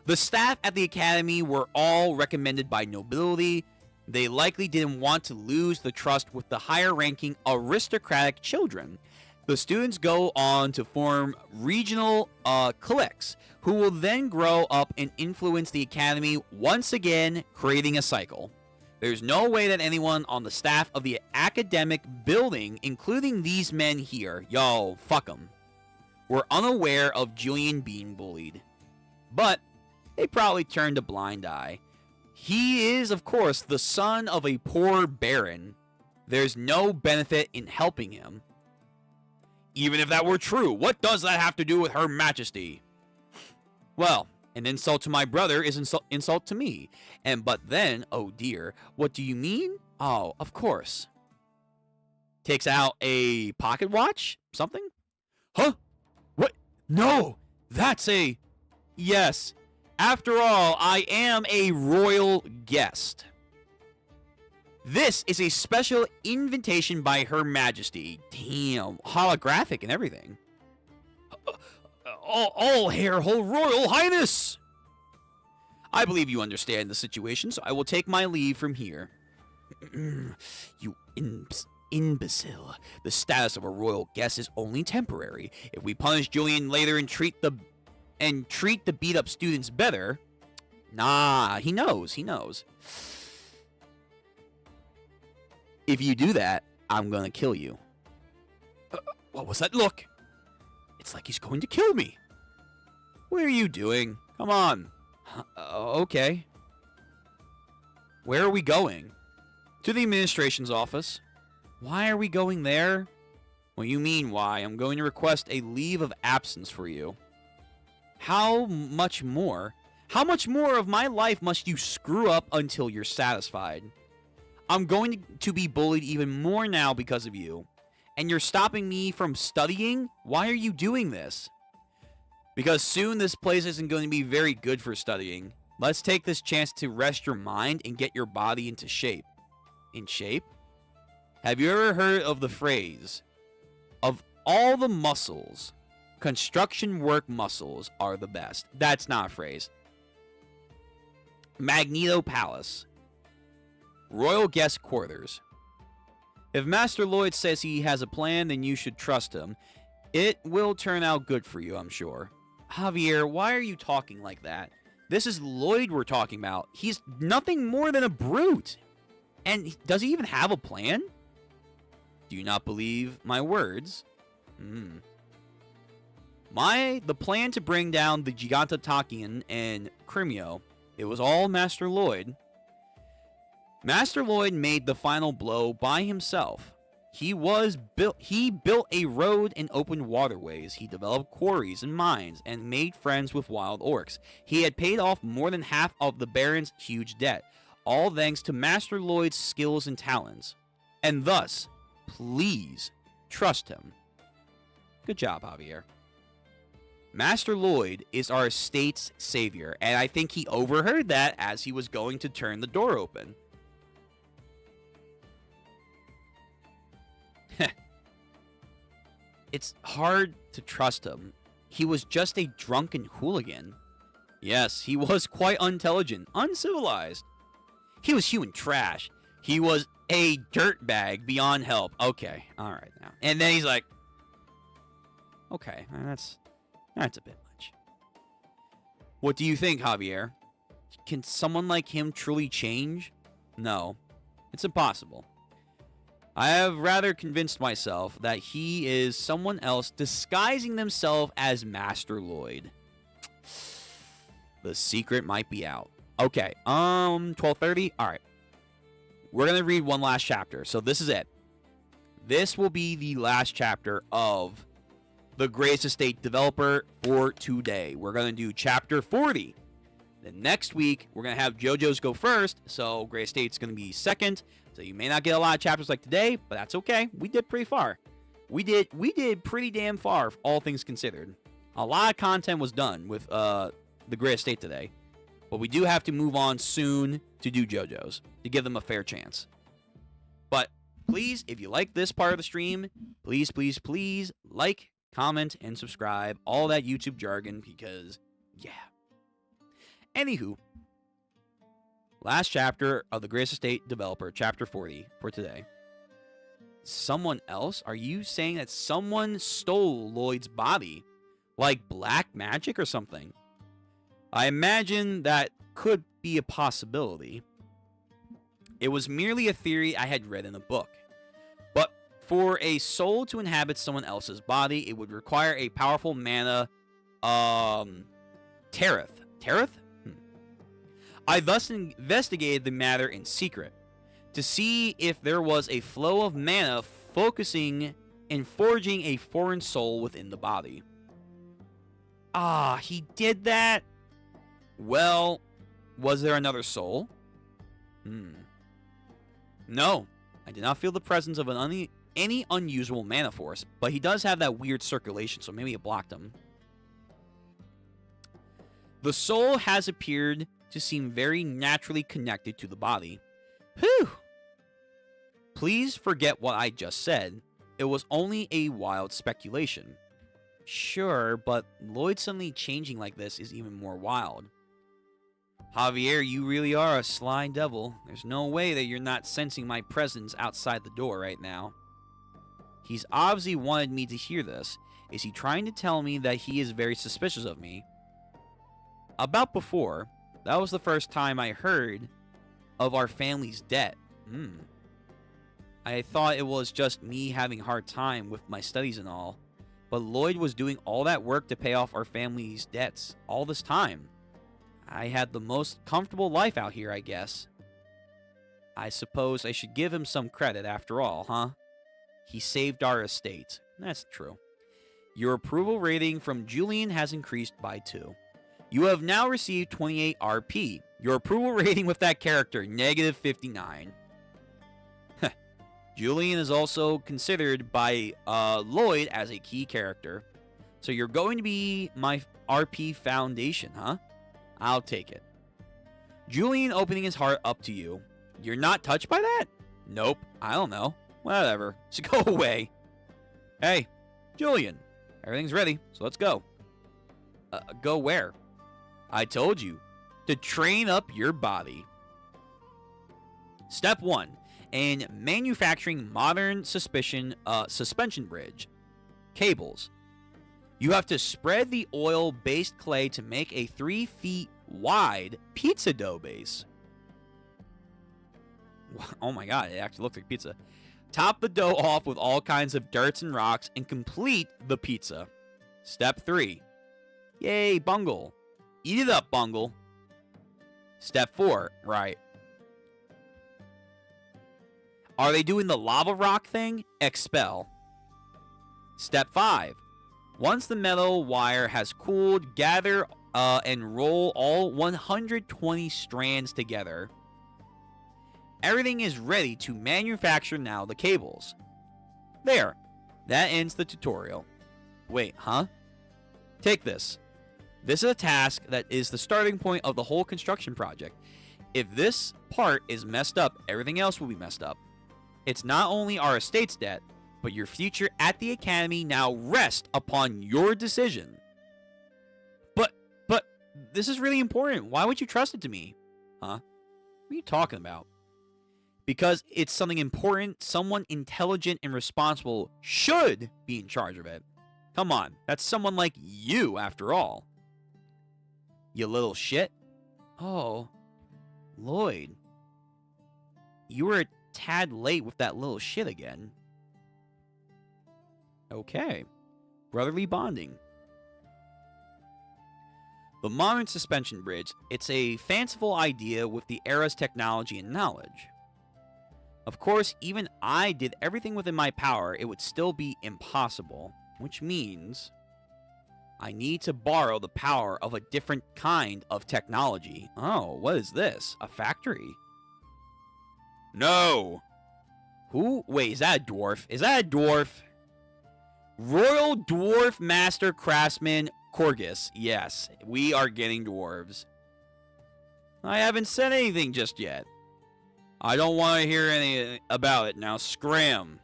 The staff at the academy were all recommended by nobility. They likely didn't want to lose the trust with the higher-ranking aristocratic children. The students go on to form regional cliques, who will then grow up and influence the academy once again, creating a cycle. There's no way that anyone on the staff of the academic building, including these men here, yo, fuck them, were unaware of Julian being bullied. But they probably turned a blind eye. He is, of course, the son of a poor baron. There's no benefit in helping him. Even if that were true, what does that have to do with Her Majesty? Well, an insult to my brother is insult to me. But then, oh dear, what do you mean? Oh, of course. Takes out a pocket watch? Something? Huh? What? No! That's a... Yes. After all, I am a royal guest. This is a special invitation by Her Majesty. Damn, holographic and everything. All hail her Royal Highness! I believe you understand the situation, so I will take my leave from here. You imbecile. The status of a royal guest is only temporary. If we punish Julian later and treat the beat-up students better... Nah, he knows. If you do that, I'm gonna kill you. What was that look? It's like he's going to kill me. What are you doing? Come on. Okay. Where are we going? To the administration's office. Why are we going there? What do you mean why? I'm going to request a leave of absence for you. How much more? How much more of my life must you screw up until you're satisfied? I'm going to be bullied even more now because of you. And you're stopping me from studying? Why are you doing this? Because soon this place isn't going to be very good for studying. Let's take this chance to rest your mind and get your body into shape. In shape? Have you ever heard of the phrase, of all the muscles, construction work muscles are the best? That's not a phrase. Magneto Palace. Royal Guest Quarters. If Master Lloyd says he has a plan, then you should trust him. It will turn out good for you, I'm sure. Javier, why are you talking like that? This is Lloyd we're talking about. He's nothing more than a brute. And does he even have a plan? Do you not believe my words? The plan to bring down the Gigantatakian and Crimeo, it was all Master Lloyd. Master Lloyd made the final blow by himself. He built a road and opened waterways. He developed quarries and mines and made friends with wild orcs. He had paid off more than half of the Baron's huge debt, all thanks to Master Lloyd's skills and talents. And thus, please trust him. Good job, Javier. Master Lloyd is our state's savior, and I think he overheard that as he was going to turn the door open. It's hard to trust him. He was just a drunken hooligan. Yes, he was quite unintelligent, uncivilized. He was human trash. He was a dirtbag beyond help. Okay, all right now. And then he's like, okay, that's a bit much. What do you think, Javier? Can someone like him truly change? No, it's impossible. I have rather convinced myself that he is someone else disguising themselves as Master Lloyd. The secret might be out. Okay, 12:30. All right. We're going to read one last chapter. So this is it. This will be the last chapter of the Greatest Estate Developer for today. We're going to do chapter 40. Then next week, we're going to have JoJo's go first. So Greatest Estate's going to be second. So you may not get a lot of chapters like today, but that's okay. We did pretty far. We did pretty damn far, all things considered. A lot of content was done with the Greatest Estate today. But we do have to move on soon to do JoJo's to give them a fair chance. But please, if you like this part of the stream, please, please, please like, comment, and subscribe. All that YouTube jargon because, yeah. Anywho, last chapter of the Greatest Estate Developer, chapter 40 for today. Someone else? Are you saying that someone stole Lloyd's body? Like black magic or something? I imagine that could be a possibility. It was merely a theory I had read in a book. But for a soul to inhabit someone else's body, it would require a powerful mana, Tareth. Tareth? I thus investigated the matter in secret to see if there was a flow of mana focusing and forging a foreign soul within the body. Ah, he did that? Well, was there another soul? No, I did not feel the presence of any unusual mana force, but he does have that weird circulation, so maybe it blocked him. The soul has appeared to seem very naturally connected to the body. Whew! Please forget what I just said. It was only a wild speculation. Sure, but Lloyd suddenly changing like this is even more wild. Javier, you really are a sly devil. There's no way that you're not sensing my presence outside the door right now. He's obviously wanted me to hear this. Is he trying to tell me that he is very suspicious of me? About before, that was the first time I heard of our family's debt. I thought it was just me having a hard time with my studies and all. But Lloyd was doing all that work to pay off our family's debts all this time. I had the most comfortable life out here, I guess. I suppose I should give him some credit after all, huh? He saved our estate. That's true. Your approval rating from Julian has increased by 2. You have now received 28 RP. Your approval rating with that character, negative 59. Julian is also considered by Lloyd as a key character. So you're going to be my RP foundation, huh? I'll take it. Julian opening his heart up to you. You're not touched by that? Nope. I don't know. Whatever. Just go away. Hey, Julian. Everything's ready, so let's go. Go where? I told you. To train up your body. Step 1. In manufacturing modern suspension bridge. Cables. You have to spread the oil-based clay to make a 3 feet wide pizza dough base. Oh my god, it actually looks like pizza. Top the dough off with all kinds of dirts and rocks and complete the pizza. Step 3. Yay, Bungle. Eat it up, Bungle. Step 4. Right. Are they doing the lava rock thing? Expel. Step 5. Once the metal wire has cooled, gather and roll all 120 strands together. Everything is ready to manufacture now the cables. There. That ends the tutorial. Wait, huh? Take this. This is a task that is the starting point of the whole construction project. If this part is messed up, everything else will be messed up. It's not only our estate's debt, but your future at the academy now rests upon your decision. But, this is really important. Why would you trust it to me? Huh? What are you talking about? Because it's something important, someone intelligent and responsible should be in charge of it. Come on, that's someone like you, after all. You little shit. Oh, Lloyd. You were a tad late with that little shit again. Okay. Brotherly bonding. The modern suspension bridge, it's a fanciful idea with the era's technology and knowledge. Of course, even I did everything within my power, it would still be impossible, which means I need to borrow the power of a different kind of technology. Oh, what is this? A factory? No! Who? Wait, is that a dwarf? Is that a dwarf? Royal Dwarf Master Craftsman Korgus. Yes, we are getting dwarves. I haven't said anything just yet. I don't want to hear any about it now. Scram.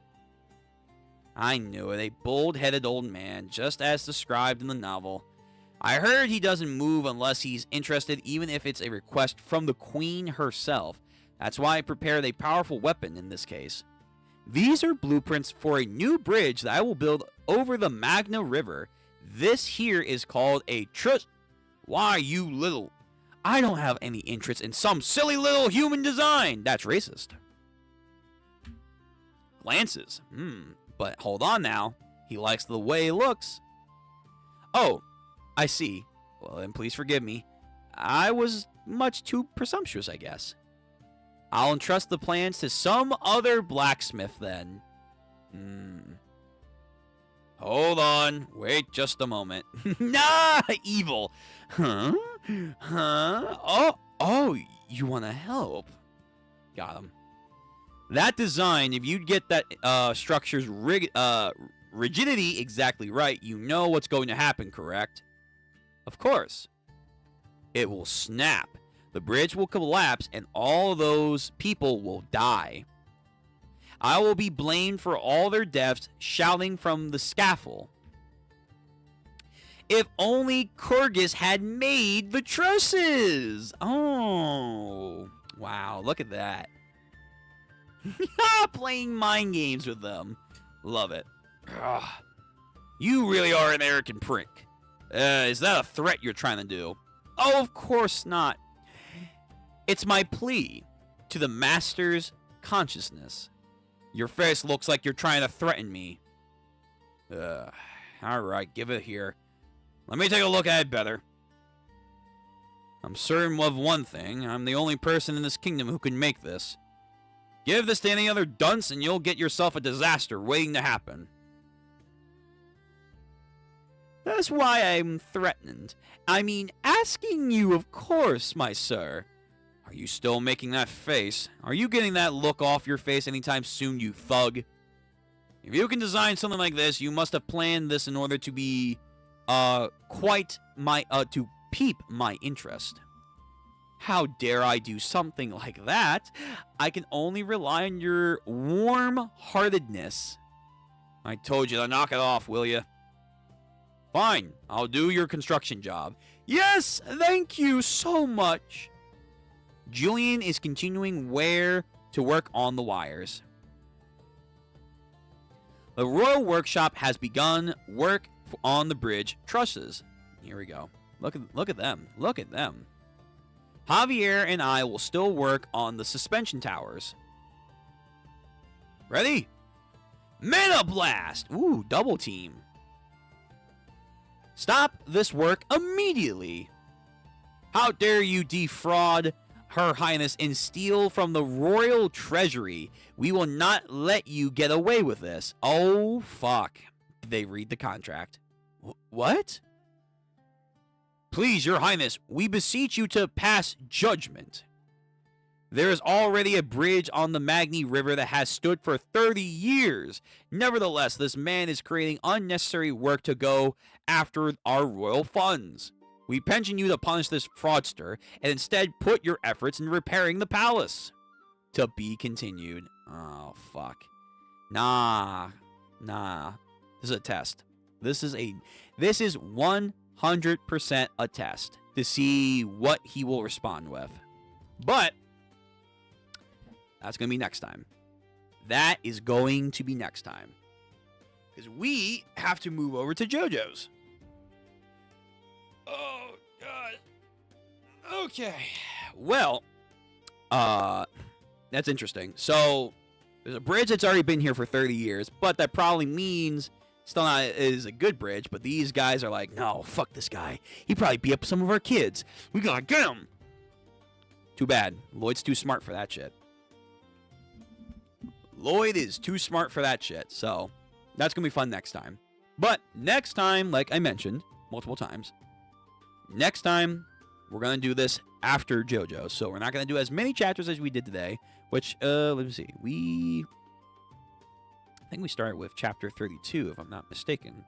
I knew it. A bold-headed old man, just as described in the novel. I heard he doesn't move unless he's interested, even if it's a request from the Queen herself. That's why I prepared a powerful weapon in this case. These are blueprints for a new bridge that I will build over the Magna River. This here is called a trust. Why, you little... I don't have any interest in some silly little human design. That's racist. Glances. But hold on now. He likes the way it looks. Oh, I see. Well, then please forgive me. I was much too presumptuous, I guess. I'll entrust the plans to some other blacksmith then. Hold on. Wait just a moment. Nah, evil. Huh? Oh, you want to help? Got him. That design, if you get that structure's rigidity exactly right, you know what's going to happen, correct? Of course. It will snap. The bridge will collapse, and all those people will die. I will be blamed for all their deaths, shouting from the scaffold. If only Korgus had made the trusses! Oh, wow, look at that. Playing mind games with them. Love it. Ugh. You really are an arrogant prick. Is that a threat you're trying to do? Oh, of course not. It's my plea to the Master's consciousness. Your face looks like you're trying to threaten me. Alright, give it here. Let me take a look at it better. I'm certain of one thing. I'm the only person in this kingdom who can make this. Give this to any other dunce and you'll get yourself a disaster waiting to happen. That's why I'm threatened. I mean, asking you, of course, my sir. Are you still making that face? Are you getting that look off your face anytime soon, you thug? If you can design something like this, you must have planned this in order to be, to pique my interest. How dare I do something like that? I can only rely on your warm-heartedness. I told you to knock it off, will you? Fine, I'll do your construction job. Yes, thank you so much. Julian is continuing to work on the wires. The Royal Workshop has begun work on the bridge trusses. Here we go. Look at them. Look at them. Javier and I will still work on the suspension towers. Ready? Mana Blast! Ooh, double team. Stop this work immediately. How dare you defraud Her Highness and steal from the royal treasury. We will not let you get away with this. Oh, fuck. They read the contract. What? Please, Your Highness, we beseech you to pass judgment. There is already a bridge on the Magni River that has stood for 30 years. Nevertheless, this man is creating unnecessary work to go after our royal funds. We pension you to punish this fraudster and instead put your efforts in repairing the palace. To be continued. Oh, fuck. Nah. This is a test. This is 100% a test to see what he will respond with. But that's going to be next time. That is going to be next time. Because we have to move over to JoJo's. Oh, God. Okay. Well, that's interesting. So, there's a bridge that's already been here for 30 years, but that probably means Still not is a good bridge, but these guys are like, no, fuck this guy. He probably beat up some of our kids. We gotta get him. Too bad. Lloyd's too smart for that shit. Lloyd is too smart for that shit. So that's gonna be fun next time. But next time, like I mentioned multiple times, next time we're gonna do this after JoJo. So we're not gonna do as many chapters as we did today. Which let me see. I think we started with chapter 32, if I'm not mistaken.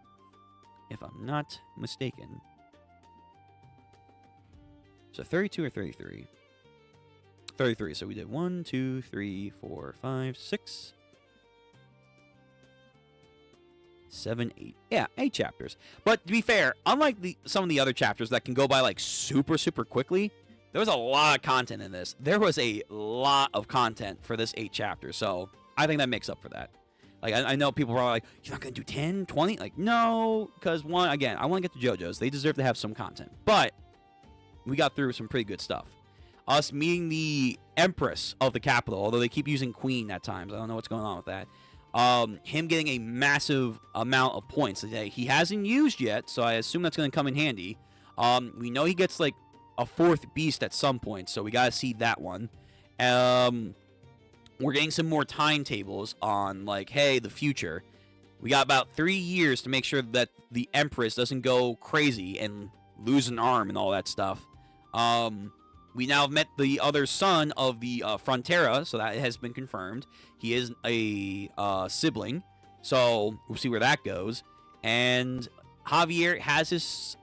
So 32 or 33? 33. So we did 1, 2, 3, 4, 5, 6, 7, 8. Yeah, 8 chapters. But to be fair, unlike some of the other chapters that can go by like super, super quickly, there was a lot of content in this. There was a lot of content for this 8 chapters. So I think that makes up for that. Like, I know people are like, you're not going to do 10, 20? Like, no, because one, again, I want to get to JoJo's. They deserve to have some content. But we got through some pretty good stuff. Us meeting the Empress of the capital, although they keep using Queen at times. I don't know what's going on with that. Him getting a massive amount of points that he hasn't used yet, so I assume that's going to come in handy. We know he gets, like, a 4th beast at some point, so we got to see that one. We're getting some more timetables on, like, hey, the future. We got about 3 years to make sure that the Empress doesn't go crazy and lose an arm and all that stuff. We now have met the other son of the Frontera, so that has been confirmed. He is a sibling, so we'll see where that goes. And Javier has his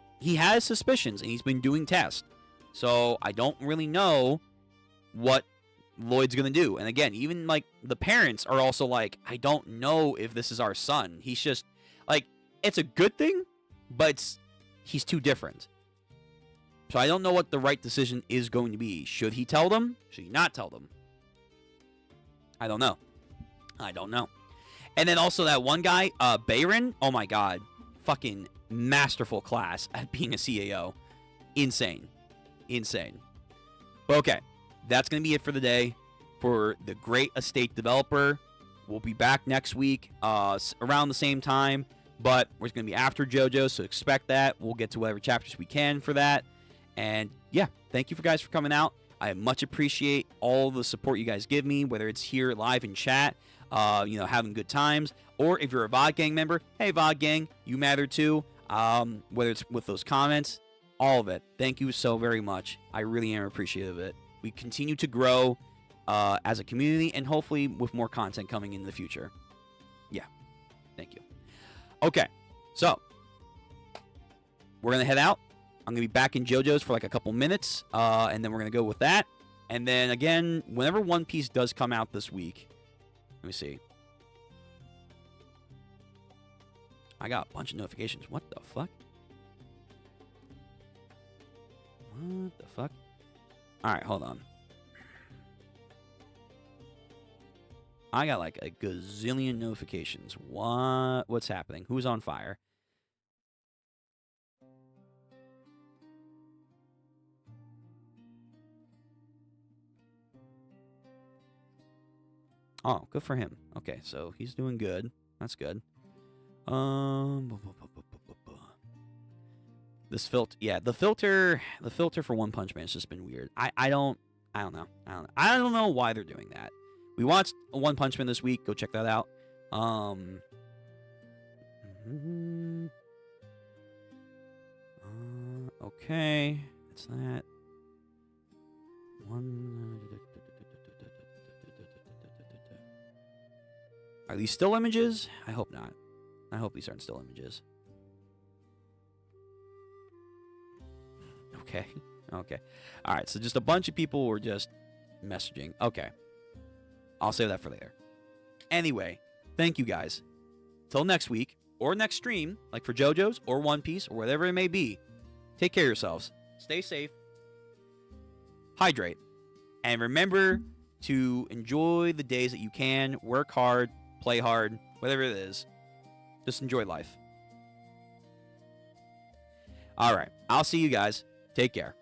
suspicions, and he's been doing tests. So I don't really know what Lloyd's gonna do. And again, even like the parents are also like, I don't know if this is our son. He's just like, it's a good thing, but he's too different. So I don't know what the right decision is going to be. Should he tell them? Should he not tell them? I don't know. And then also that one guy, Bayron, oh my god, fucking masterful class at being a CAO. Insane. But okay, that's going to be it for the day for the Great Estate Developer. We'll be back next week around the same time, but we're going to be after JoJo, so expect that. We'll get to whatever chapters we can for that. And yeah, thank you guys for coming out. I much appreciate all the support you guys give me, whether it's here live in chat, having good times, or if you're a VOD Gang member, hey VOD Gang, you matter too. Whether it's with those comments, all of it. Thank you so very much. I really am appreciative of it. We continue to grow as a community, and hopefully with more content coming in the future. Yeah, thank you. Okay, so we're going to head out. I'm going to be back in JoJo's for like a couple minutes, and then we're going to go with that. And then again, whenever One Piece does come out this week, let me see. I got a bunch of notifications. What the fuck? What the fuck? Alright, hold on. I got like a gazillion notifications. What's happening? Who's on fire? Oh, good for him. Okay, so he's doing good. That's good. This filter, yeah, the filter for One Punch Man has just been weird. I don't know. I don't know why they're doing that. We watched One Punch Man this week. Go check that out. Okay, that's that. Are these still images? I hope not. I hope these aren't still images. Okay. Okay. All right. So just a bunch of people were just messaging. Okay. I'll save that for later. Anyway, thank you guys. Till next week or next stream, like for JoJo's or One Piece or whatever it may be, take care of yourselves. Stay safe. Hydrate. And remember to enjoy the days that you can. Work hard. Play hard. Whatever it is. Just enjoy life. All right. I'll see you guys. Take care.